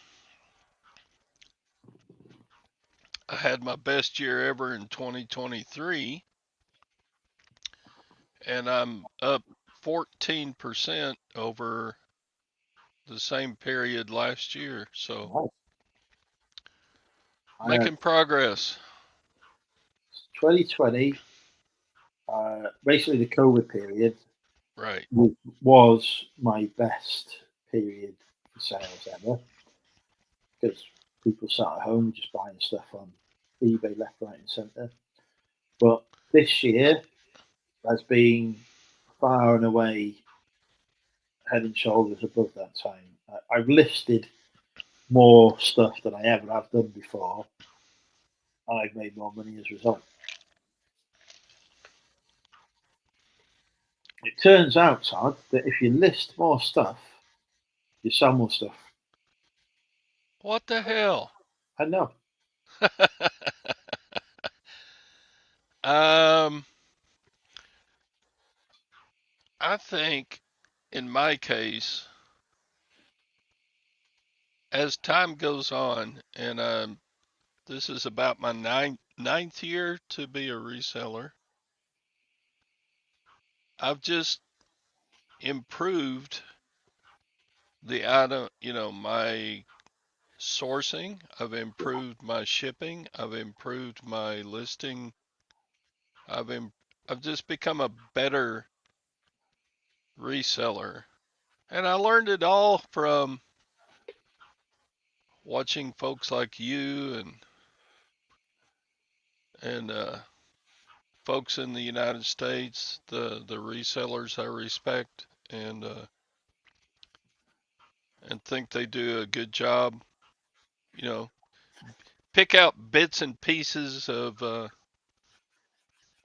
had my best year ever in 2023, and I'm up 14% over the same period last year. So making progress. 2020, basically the COVID period, Right. was my best period for sales ever, because people sat at home just buying stuff on eBay left, right, and centre. But this year has been far and away head and shoulders above that time. I've listed more stuff than I ever have done before, and I've made more money as a result. It turns out, Todd, that if you list more stuff, you sell more stuff. What the hell? I know. I think in my case, as time goes on, and this is about my ninth year to be a reseller, I've just improved the item, my sourcing. I've improved my shipping. I've improved my listing. I've just become a better reseller. And I learned it all from watching folks like you and folks in the United States, the resellers I respect and think they do a good job. You know, pick out bits and pieces of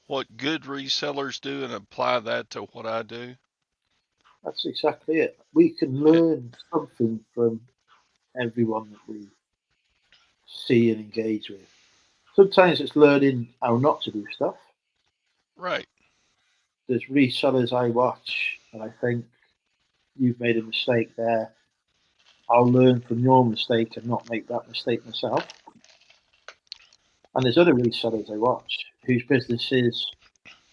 what good resellers do and apply that to what I do. That's exactly it. We can learn something from everyone that we see and engage with. Sometimes it's learning how not to do stuff. Right. There's resellers I watch, and I think you've made a mistake there. I'll learn from your mistake and not make that mistake myself. And there's other resellers I watch whose business is,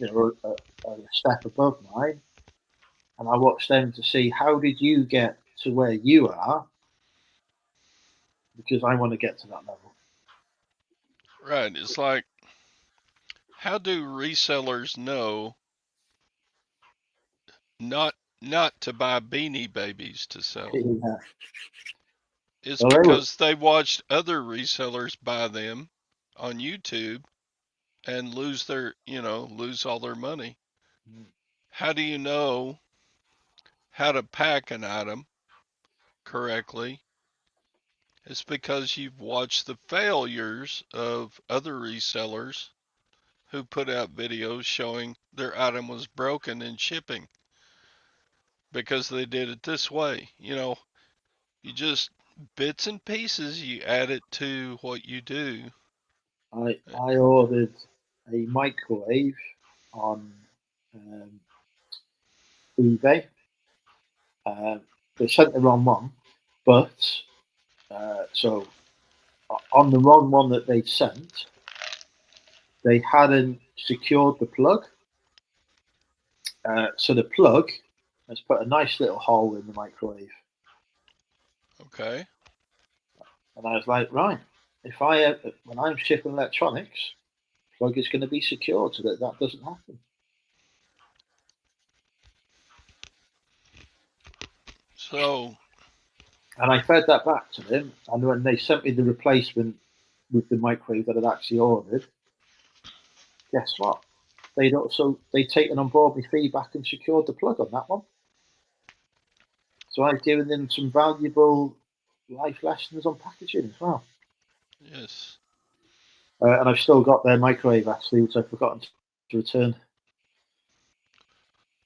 a step above mine, and I watch them to see how did you get to where you are, because I want to get to that level. Right. It's like, how do resellers know not to buy Beanie Babies to sell? Yeah. It's because they watched other resellers buy them on YouTube and lose all their money. How do you know how to pack an item correctly? It's because you've watched the failures of other resellers who put out videos showing their item was broken in shipping because they did it this way. You just bits and pieces, you add it to what you do. I ordered a microwave on eBay. They sent the wrong one, but so on the wrong one that they sent, they hadn't secured the plug. So the plug has put a nice little hole in the microwave. Okay. And I was like, right, when I'm shipping electronics, plug is going to be secured so that doesn't happen. So. And I fed that back to them, and when they sent me the replacement with the microwave that I'd actually ordered, guess what? They'd taken on board my feedback and secured the plug on that one. So I've given them some valuable life lessons on packaging as well. Yes. And I've still got their microwave actually, which I've forgotten to return.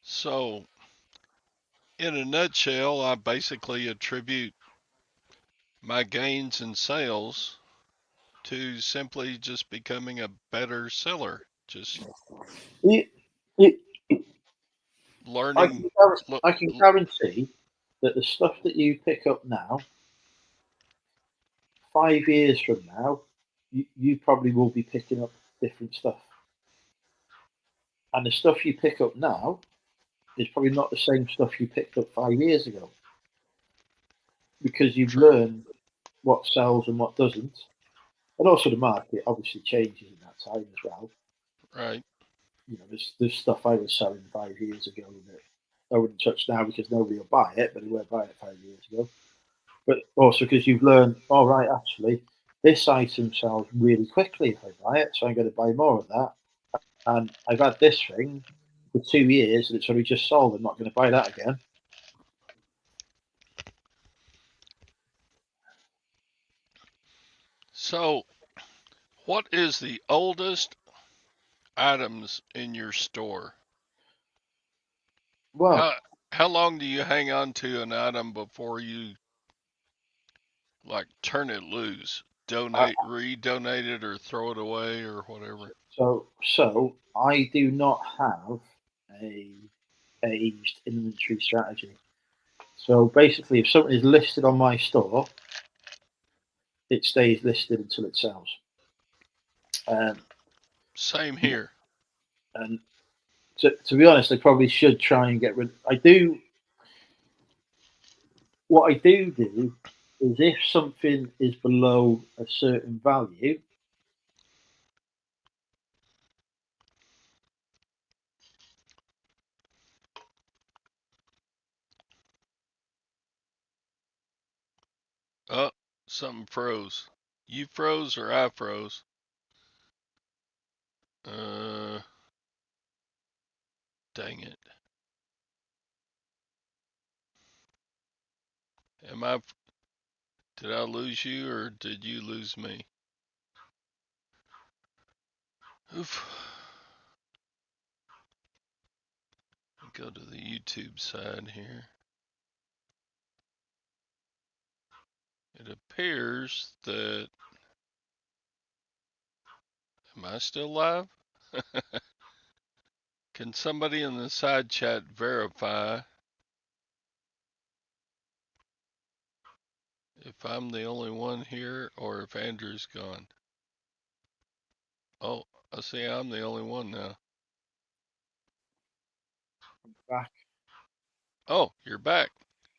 So, in a nutshell, I basically attribute my gains in sales to simply just becoming a better seller. Just You, you, learning. I can guarantee that the stuff that you pick up now, 5 years from now, you probably will be picking up different stuff. And the stuff you pick up now is probably not the same stuff you picked up 5 years ago. Because you've True. learned what sells and what doesn't. And also the market obviously changes in that time as well. Right. You know, there's stuff I was selling 5 years ago that I wouldn't touch now because nobody will buy it, but they were buying it 5 years ago. But also because you've learned, all right, actually, this item sells really quickly if I buy it, so I'm going to buy more of that. And I've had this thing for 2 years and it's only just sold. I'm not going to buy that again. So, what is the oldest items in your store? Well, How long do you hang on to an item before you like turn it loose, redonate it, or throw it away, or whatever? so I do not have a aged inventory strategy. So basically, if something is listed on my store, it stays listed until it sells. Same here. And to be honest, I probably should try and get rid. I do. What I do is if something is below a certain value, Oh, something froze. You froze or I froze? Dang it. Did I lose you or did you lose me? Oof. Go to the YouTube side here. It appears that. Am I still live? Can somebody in the side chat verify if I'm the only one here or if Andrew's gone? Oh, I see I'm the only one now. I'm back. Oh, you're back.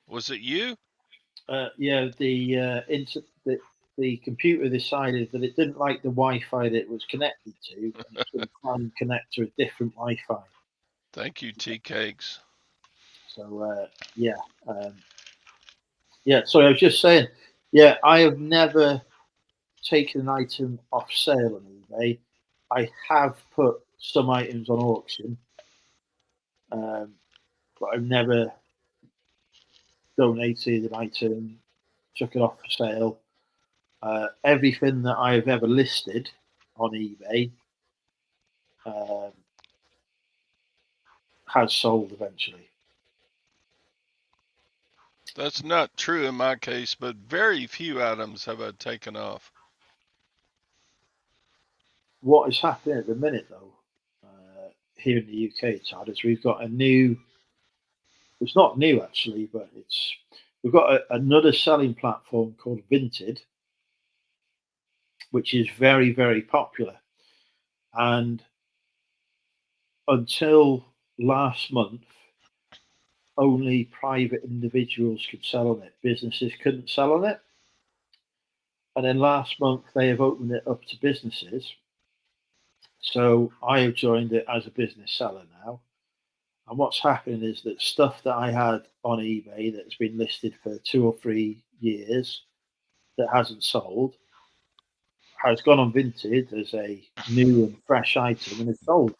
Was it you? Yeah, the computer decided that it didn't like the Wi-Fi that it was connected to, and it's going to try and connect to a different Wi-Fi. Thank you, Tea Cakes. So yeah, yeah. So I was just saying, yeah, I have never taken an item off sale on eBay. I have put some items on auction, but I've never donated an item, took it off for sale. Everything that I've ever listed on eBay um, has sold eventually. That's not true in my case, but very few items have I taken off. What is happening at the minute, though, here in the UK, Todd, is we've got a new. It's not new actually, but we've got another selling platform called Vinted, which is very very popular, and until last month, only private individuals could sell on it. Businesses couldn't sell on it. And then last month, they have opened it up to businesses. So I have joined it as a business seller now. And what's happening is that stuff that I had on eBay that's been listed for 2 or 3 years that hasn't sold has gone on Vinted as a new and fresh item and it's sold.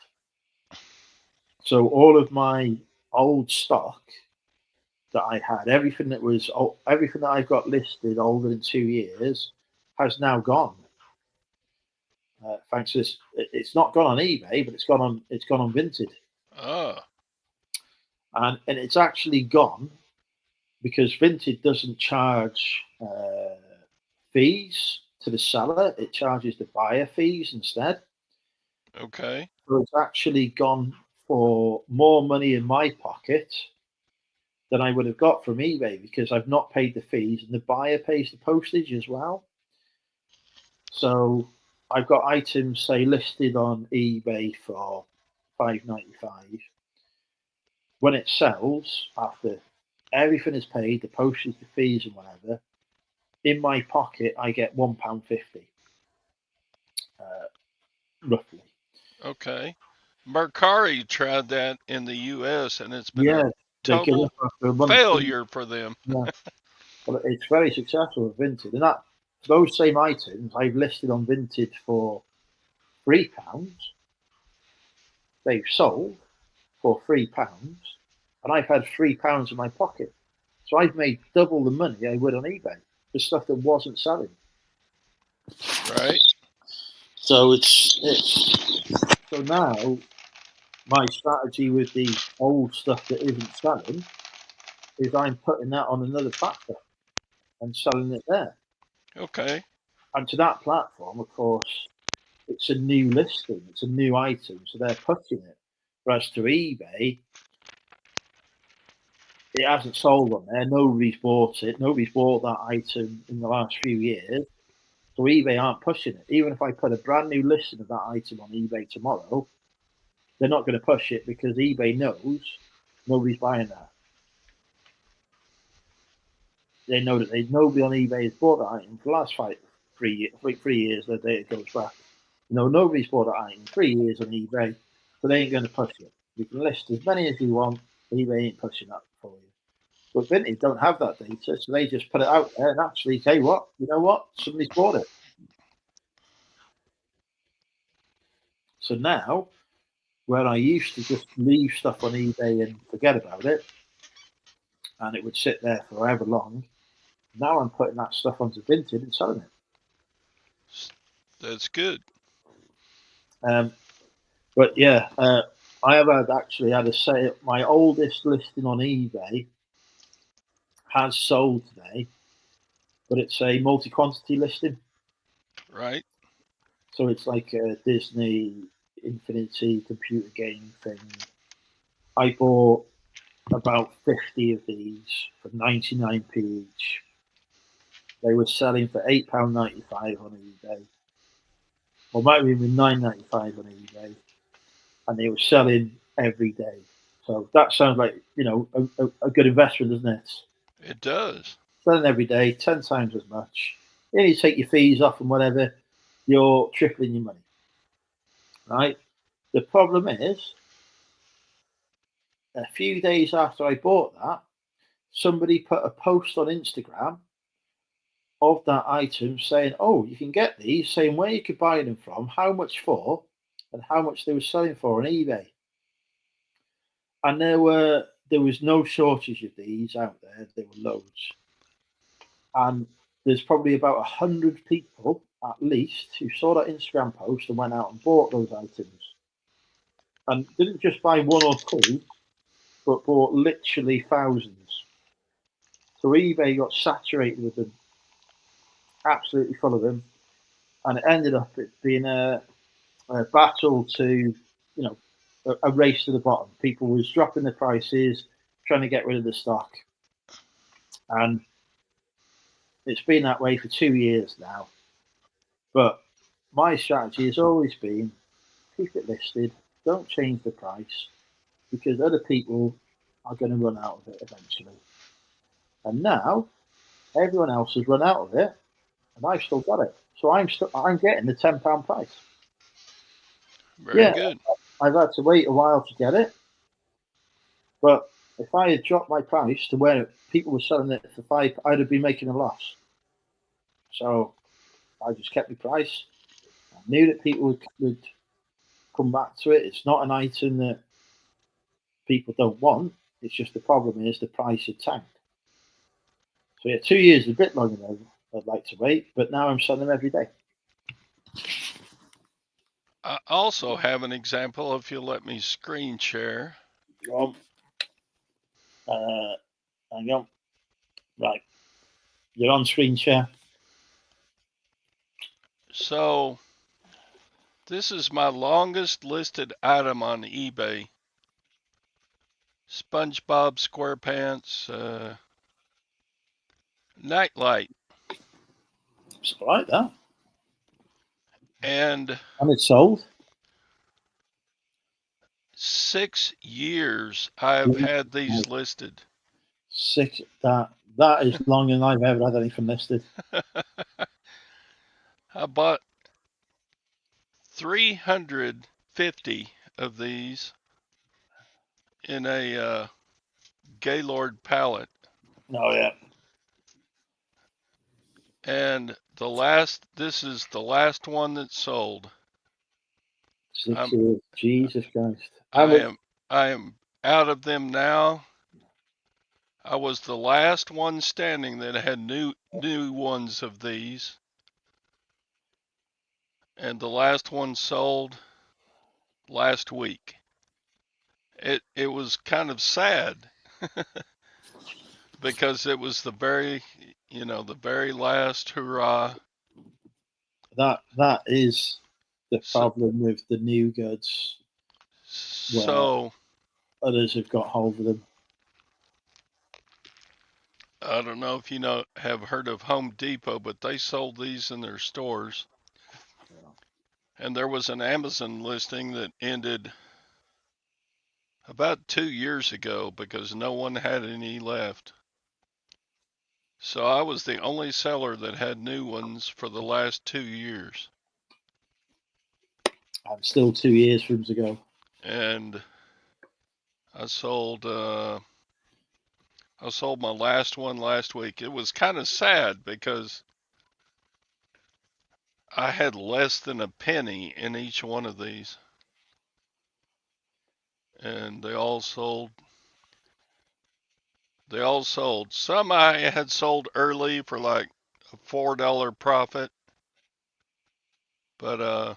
So all of my old stock that I had, everything that I've got listed older than 2 years, has now gone. thanks to this. It's not gone on eBay, but it's gone on Vinted, Ah, and it's actually gone because Vinted doesn't charge fees to the seller; it charges the buyer fees instead. okay. So it's actually gone for more money in my pocket than I would have got from eBay because I've not paid the fees and the buyer pays the postage as well. So I've got items, say, listed on eBay for $5.95. When it sells, after everything is paid, the postage, the fees, and whatever, in my pocket I get £1.50, roughly. Okay. Mercari tried that in the U.S. and it's been Yeah, a they give total up after a month. failure for them. Yeah. Well, it's very successful with Vinted, and that those same items I've listed on Vinted for £3. They've sold for £3, and I've had £3 in my pocket. So I've made double the money I would on eBay for stuff that wasn't selling. Right. So it's so now my strategy with the old stuff that isn't selling is I'm putting that on another platform and selling it there. Okay. And to that platform, of course, it's a new listing, it's a new item, so they're pushing it. Whereas to eBay, it hasn't sold on there. Nobody's bought it. Nobody's bought that item in the last few years. So eBay aren't pushing it. Even if I put a brand new listing of that item on eBay tomorrow, they're not going to push it because eBay knows nobody's buying that. They know that nobody on eBay has bought that item for the last 3 years. The data goes back. Nobody's bought that item 3 years on eBay, so they ain't going to push it. You can list as many as you want. eBay ain't pushing that for you. But Vinted don't have that data, so they just put it out there and actually say, you know what? Somebody's bought it. So now, where I used to just leave stuff on eBay and forget about it, and it would sit there for however long, now I'm putting that stuff onto Vinted and selling it. That's good. But yeah, I have actually had a sale. My oldest listing on eBay has sold today, but it's a multi-quantity listing. Right. So it's like a Disney Infinity computer game thing. I bought about 50 of these for 99p each. They were selling for £8.95 on eBay. Or might have been £9.95 on eBay. And they were selling every day. So that sounds like, a good investment, doesn't it? It does. Selling every day, 10 times as much. Then you take your fees off and whatever, you're tripling your money. Right? The problem is, a few days after I bought that, somebody put a post on Instagram of that item saying, oh, you can get these, saying where you could buy them from, how much for, and how much they were selling for on eBay. And there was no shortage of these out there. There were loads. And there's probably about 100 people, at least, who saw that Instagram post and went out and bought those items. And didn't just buy one or two, but bought literally thousands. So eBay got saturated with them, absolutely full of them. And it ended up being a battle to, a race to the bottom. People was dropping the prices, trying to get rid of the stock. And it's been that way for 2 years now. But my strategy has always been keep it listed, don't change the price, because other people are going to run out of it eventually. And now everyone else has run out of it, and I've still got it. So I'm getting the £10 price. Very good. I've had to wait a while to get it, but if I had dropped my price to where people were selling it for £5, I'd have been making a loss. So I just kept my price. I knew that people would come back to it. It's not an item that people don't want. It's just the problem is the price had tanked. So yeah, 2 years is a bit longer than I'd like to wait, but now I'm selling them every day. also have an example if you'll let me screen share. Hang on. Right. You're on screen share. So this is my longest listed item on eBay. SpongeBob SquarePants nightlight. It's like that. And it's sold. 6 years I've had these listed. 6. That is longer than I've ever had anything listed. I bought 350 of these in a Gaylord pallet. Oh yeah. And this is the last one that sold. 6 years. Jesus Christ. I am out of them now. I was the last one standing that had new ones of these. And the last one sold last week. It was kind of sad because it was the very last hurrah. That is the problem with the new goods. So others have got hold of them. I don't know if you have heard of Home Depot, but they sold these in their stores. And there was an Amazon listing that ended about 2 years ago because no one had any left. So I was the only seller that had new ones for the last 2 years. I'm still 2 years from to go. And I sold my last one last week. It was kind of sad because I had less than a penny in each one of these. And they all sold. Some I had sold early for like a $4 profit. But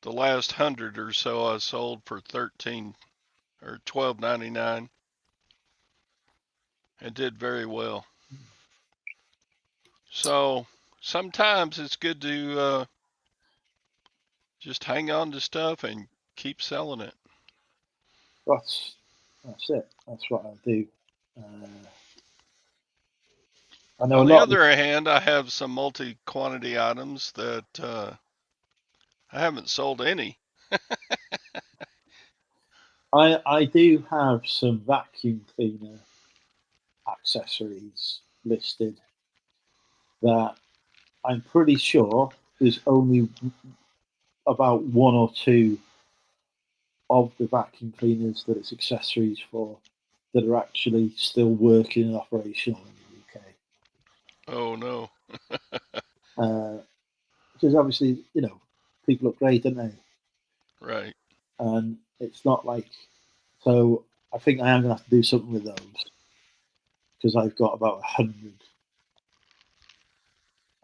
the last 100 or so I sold for $13 or $12.99 and did very well. So sometimes it's good to just hang on to stuff and keep selling it. That's it. That's what I do. I know. On the other hand, I have some multi-quantity items that I haven't sold any. I do have some vacuum cleaner accessories listed that I'm pretty sure there's only about 1 or 2 of the vacuum cleaners that it's accessories for that are actually still working and operational in the UK. Oh no. Because obviously, people upgrade, don't they? Right. And it's not like, so I think I am going to have to do something with those because I've got about 100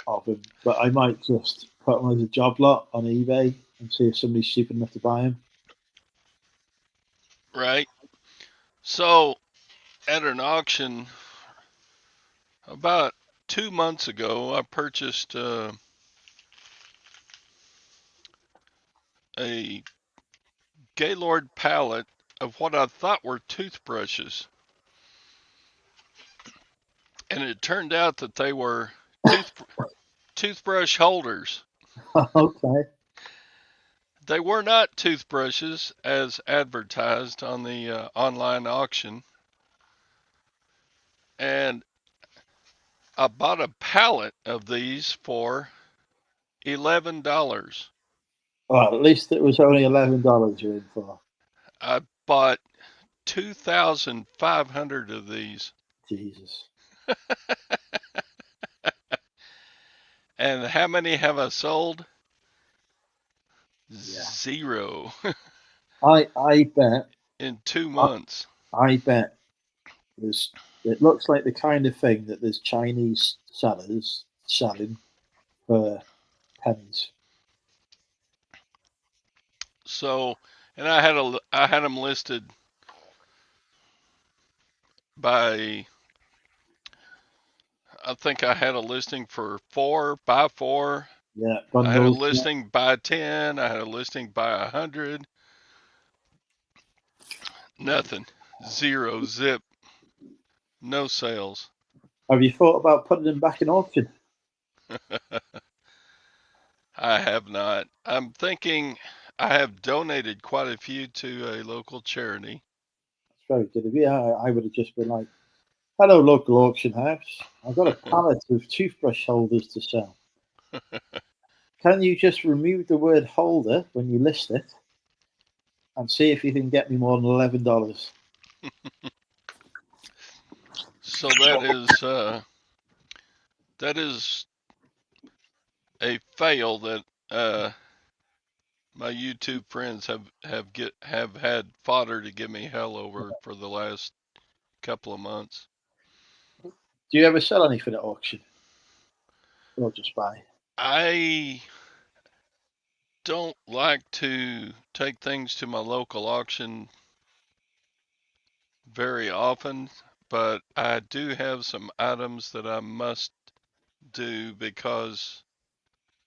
of them. But I might just put them as a job lot on eBay and see if somebody's stupid enough to buy them. Right. So at an auction about 2 months ago, I purchased a Gaylord pallet of what I thought were toothbrushes. And it turned out that they were toothbrush holders. Okay. They were not toothbrushes as advertised on the online auction. And I bought a pallet of these for $11. Well, at least it was only $11 you're in for. I bought 2,500 of these. Jesus. And how many have I sold? Yeah. 0. I bet. In 2 months. I bet it looks like the kind of thing that there's Chinese sellers selling for pennies. So, and I had them listed by, I think I had a listing for 4 by 4. Yeah, I had a bundles. listing by 10. I had a listing by 100. Nothing. Zero. Zip. No sales. Have you thought about putting them back in auction? I have not. I'm thinking I have donated quite a few to a local charity. It's very good of you. I would have just been like, hello, local auction house. I've got a pallet of toothbrush holders to sell. Can you just remove the word holder when you list it and see if you can get me more than $11? So that is a fail that my YouTube friends have had fodder to give me hell over for the last couple of months. Do you ever sell anything at auction? Or just buy? I don't like to take things to my local auction very often, but I do have some items that I must do because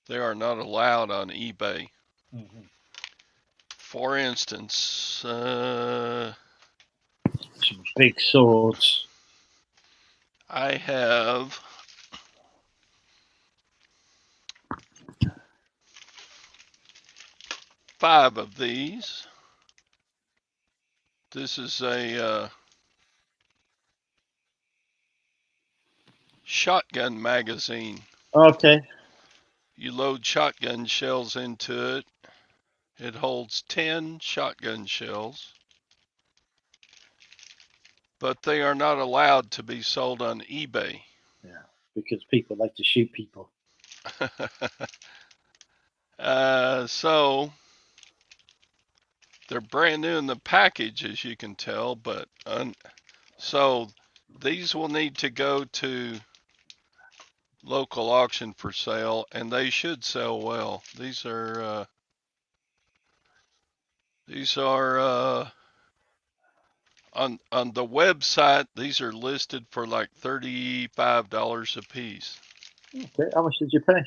they are not allowed on eBay. Mm-hmm. For instance, Some big swords. I have 5 of these. This is a shotgun magazine. Okay. You load shotgun shells into it. It holds 10 shotgun shells, but they are not allowed to be sold on eBay. Yeah, because people like to shoot people. So they're brand new in the package, as you can tell, but so these will need to go to local auction for sale, and they should sell well. These are on the website. These are listed for like $35 a piece. Okay, how much did you pay?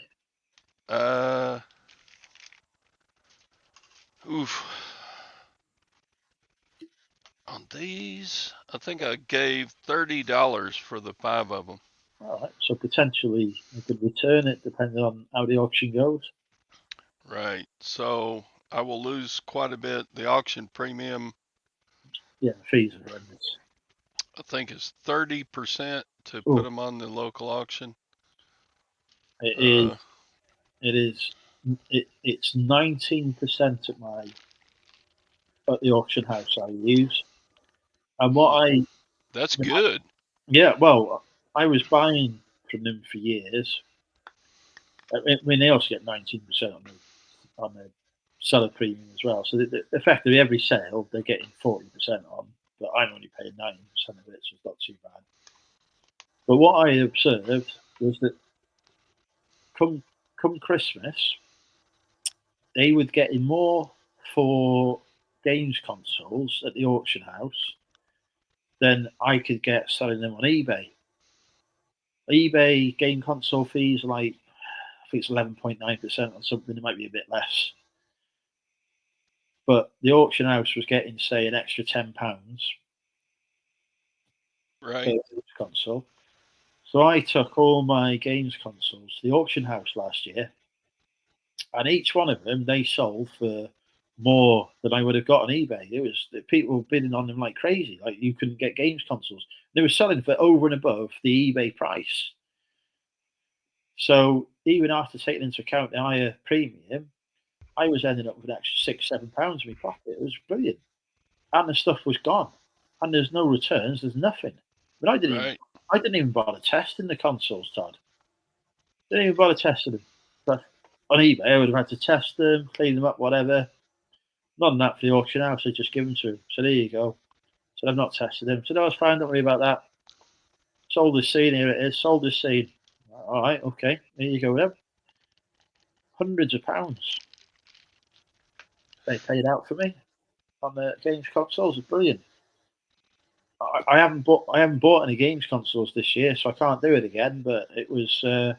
Oof. On these, I think I gave $30 for the 5 of them. All right, so potentially you could return it depending on how the auction goes. Right. So I will lose quite a bit. The auction premium, Yeah, fees are horrendous. I think, is 30% to Ooh. put them on the local auction. It is. It is. It's 19% at the auction house I use, and That's good. yeah, well, I was buying from them for years. I mean, they also get 19% on the seller premium as well. So effectively, every sale they're getting 40% on, but I'm only paying 90% of it, so it's not too bad. But what I observed was that come Christmas, they were getting more for games consoles at the auction house than I could get selling them on eBay. eBay game console fees are like, I think it's 11.9% or something. It might be a bit less. But the auction house was getting, say, an extra £10 Right. per console. So I took all my games consoles to the auction house last year, and each one of them they sold for more than I would have got on eBay. It was people bidding on them like crazy. Like you couldn't get games consoles. They were selling for over and above the eBay price. So even after taking into account the higher premium, I was ending up with an extra £6-7 in my pocket. It was brilliant, and the stuff was gone, and there's no returns. There's nothing. But I didn't even bother testing the consoles, Todd. Didn't even bother testing them. But on eBay, I would have had to test them, clean them up, whatever. None of that for the auction house. They just give them to him. So there you go. So I've not tested them. So that was fine. Don't worry about that. Sold this scene. Here it is. Sold this scene. All right. Okay. There you go. Then. Hundreds of pounds. they paid out for me on the games consoles. It's brilliant. I haven't bought any games consoles this year, so I can't do it again. But it was a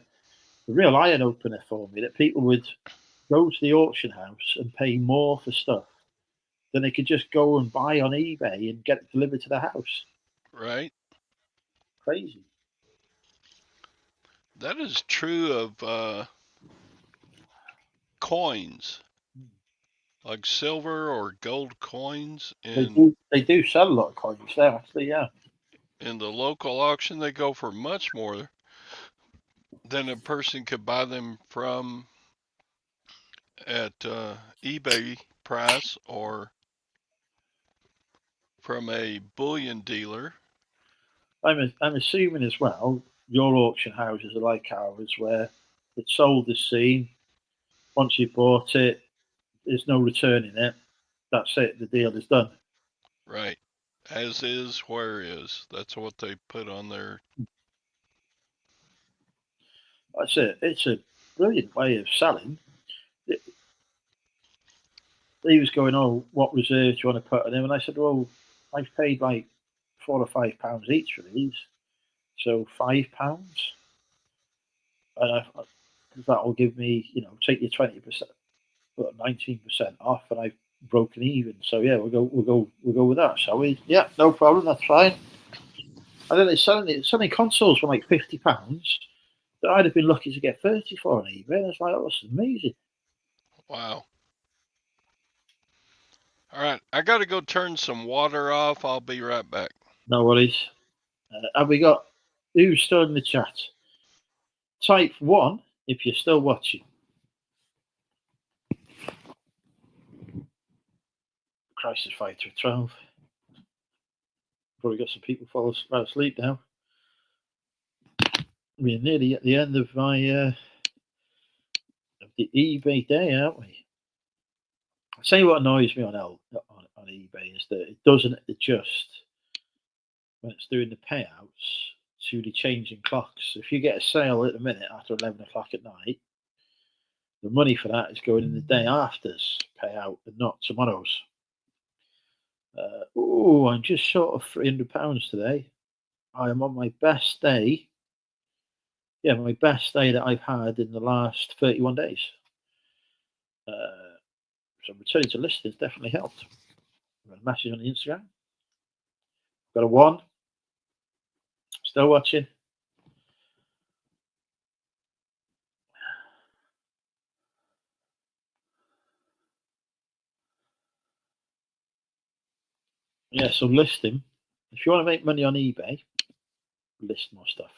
real eye opener for me that people would go to the auction house and pay more for stuff than they could just go and buy on eBay and get it delivered to the house. Right. Crazy. That is true of coins, like silver or gold coins. They do sell a lot of coins there, actually. Yeah. In the local auction, they go for much more than a person could buy them from at eBay price or from a bullion dealer. I'm assuming as well your auction houses are like ours, where it's sold as seen. Once you've bought it, there's no returning it. That's it. The deal is done. Right. As is, where is. That's what they put on there. That's it. It's a brilliant way of selling. He was going, "Oh, what reserve do you want to put on him?" And I said, "Well, I've paid like £4 or £5 each for these, so £5, and that will give me, take your 20%, but 19% off, and I've broken even. So yeah, we'll go with that, shall we? Yeah, no problem. That's fine." And then they're selling consoles for like £50 that I'd have been lucky to get 30 for on eBay. And it's like, oh, that's amazing. Wow. All right, I got to go turn some water off. I'll be right back. No worries. Have we got who's still in the chat? Type 1 if you're still watching. Crisis Fighter 12. Probably got some people fall asleep now. We're nearly at the end of my of the eBay day, aren't we? I'll tell you what annoys me on eBay is that it doesn't adjust when it's doing the payouts to the changing clocks. If you get a sale at the minute after 11 o'clock at night, the money for that is going in the day after's payout and not tomorrow's. I'm just short of £300 today. I am on my best day. Yeah, my best day that I've had in the last 31 days. So returning to listings definitely helped. I've got a message on the Instagram. Got a 1. Still watching. Yeah, so listing. If you want to make money on eBay, list more stuff.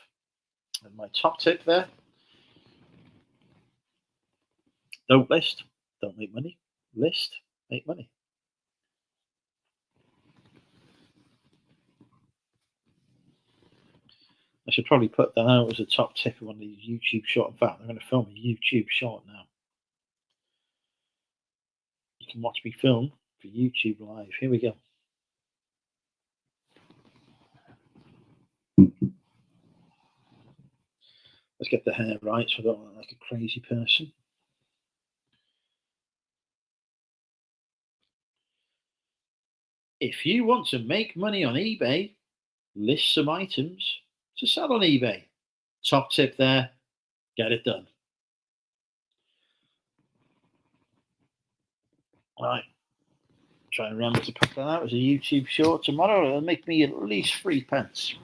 And my top tip there: don't list, don't make money. List, make money. I should probably put that out as a top tip of one of these YouTube short. In fact, I'm going to film a YouTube short now. You can watch me film for YouTube Live. Here we go. Let's get the hair right so I don't look like a crazy person. If you want to make money on eBay, list some items to sell on eBay. Top tip there, get it done. Right. Try and remember to put that out as a YouTube short tomorrow. It'll make me at least 3p.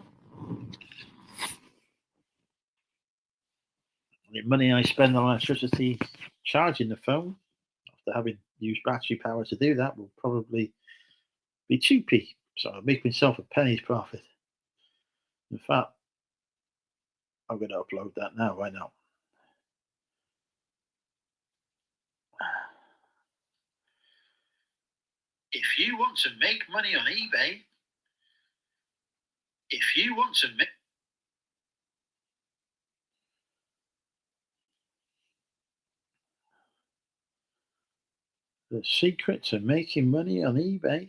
The money I spend on electricity charging the phone, after having used battery power to do that, will probably be 2p. So I'll make myself a penny's profit. In fact, I'm going to upload that now. Why not? If you want to make money on eBay, the secret to making money on eBay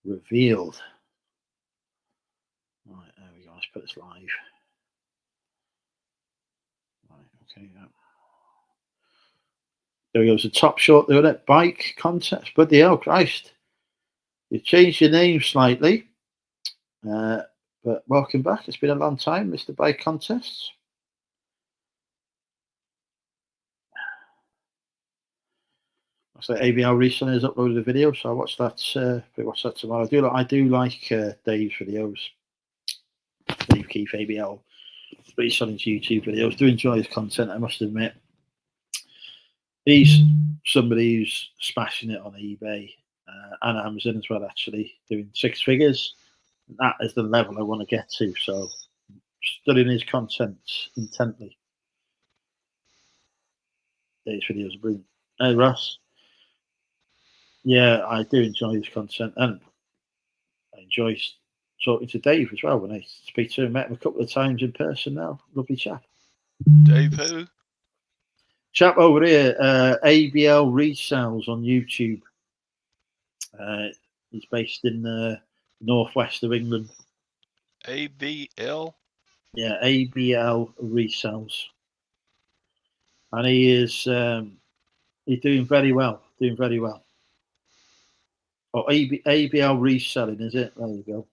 revealed. Right, there we go. Let's put this live. Right, okay. Yeah. There goes a top short doing it. Bike contest. Bloody hell, Christ. You've changed your name slightly. But welcome back. It's been a long time, Mr. Bike Contests. So ABL Reselling has uploaded a video, so I'll watch that. Watch that tomorrow. I do like Dave's videos. Dave Keith ABL Reselling's YouTube videos. Do enjoy his content, I must admit. He's somebody who's smashing it on eBay and Amazon as well. Actually, doing 6 figures. That is the level I want to get to. So, studying his content intently. Dave's videos are brilliant. Hey, Ross. Yeah, I do enjoy his content, and I enjoy talking to Dave as well. When I speak to him, met him a couple of times in person now. Lovely chap. Dave who? Chap over here, ABL Resells on YouTube. He's based in the northwest of England. ABL? Yeah, ABL Resells. And he is he's doing very well. Doing very well. Oh, ABL Reselling, is it? There you go.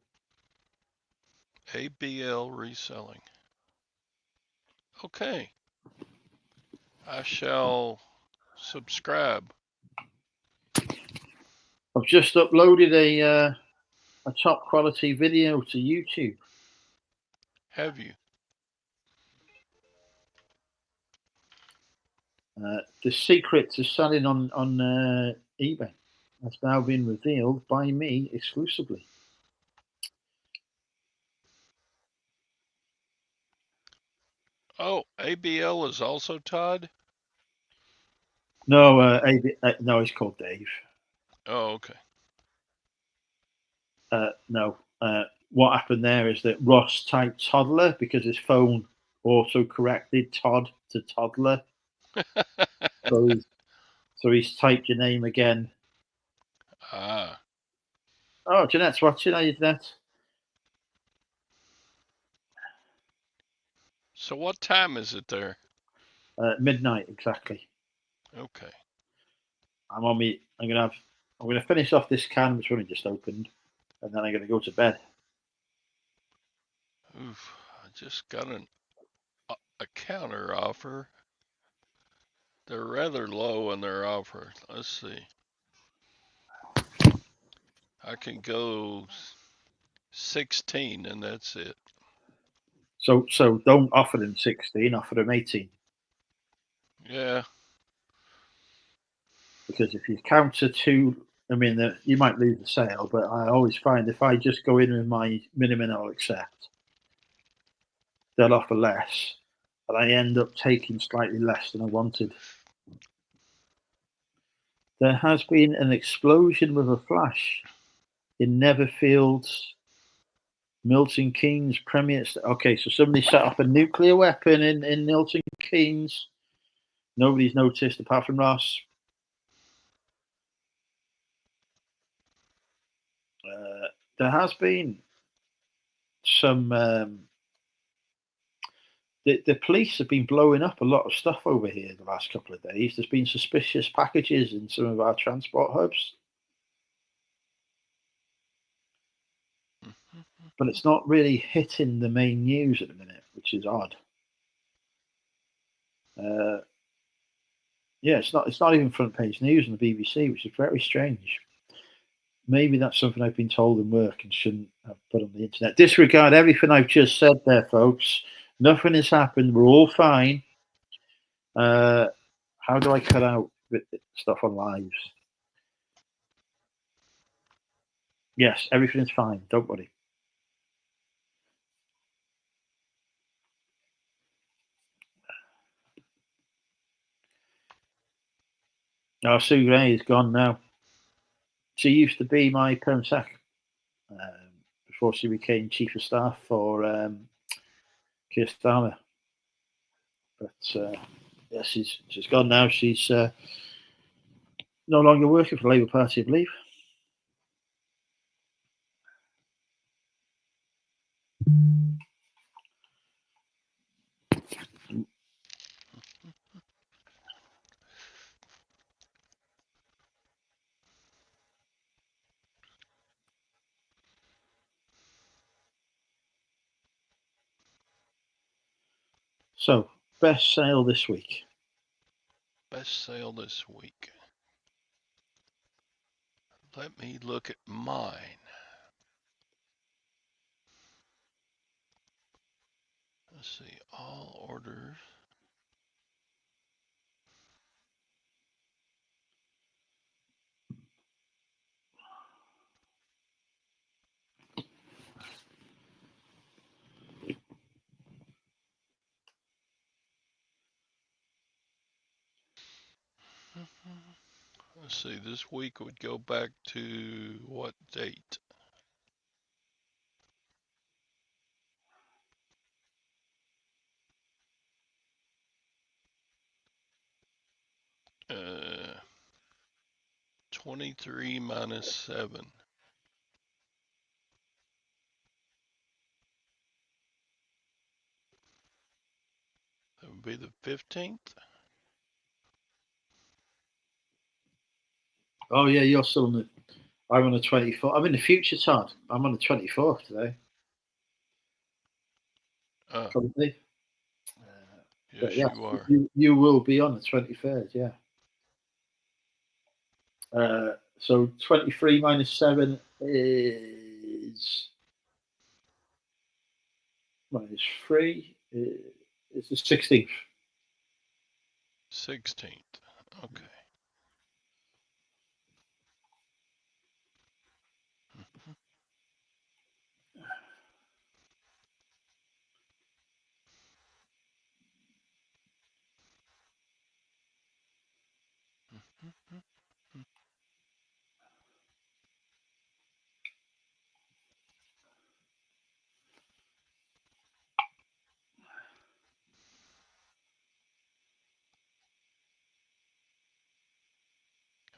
ABL Reselling. Okay. I shall subscribe. I've just uploaded a top quality video to YouTube. Have you? The secret to selling on eBay has now been revealed by me exclusively. Oh, ABL is also Todd? No, no, he's called Dave. Oh, okay. No, what happened there is that Ross typed toddler because his phone auto corrected Todd to toddler. so he's typed your name again. Ah. Oh, Jeanette's watching. Are you, Jeanette? So what time is it there? Midnight exactly. Okay. I'm gonna finish off this can which only just opened, and then I'm gonna go to bed. Oof. I just got a counter offer. They're rather low in their offer. Let's see. I can go 16 and that's it. So don't offer them 16, offer them 18. Yeah. Because if you counter two, I mean, you might lose the sale, but I always find if I just go in with my minimum I'll accept, they'll offer less, but I end up taking slightly less than I wanted. There has been an explosion with a flash in Netherfield's Milton Keynes Premier. Okay, so somebody set off a nuclear weapon in Milton Keynes. Nobody's noticed apart from Ross. There has been some. The police have been blowing up a lot of stuff over here the last couple of days. There's been suspicious packages in some of our transport hubs. But it's not really hitting the main news at the minute, which is odd. Yeah, it's not even front page news on the BBC, which is very strange. Maybe that's something I've been told in work and shouldn't have put on the internet. Disregard everything I've just said there, folks. Nothing has happened. We're all fine. How do I cut out stuff on lives? Yes, everything is fine. Don't worry. Oh, Sue Gray is gone now. She used to be my perm sec before she became chief of staff for Keir Starmer. But yeah, she's gone now. She's no longer working for the Labour Party, I believe. So, best sale this week. Best sale this week. Let me look at mine. Let's see, all orders. Let's see, this week would go back to what date? Uh, 23 minus 7. That would be the 15th. Oh yeah, you're still on the. I'm on the 24th. I'm in the future, Todd. I'm on the 24th today. Currently. Yes, Yes, you are. you will be on the 23rd. Yeah. So 23 minus 7 is minus 3 is the 16th. 16th. Okay.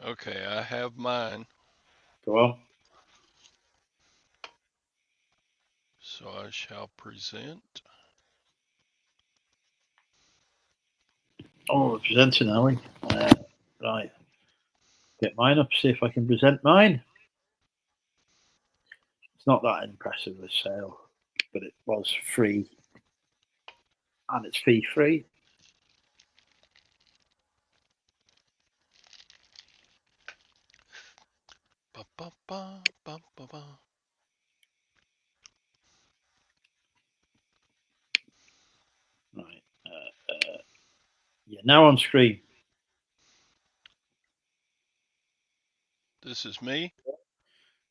Okay, I have mine. Go on. So I shall present. Oh, we're presenting, are we? Right. Get mine up, see if I can present mine. It's not that impressive a sale, but it was free. And it's fee free. Ba, ba, ba, ba, ba, ba. Right. Yeah, now on screen. This is me.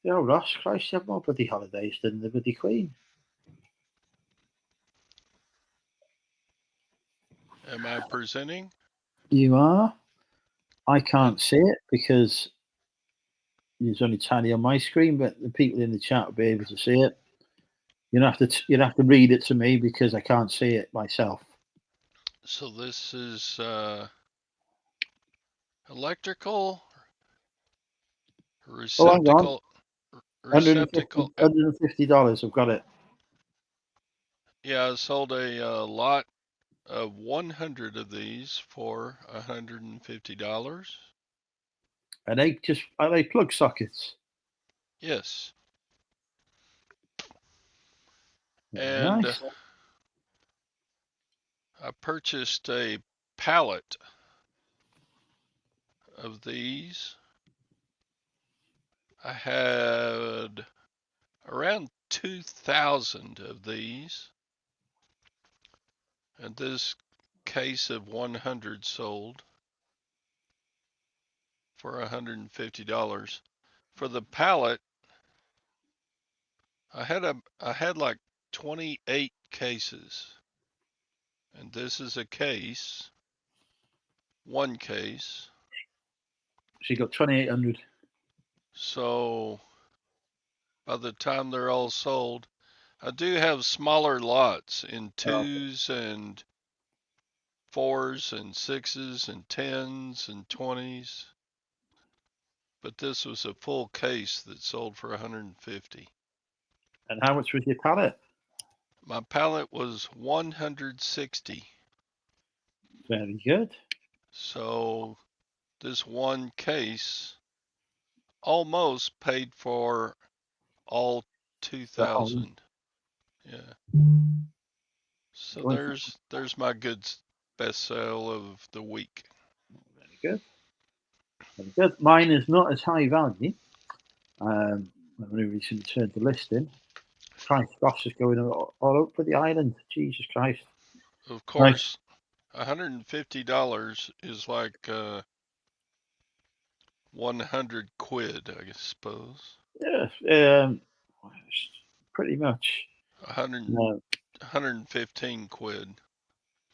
Yeah, Ross, Christ, you have more bloody holidays than the bloody Queen. Am I presenting? You are. I can't see it because it's only tiny on my screen, but the people in the chat will be able to see it. You'd have to read it to me because I can't see it myself. So this is electrical Oh, hang on. receptacle. $150. I've got it. Yeah, I sold a lot of 100 of these for $150. Are they plug sockets? Yes. Very And nice. I purchased a pallet of these. I had around 2,000 of these. And this case of 100 sold for $150. For the pallet, I had like 28 cases. And this is a case, one case. So you got 2,800. So by the time they're all sold, I do have smaller lots in 2s and 4s and 6s and 10s and 20s. But this was a full case that sold for 150. And how much was your pallet? My pallet was 160. Very good. So this one case almost paid for all 2,000. Yeah. So Go on. there's my best sale of the week. Very good. Very good. Mine is not as high value. I've only recently turned the listing. Christ, gosh, is going all over the island. Jesus Christ. Of course, $150 is like 100 quid, I suppose. Yeah, pretty much. 100, No, 115 quid.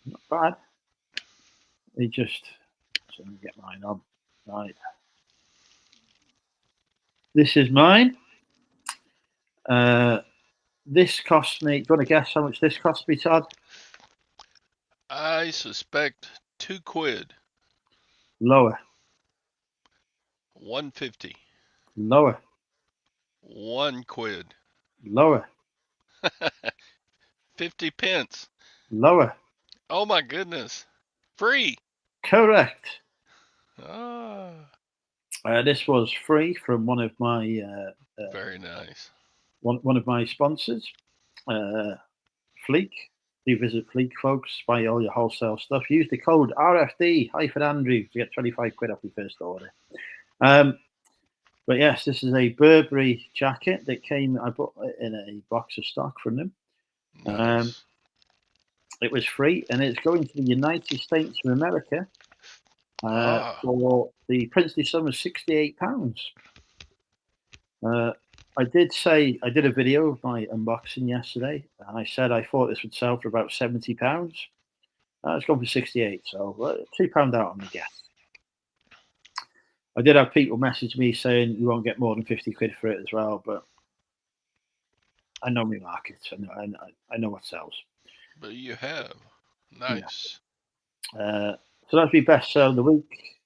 not bad. He just so let me get mine on. Right. This is mine. This cost me. Do you want to guess how much this cost me, Todd? I suspect 2 quid. Lower. 150. Lower. 1 quid. Lower. 50 pence. Lower. Oh my goodness. Free. Correct. Ah, This was free from one of my very nice. one of my sponsors, Fleek. Do visit Fleek, folks. Buy all your wholesale stuff. Use the code RFD-Andrew to get 25 quid off your first order. But yes, this is a Burberry jacket that came. I bought it in a box of stock from them. Nice. It was free, and it's going to the United States of America for the princely sum of £68. I did say I did a video of my unboxing yesterday, and I said I thought this would sell for about £70. It's gone for 68, so £2 out on the guess. I did have people message me saying you won't get more than 50 quid for it as well, but I know my markets. I know what sells. But you have. Nice. So that's my best sale of the week.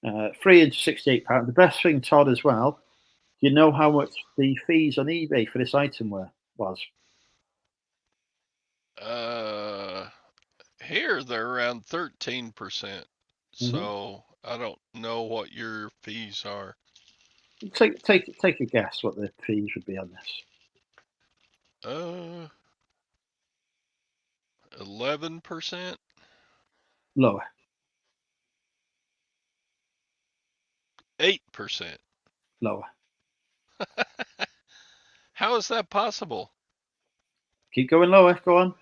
Free into £68. The best thing, Todd, as well. Do you know how much the fees on eBay for this item was? Here they're around 13%. So I don't know what your fees are. Take a guess what the fees would be on this. 11%? Lower. 8%. Lower. How is that possible? Keep going lower. Go on.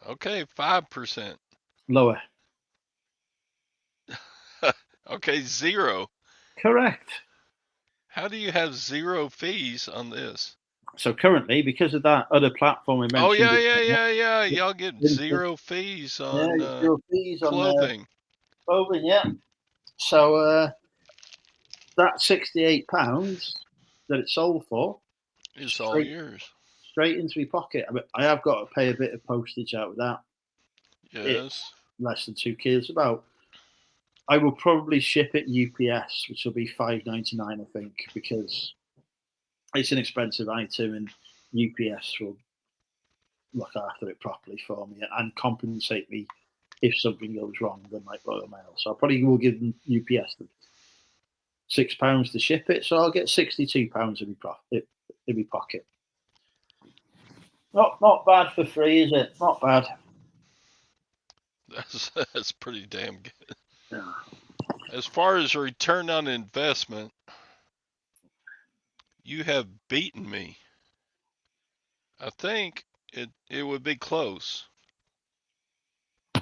Okay, 5%. Lower. Okay, 0. Correct. How do you have 0 fees on this? So currently, because of that other platform we mentioned. Oh yeah. Y'all get 0 fees on 0 fees clothing. On clothing, yeah. So that £68 that it sold for is all yours. Straight into my pocket. I have got to pay a bit of postage out of that. Yes. It's less than 2 kilos. I will probably ship it UPS, which will be $5.99, I think, because it's an expensive item, and UPS will look after it properly for me and compensate me if something goes wrong, unlike Royal Mail. So I probably will give them UPS £6 to ship it, so I'll get £62 in my pocket. Not bad for free, is it? Not bad. That's pretty damn good. Yeah. As far as return on investment, you have beaten me. I think it would be close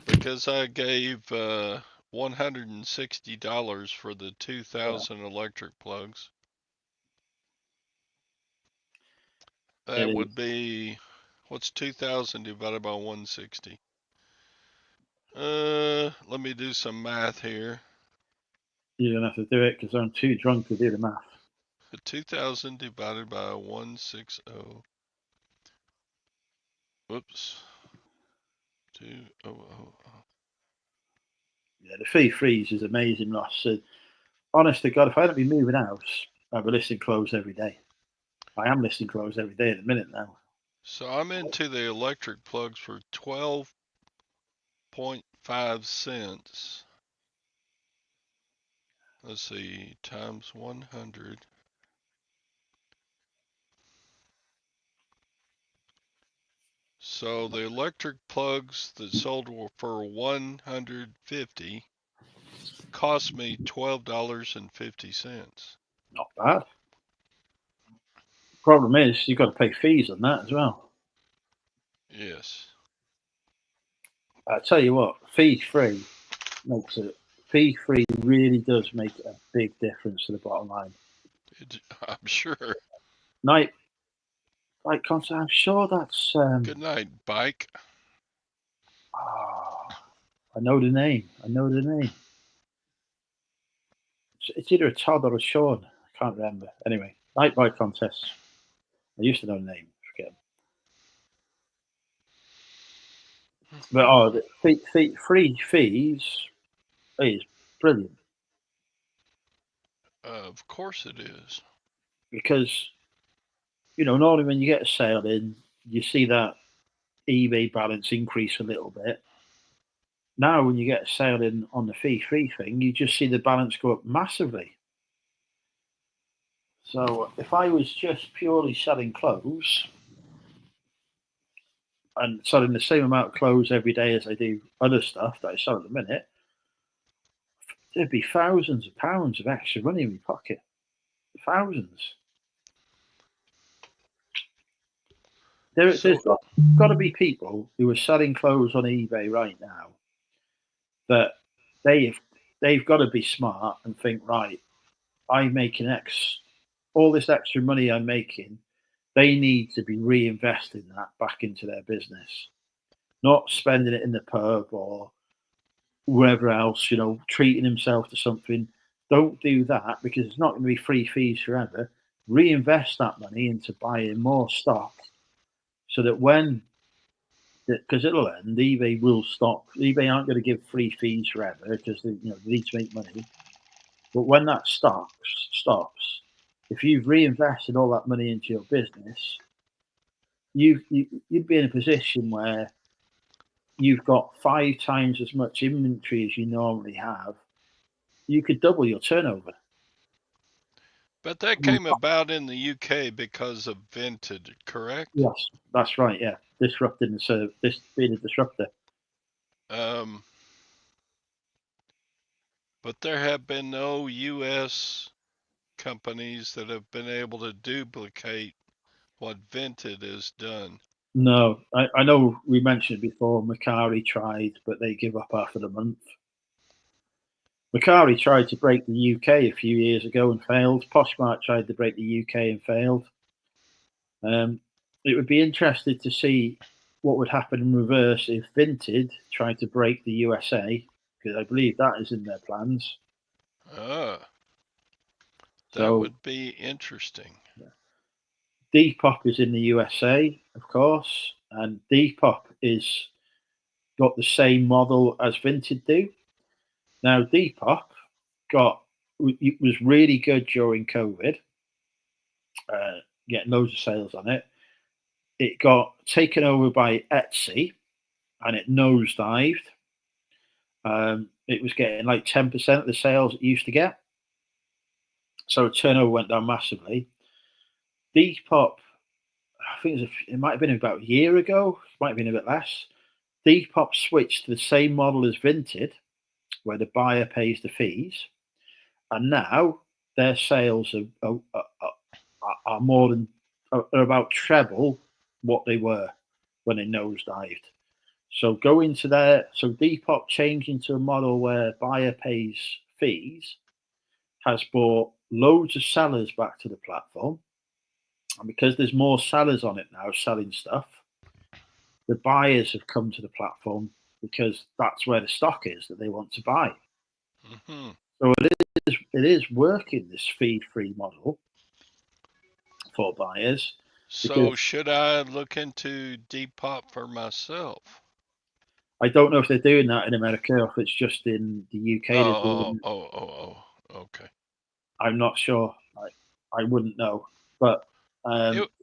because I gave $160 for the 2,000 electric plugs. That would be, what's 2,000 divided by 160? Let me do some math here. You don't have to do it because I'm too drunk to do the math. 2,000 divided by 160. Whoops. 2,000. Yeah, the fee freeze is amazing, Ross. So, honest to God, if I hadn't been moving house, I'd be listing clothes every day. I am listing clothes every day at the minute now. So I'm into the electric plugs for 12.5 cents. Let's see, times 100. So the electric plugs that sold for $150 cost me $12.50. Not bad. Problem is, you've got to pay fees on that as well. Yes. I tell you what, fee-free makes it. Fee-free really does make a big difference to the bottom line. I'm sure. Night concert. I'm sure that's. Good night, bike. I know the name. It's either a Todd or a Sean. I can't remember. Anyway, night bike contest. I used to know the name. Forget. But the free fees is brilliant Of course it is. because normally when you get a sale in, you see that eBay balance increase a little bit. Now, when you get a sale in on the fee-free thing, you just see the balance go up massively. So if I was just purely selling clothes and selling the same amount of clothes every day as I do other stuff that I sell at the minute, there'd be thousands of pounds of extra money in my pocket. Thousands. There's got to be people who are selling clothes on eBay right now that they've got to be smart and think, right, I'm making all this extra money I'm making, they need to be reinvesting that back into their business, not spending it in the pub or wherever else, treating himself to something. Don't do that because it's not going to be free fees forever. Reinvest that money into buying more stock so that because it'll end, eBay will stop. eBay aren't going to give free fees forever because they need to make money. But when that stops, if you've reinvested all that money into your business, you'd be in a position where you've got 5 times as much inventory as you normally have. You could double your turnover. But that came about in the UK because of Vinted, correct? Yes, that's right. Yeah, disrupting the service. This being a disruptor. But there have been no US companies that have been able to duplicate what Vinted has done. No, I know we mentioned before. Macari tried, but they give up after the month. Macari tried to break the UK a few years ago and failed. Poshmark tried to break the UK and failed. It would be interesting to see what would happen in reverse if Vinted tried to break the USA, because I believe that is in their plans. That So would be interesting. Depop is in the USA, of course, and Depop is got the same model as Vinted do. Now Depop was really good during COVID, getting loads of sales on it. It got taken over by Etsy, and it nosedived. It was getting like 10% of the sales it used to get, so turnover went down massively. Depop, I think it might have been about a year ago, might have been a bit less. Depop switched to the same model as Vinted, where the buyer pays the fees, and now their sales are more than are about treble what they were when they nosedived. So Depop changing to a model where buyer pays fees has brought loads of sellers back to the platform. And because there's more sellers on it now selling stuff, the buyers have come to the platform because that's where the stock is that they want to buy. Mm-hmm. So it is working, this fee-free model for buyers. So should I look into Depop for myself? I don't know if they're doing that in America or if it's just in the UK. Okay. I'm not sure. I wouldn't know. But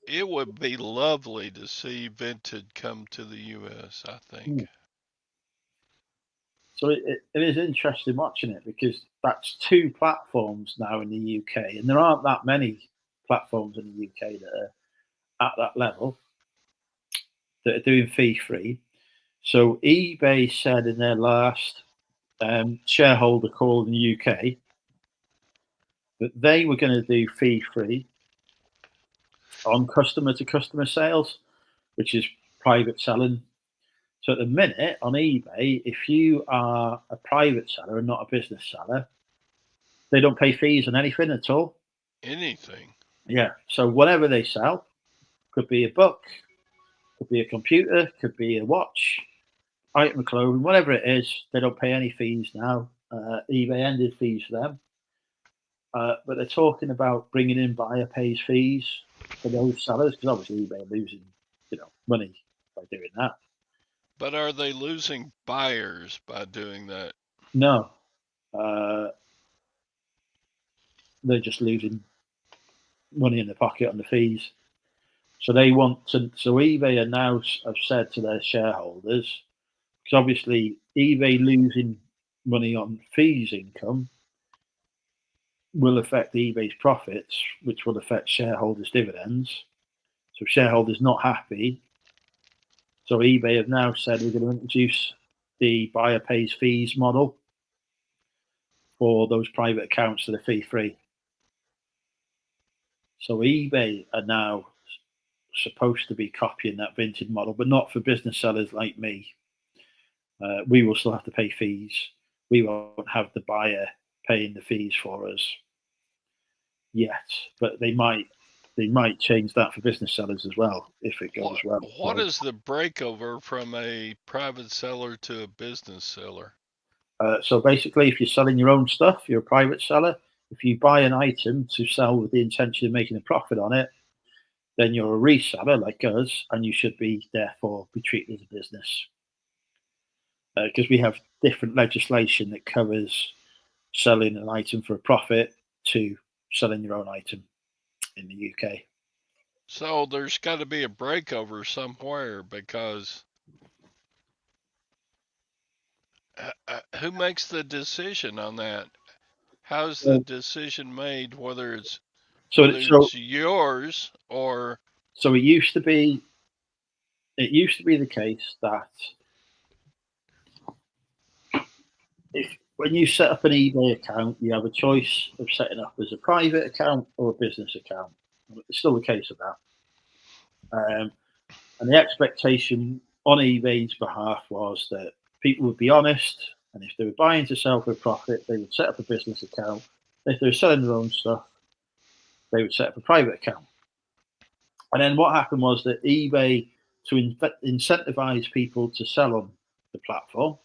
it would be lovely to see Vinted come to the US, I think. So it is interesting watching it because that's 2 platforms now in the UK, and there aren't that many platforms in the UK that are at that level. that are doing fee-free. So eBay said in their last shareholder call in the UK that they were going to do fee-free on customer-to-customer sales, which is private selling. So at the minute on eBay, if you are a private seller and not a business seller, they don't pay fees on anything at all. Anything. Yeah. So whatever they sell, could be a book, could be a computer, could be a watch, item of clothing, whatever it is, they don't pay any fees now. eBay ended fees for them. But they're talking about bringing in buyer pays fees for those sellers, because obviously eBay are losing, money by doing that. But are they losing buyers by doing that? No, they're just losing money in the pocket on the fees. So they want to. So eBay are now have said to their shareholders, because obviously eBay losing money on fees income will affect eBay's profits, which will affect shareholders' dividends. So shareholders not happy. So eBay have now said we're going to introduce the buyer pays fees model for those private accounts that are fee-free. So eBay are now supposed to be copying that Vinted model, but not for business sellers like me. We will still have to pay fees. We won't have the buyer paying the fees for us yet, but they might change that for business sellers as well if it goes well. What is the breakover from a private seller to a business seller? So basically, if you're selling your own stuff, you're a private seller. If you buy an item to sell with the intention of making a profit on it, then you're a reseller like us, and you should be therefore be treated as a business. Because we have different legislation that covers selling an item for a profit to selling your own item in the UK. So there's got to be a breakover somewhere, because who makes the decision on that? How's the decision made, whether it's yours or? So it used to be the case that when you set up an eBay account, you have a choice of setting up as a private account or a business account. It's still the case of that. And the expectation on eBay's behalf was that people would be honest, and if they were buying to sell for a profit, they would set up a business account. If they were selling their own stuff, they would set up a private account. And then what happened was that eBay, to incentivize people to sell on the platform,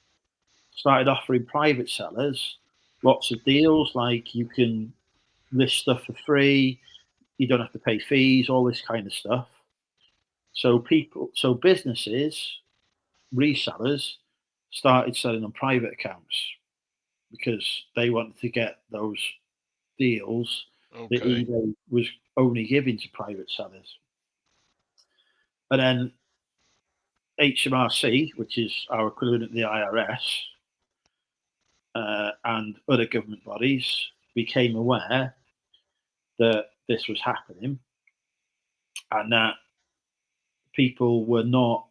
started offering private sellers lots of deals, like you can list stuff for free, you don't have to pay fees, all this kind of stuff. So businesses, resellers, started selling on private accounts because they wanted to get those deals that eBay was only giving to private sellers. And then HMRC, which is our equivalent of the IRS, and other government bodies became aware that this was happening and that people were not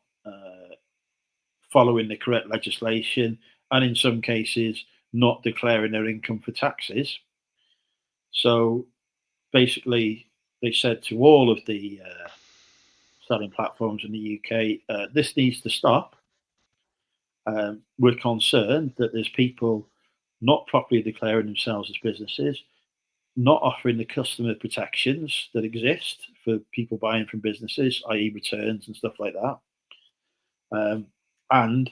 following the correct legislation, and in some cases not declaring their income for taxes. So basically they said to all of the selling platforms in the UK, this needs to stop. We're concerned that there's people not properly declaring themselves as businesses, not offering the customer protections that exist for people buying from businesses, i.e. returns and stuff like that, and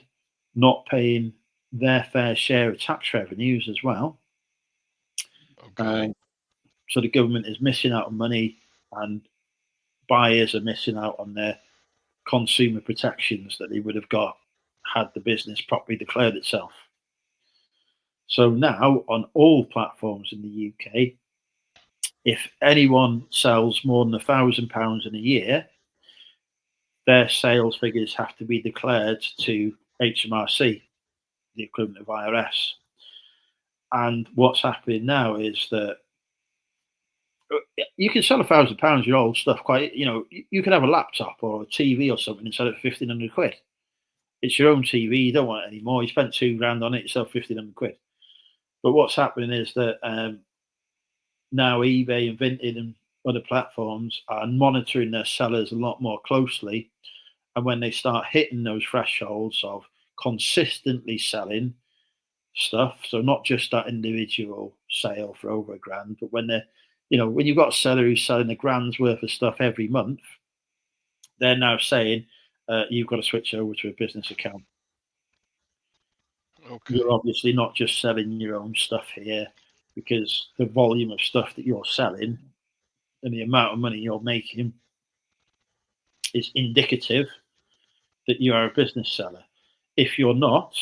not paying their fair share of tax revenues as well. So the government is missing out on money, and buyers are missing out on their consumer protections that they would have got had the business properly declared itself. So now on all platforms in the UK, if anyone sells more than £1,000 in a year, their sales figures have to be declared to HMRC, the equivalent of IRS. And what's happening now is that You can sell £1,000 your old stuff quite. You could have a laptop or a TV or something and sell it for £1,500. It's your own TV. You don't want it anymore. You spent £2,000 on it. You sell £1,500. But what's happening is that now eBay and Vinted and other platforms are monitoring their sellers a lot more closely, and when they start hitting those thresholds of consistently selling stuff, so not just that individual sale for over £1,000, but when when you've got a seller who's selling £1,000's worth of stuff every month, they're now saying you've got to switch over to a business account. Okay. You're obviously not just selling your own stuff here, because the volume of stuff that you're selling and the amount of money you're making is indicative that you are a business seller. If you're not,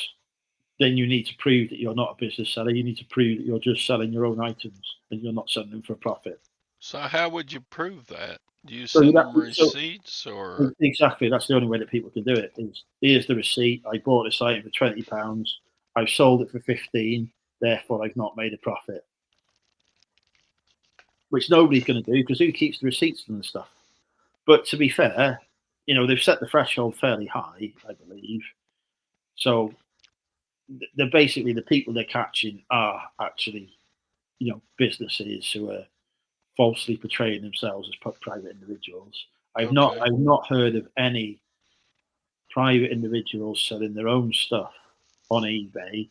then you need to prove that you're not a business seller. You need to prove that you're just selling your own items and you're not selling them for a profit. So how would you prove that? Do you send them receipts or? Exactly. That's the only way that people can do it. Is here's the receipt. I bought this item for £20. I've sold it for 15. Therefore, I've not made a profit. Which nobody's going to do, because who keeps the receipts and stuff? But to be fair, they've set the threshold fairly high, I believe. So they're basically, the people they're catching are actually, businesses who are falsely portraying themselves as private individuals. I've not heard of any private individuals selling their own stuff on eBay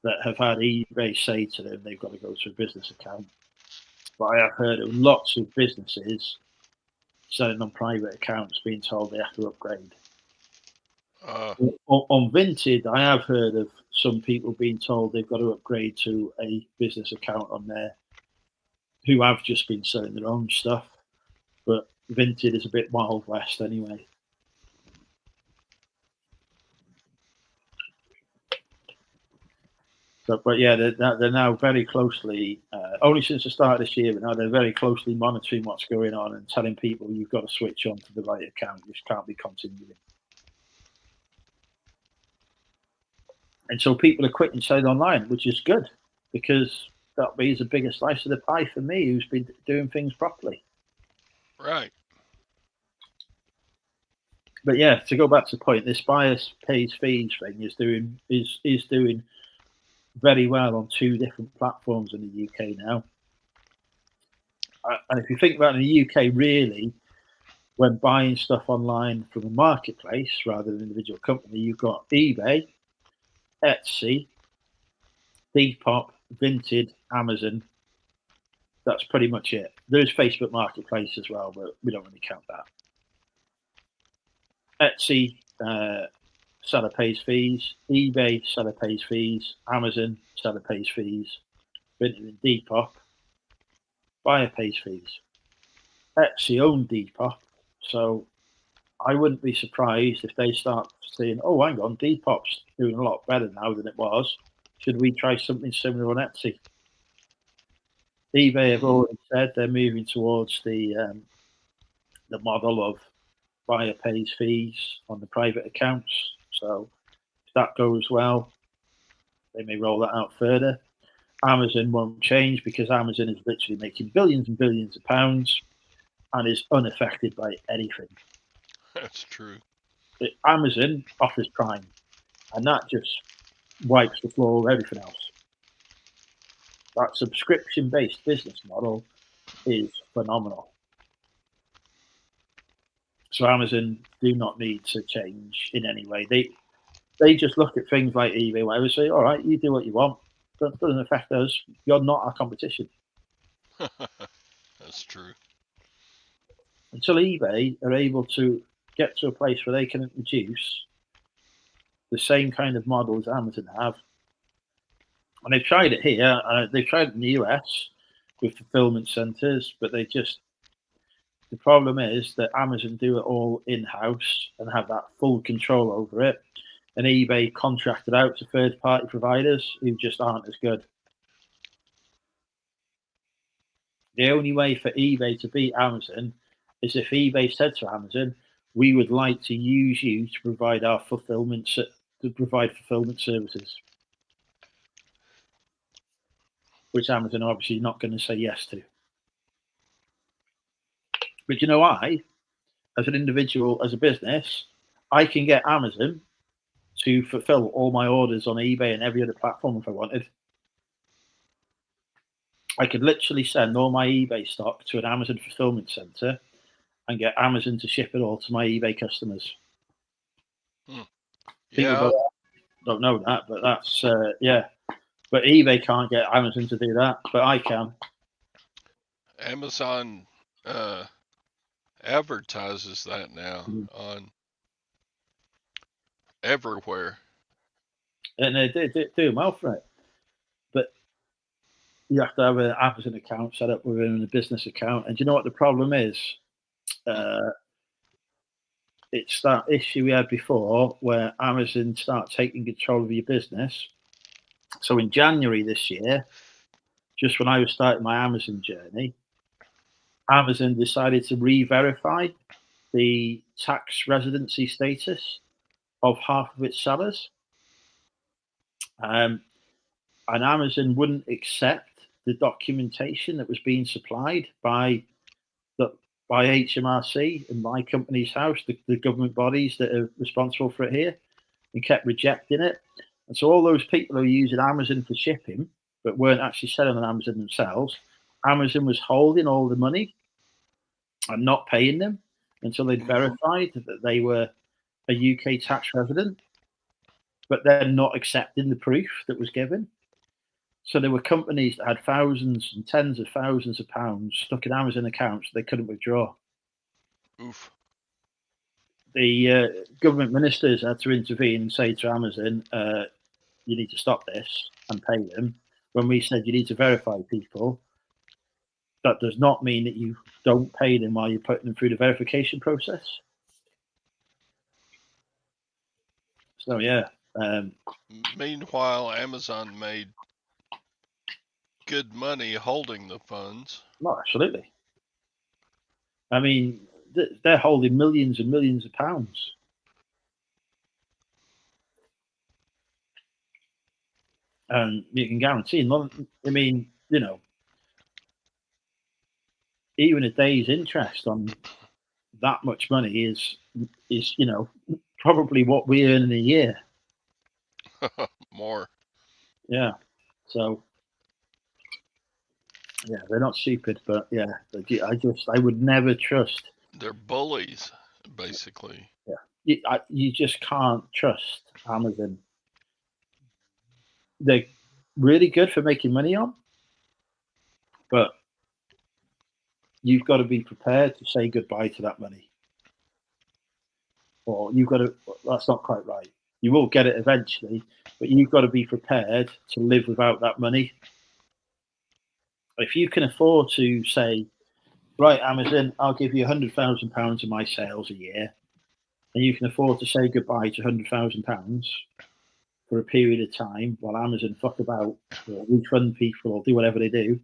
that have had eBay say to them they've got to go to a business account. But I have heard of lots of businesses selling on private accounts being told they have to upgrade. On Vinted, I have heard of some people being told they've got to upgrade to a business account on there who have just been selling their own stuff. But Vinted is a bit Wild West anyway. So, but yeah, they're now very closely, only since the start of this year, but now they're very closely monitoring what's going on and telling people you've got to switch on to the right account. This can't be continuing. And so people are quitting selling online, which is good, because that means a bigger slice of the pie for me, who's been doing things properly. Right. But yeah, to go back to the point, this buyers pays fees thing is doing very well on 2 different platforms in the UK now. And if you think about it, in the UK, really, when buying stuff online from a marketplace rather than an individual company, you've got eBay, Etsy, Depop, Vinted, Amazon. That's pretty much it. There's Facebook Marketplace as well, but we don't really count that. Etsy, seller pays fees. eBay, seller pays fees. Amazon, seller pays fees. Vinted and Depop, buyer pays fees. Etsy own Depop, so I wouldn't be surprised if they start saying, oh, hang on, Depop's doing a lot better now than it was. Should we try something similar on Etsy? eBay have already said they're moving towards the model of buyer pays fees on the private accounts. So if that goes well, they may roll that out further. Amazon won't change, because Amazon is literally making billions and billions of pounds and is unaffected by anything. That's true. Amazon offers Prime, and that just wipes the floor with everything else. That subscription-based business model is phenomenal. So Amazon do not need to change in any way. They just look at things like eBay, whatever, say, all right, you do what you want. That doesn't affect us. You're not our competition. That's true. Until eBay are able to get to a place where they can introduce the same kind of model as Amazon have. And they've tried it here. They've tried it in the US with fulfillment centers, but the problem is that Amazon do it all in-house and have that full control over it. And eBay contracted out to third-party providers who just aren't as good. The only way for eBay to beat Amazon is if eBay said to Amazon, we would like to use you to provide fulfillment services, which Amazon are obviously not going to say yes to. But you know, as an individual, as a business, I can get Amazon to fulfill all my orders on eBay and every other platform if I wanted. I could literally send all my eBay stock to an Amazon fulfillment center and get Amazon to ship it all to my eBay customers. People Yeah, don't know that, but that's yeah. But eBay can't get Amazon to do that, but I can. Amazon advertises that now on everywhere. And they do well for it. But you have to have an Amazon account set up within a business account. And do you know what the problem is? It's that issue we had before where Amazon start taking control of your business. So in January this year, just when I was starting my Amazon journey, Amazon decided to re-verify the tax residency status of half of its sellers. And Amazon wouldn't accept the documentation that was being supplied by HMRC and my company's house, the government bodies that are responsible for it here, and kept rejecting it. And so all those people who are using Amazon for shipping, but weren't actually selling on Amazon themselves, Amazon was holding all the money and not paying them until they'd verified that they were a UK tax resident, but they're not accepting the proof that was given. So there were companies that had thousands and tens of thousands of pounds stuck in Amazon accounts they couldn't withdraw. Oof. The government ministers had to intervene and say to Amazon, you need to stop this and pay them. When we said you need to verify people, that does not mean that you don't pay them while you're putting them through the verification process. So, yeah. Meanwhile, Amazon made good money holding the funds. No, absolutely. I mean, they're holding millions and millions of pounds. And you can guarantee, I mean, you know, even a day's interest on that much money is you know, probably what we earn in a year. More. Yeah. So, yeah, they're not stupid, but yeah, I would never trust. They're bullies, basically. Yeah. You just can't trust Amazon. They're really good for making money on, but you've got to be prepared to say goodbye to that money. Or that's not quite right. You will get it eventually, but you've got to be prepared to live without that money. If you can afford to say, right, Amazon, I'll give you £100,000 of my sales a year, and you can afford to say goodbye to £100,000 for a period of time while Amazon fuck about or refund people or do whatever they do,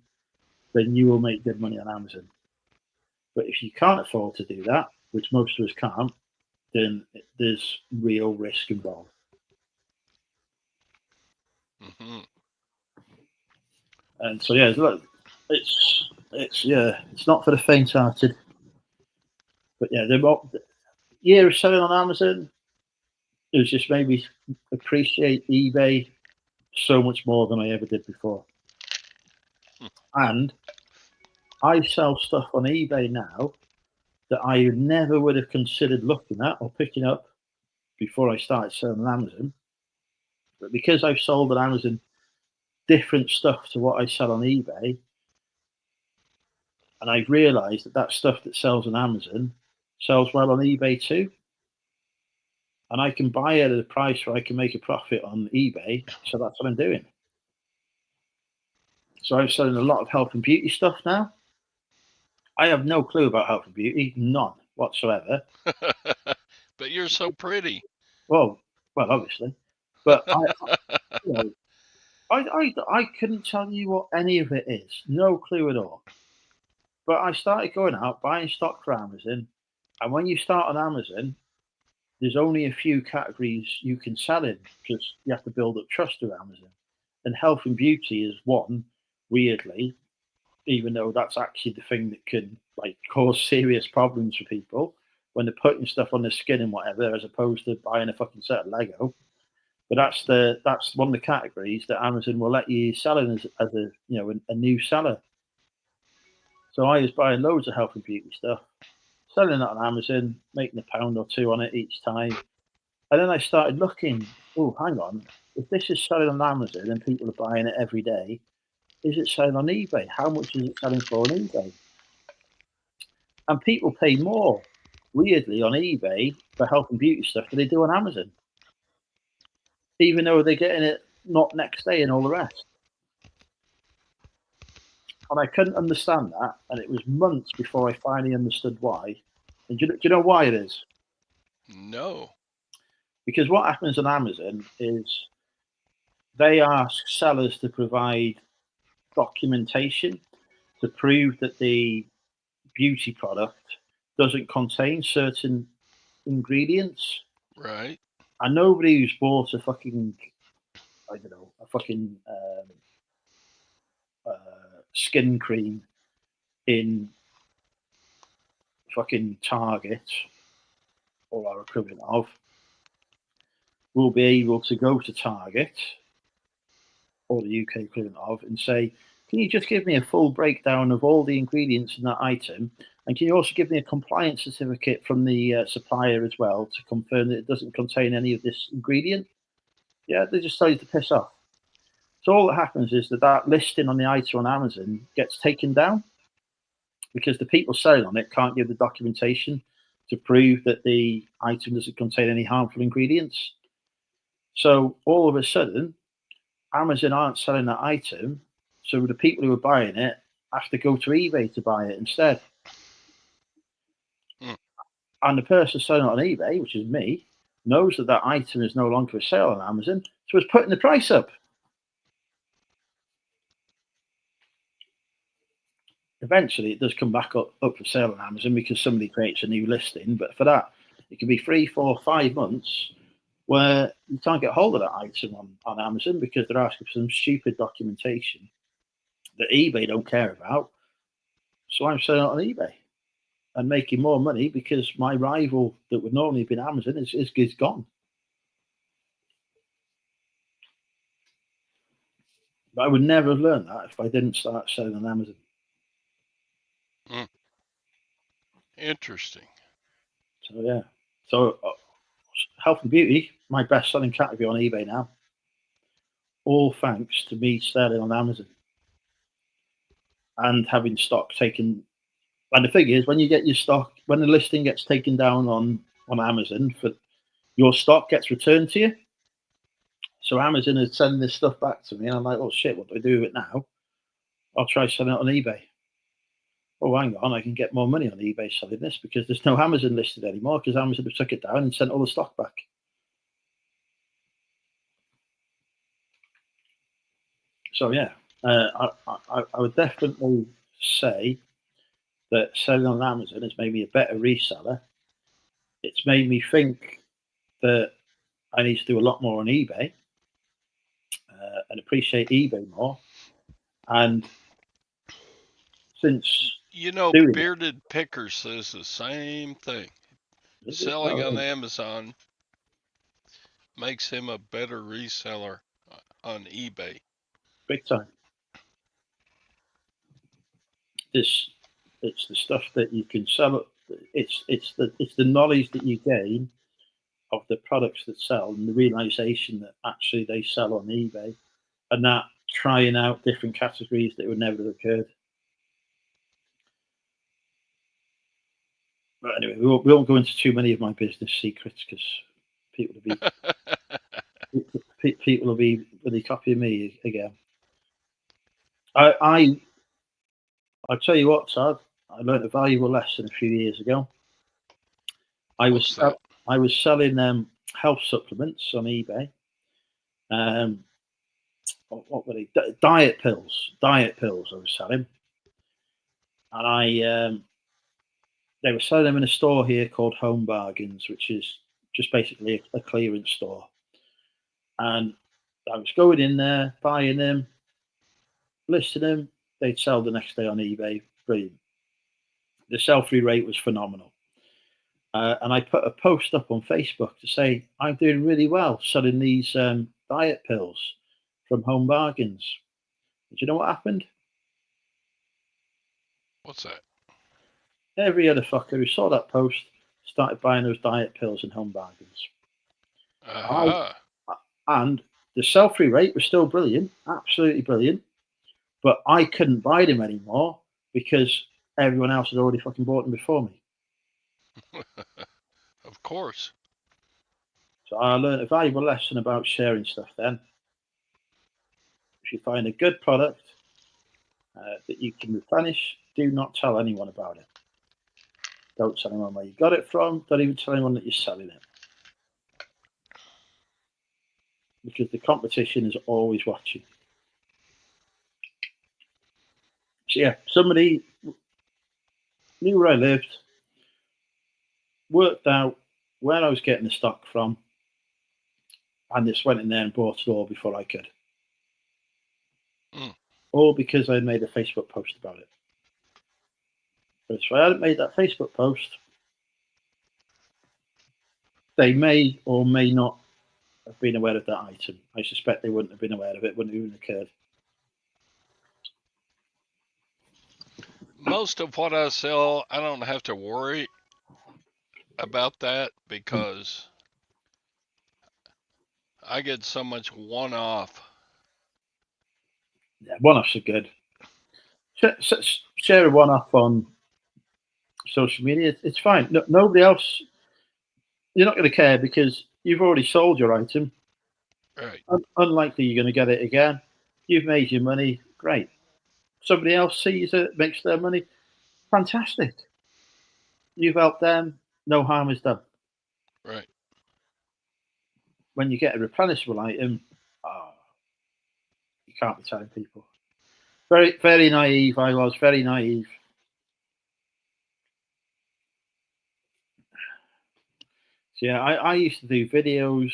then you will make good money on Amazon. But if you can't afford to do that, which most of us can't, then there's real risk involved. Mm-hmm. And so, yeah, look, it's not for the faint-hearted. But yeah, the year of selling on Amazon, it was just made me appreciate eBay so much more than I ever did before. And I sell stuff on eBay now that I never would have considered looking at or picking up before I started selling on Amazon. But because I've sold on Amazon different stuff to what I sell on eBay, and I've realized that stuff that sells on Amazon sells well on eBay too. And I can buy it at a price where I can make a profit on eBay. So that's what I'm doing. So I'm selling a lot of health and beauty stuff now. I have no clue about health and beauty, none whatsoever. But you're so pretty. Well, obviously. But I couldn't tell you what any of it is. No clue at all. But I started going out, buying stock for Amazon. And when you start on Amazon, there's only a few categories you can sell in because you have to build up trust with Amazon. And health and beauty is one, weirdly, even though that's actually the thing that can like cause serious problems for people when they're putting stuff on their skin and whatever, as opposed to buying a fucking set of Lego. But that's one of the categories that Amazon will let you sell in as a a new seller. So I was buying loads of health and beauty stuff, selling it on Amazon, making £1 or £2 on it each time. And then I started looking, oh, hang on, if this is selling on Amazon and people are buying it every day, is it selling on eBay? How much is it selling for on eBay? And people pay more, weirdly, on eBay for health and beauty stuff than they do on Amazon, even though they're getting it not next day and all the rest. And I couldn't understand that, and it was months before I finally understood why. And do you know why it is? No. Because what happens on Amazon is they ask sellers to provide documentation to prove that the beauty product doesn't contain certain ingredients. Right. And nobody who's bought a fucking, skin cream in fucking Target or our equivalent of will be able to go to Target or the UK equivalent of and say, can you just give me a full breakdown of all the ingredients in that item? And can you also give me a compliance certificate from the supplier as well to confirm that it doesn't contain any of this ingredient? Yeah, they just tell you to piss off. So all that happens is that listing on the item on Amazon gets taken down because the people selling on it can't give the documentation to prove that the item doesn't contain any harmful ingredients. So all of a sudden, Amazon aren't selling that item, so the people who are buying it have to go to eBay to buy it instead. And the person selling it on eBay, which is me, knows that item is no longer for sale on Amazon, so it's putting the price up. Eventually, it does come back up for sale on Amazon because somebody creates a new listing. But for that, it can be 3, 4, 5 months where you can't get hold of that item on Amazon because they're asking for some stupid documentation that eBay don't care about. So I'm selling it on eBay and making more money because my rival that would normally have been Amazon is gone. But I would never have learned that if I didn't start selling on Amazon. Interesting. So yeah. So health and beauty, my best selling category on eBay now. All thanks to me selling on Amazon and having stock taken. And the thing is, when you get your stock, when the listing gets taken down on Amazon, for your stock gets returned to you. So Amazon is sending this stuff back to me, and I'm like, oh shit, what do I do with it now? I'll try selling it on eBay. Oh, hang on, I can get more money on eBay selling this because there's no Amazon listed anymore because Amazon have took it down and sent all the stock back. So yeah, I would definitely say that selling on Amazon has made me a better reseller. It's made me think that I need to do a lot more on eBay and appreciate eBay more. And since Bearded Picker says the same thing. Selling on Amazon makes him a better reseller on eBay. Big time. It's the stuff that you can sell. It's the knowledge that you gain of the products that sell and the realization that actually they sell on eBay, and that trying out different categories that would never have occurred. But anyway, we won't go into too many of my business secrets because people will be really copying me again. I'll tell you what, Todd. I learned a valuable lesson a few years ago. I was selling health supplements on eBay. What were they? Diet pills. Diet pills I was selling, and they were selling them in a store here called Home Bargains, which is just basically a clearance store. And I was going in there, buying them, listing them, they'd sell the next day on eBay. Brilliant. The sell-through rate was phenomenal. And I put a post up on Facebook to say, I'm doing really well selling these diet pills from Home Bargains. Do you know what happened? What's that? Every other fucker who saw that post started buying those diet pills in Home Bargains. And the sell-through rate was still brilliant, absolutely brilliant. But I couldn't buy them anymore because everyone else had already fucking bought them before me. Of course. So I learned a valuable lesson about sharing stuff then. If you find a good product that you can replenish, do not tell anyone about it. Don't tell anyone where you got it from. Don't even tell anyone that you're selling it. Because the competition is always watching. So yeah, somebody knew where I lived, worked out where I was getting the stock from, and just went in there and bought it all before I could. All because I made a Facebook post about it. But if I hadn't made that Facebook post, they may or may not have been aware of that item. I suspect they wouldn't have been aware of it, wouldn't have even occurred. Most of what I sell, I don't have to worry about that because I get so much one-off. Yeah, one-offs are good. Share a one-off on social media, it's fine. No, nobody else, you're not going to care because you've already sold your item. Right. Unlikely you're going to get it again. You've made your money, great. Somebody else sees it, makes their money, fantastic. You've helped them, no harm is done. Right. When you get a replenishable item, you can't be telling people. Very, very naive. I was very naive. So yeah, I used to do videos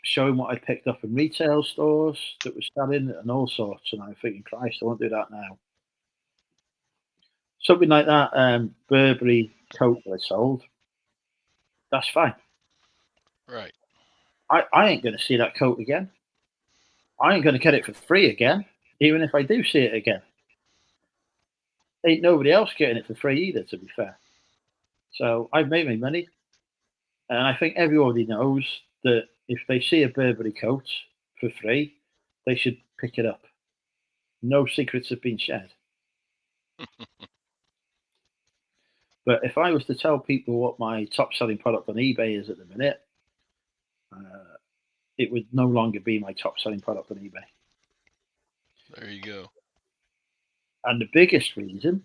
showing what I picked up in retail stores that was selling and all sorts. And I'm thinking, Christ, I won't do that now. Something like that Burberry coat that I sold, that's fine. Right. I ain't going to see that coat again. I ain't going to get it for free again, even if I do see it again. Ain't nobody else getting it for free either, to be fair. So I've made my money. And I think everybody knows that if they see a Burberry coat for free, they should pick it up. No secrets have been shared. But if I was to tell people what my top selling product on eBay is at the minute, it would no longer be my top selling product on eBay. There you go. And the biggest reason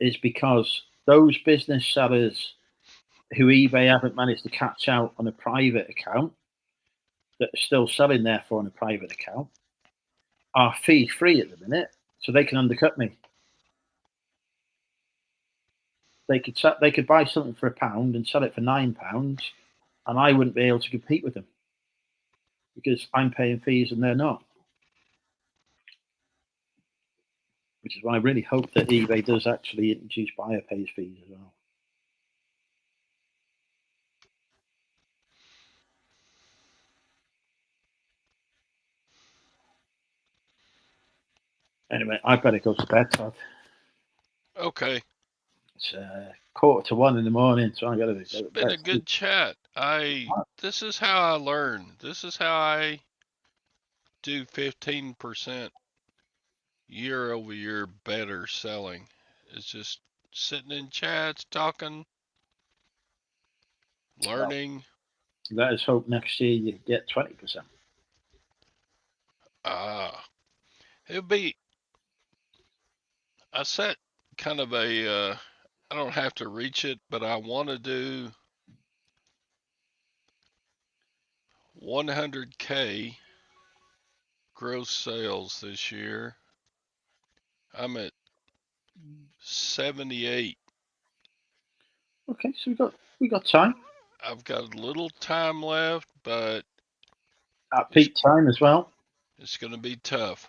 is because those business sellers who eBay haven't managed to catch out on a private account that are still selling therefore on a private account are fee free at the minute, so they can undercut me. They could buy something for £1 and sell it for £9, and I wouldn't be able to compete with them because I'm paying fees and they're not. Which is why I really hope that eBay does actually introduce buyer pays fees as well. Anyway, I better go to bed, Todd. Okay. It's 1:45 in the morning, so I got to. It's been a good chat. This is how I learn. This is how I do 15% year-over-year better selling. It's just sitting in chats, talking, learning. Let us hope next year you get 20%. It'll be. I set kind of a. I don't have to reach it, but I want to do 100K gross sales this year. I'm at 78. Okay, so we got time. I've got a little time left, but At peak time as well. it's going to be tough.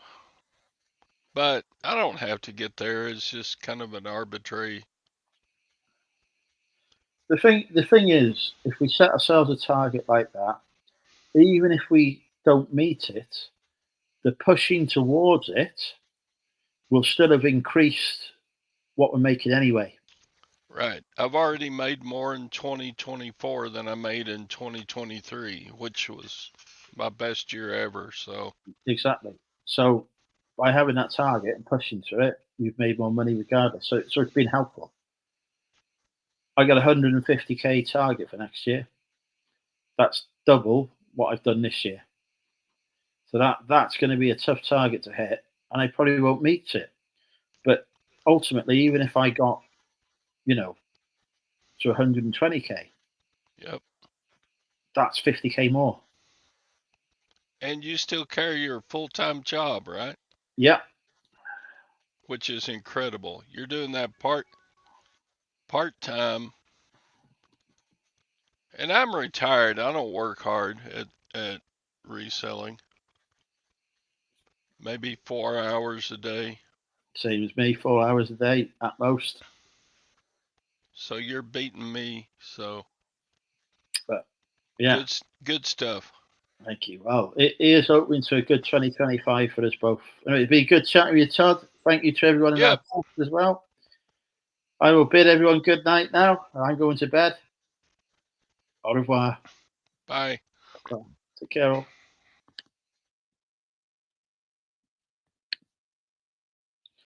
But I don't have to get there. It's just kind of an arbitrary. The thing is, if we set ourselves a target like that, even if we don't meet it, the pushing towards it will still have increased what we're making anyway. Right. I've already made more in 2024 than I made in 2023, which was my best year ever. So, Exactly. So by having that target and pushing through it, you've made more money regardless. So it's been helpful. I got a 150k target for next year. That's double what I've done this year. So that's going to be a tough target to hit, and I probably won't meet it. But ultimately, even if I got, to 120k, yep. that's 50k more. And you still carry your full-time job, right? Yeah. Which is incredible. You're doing that part-time. And I'm retired. I don't work hard at reselling. Maybe 4 hours a day. Same as me, 4 hours a day at most. So you're beating me. So But yeah, good stuff. thank you. Well, it is open to a good 2025 for us both. Anyway, it's been good chatting with you, Todd. Thank you to everyone in Yep. our chat as well. I will bid everyone good night now. I'm going to bed. Au revoir. Bye. Take care all.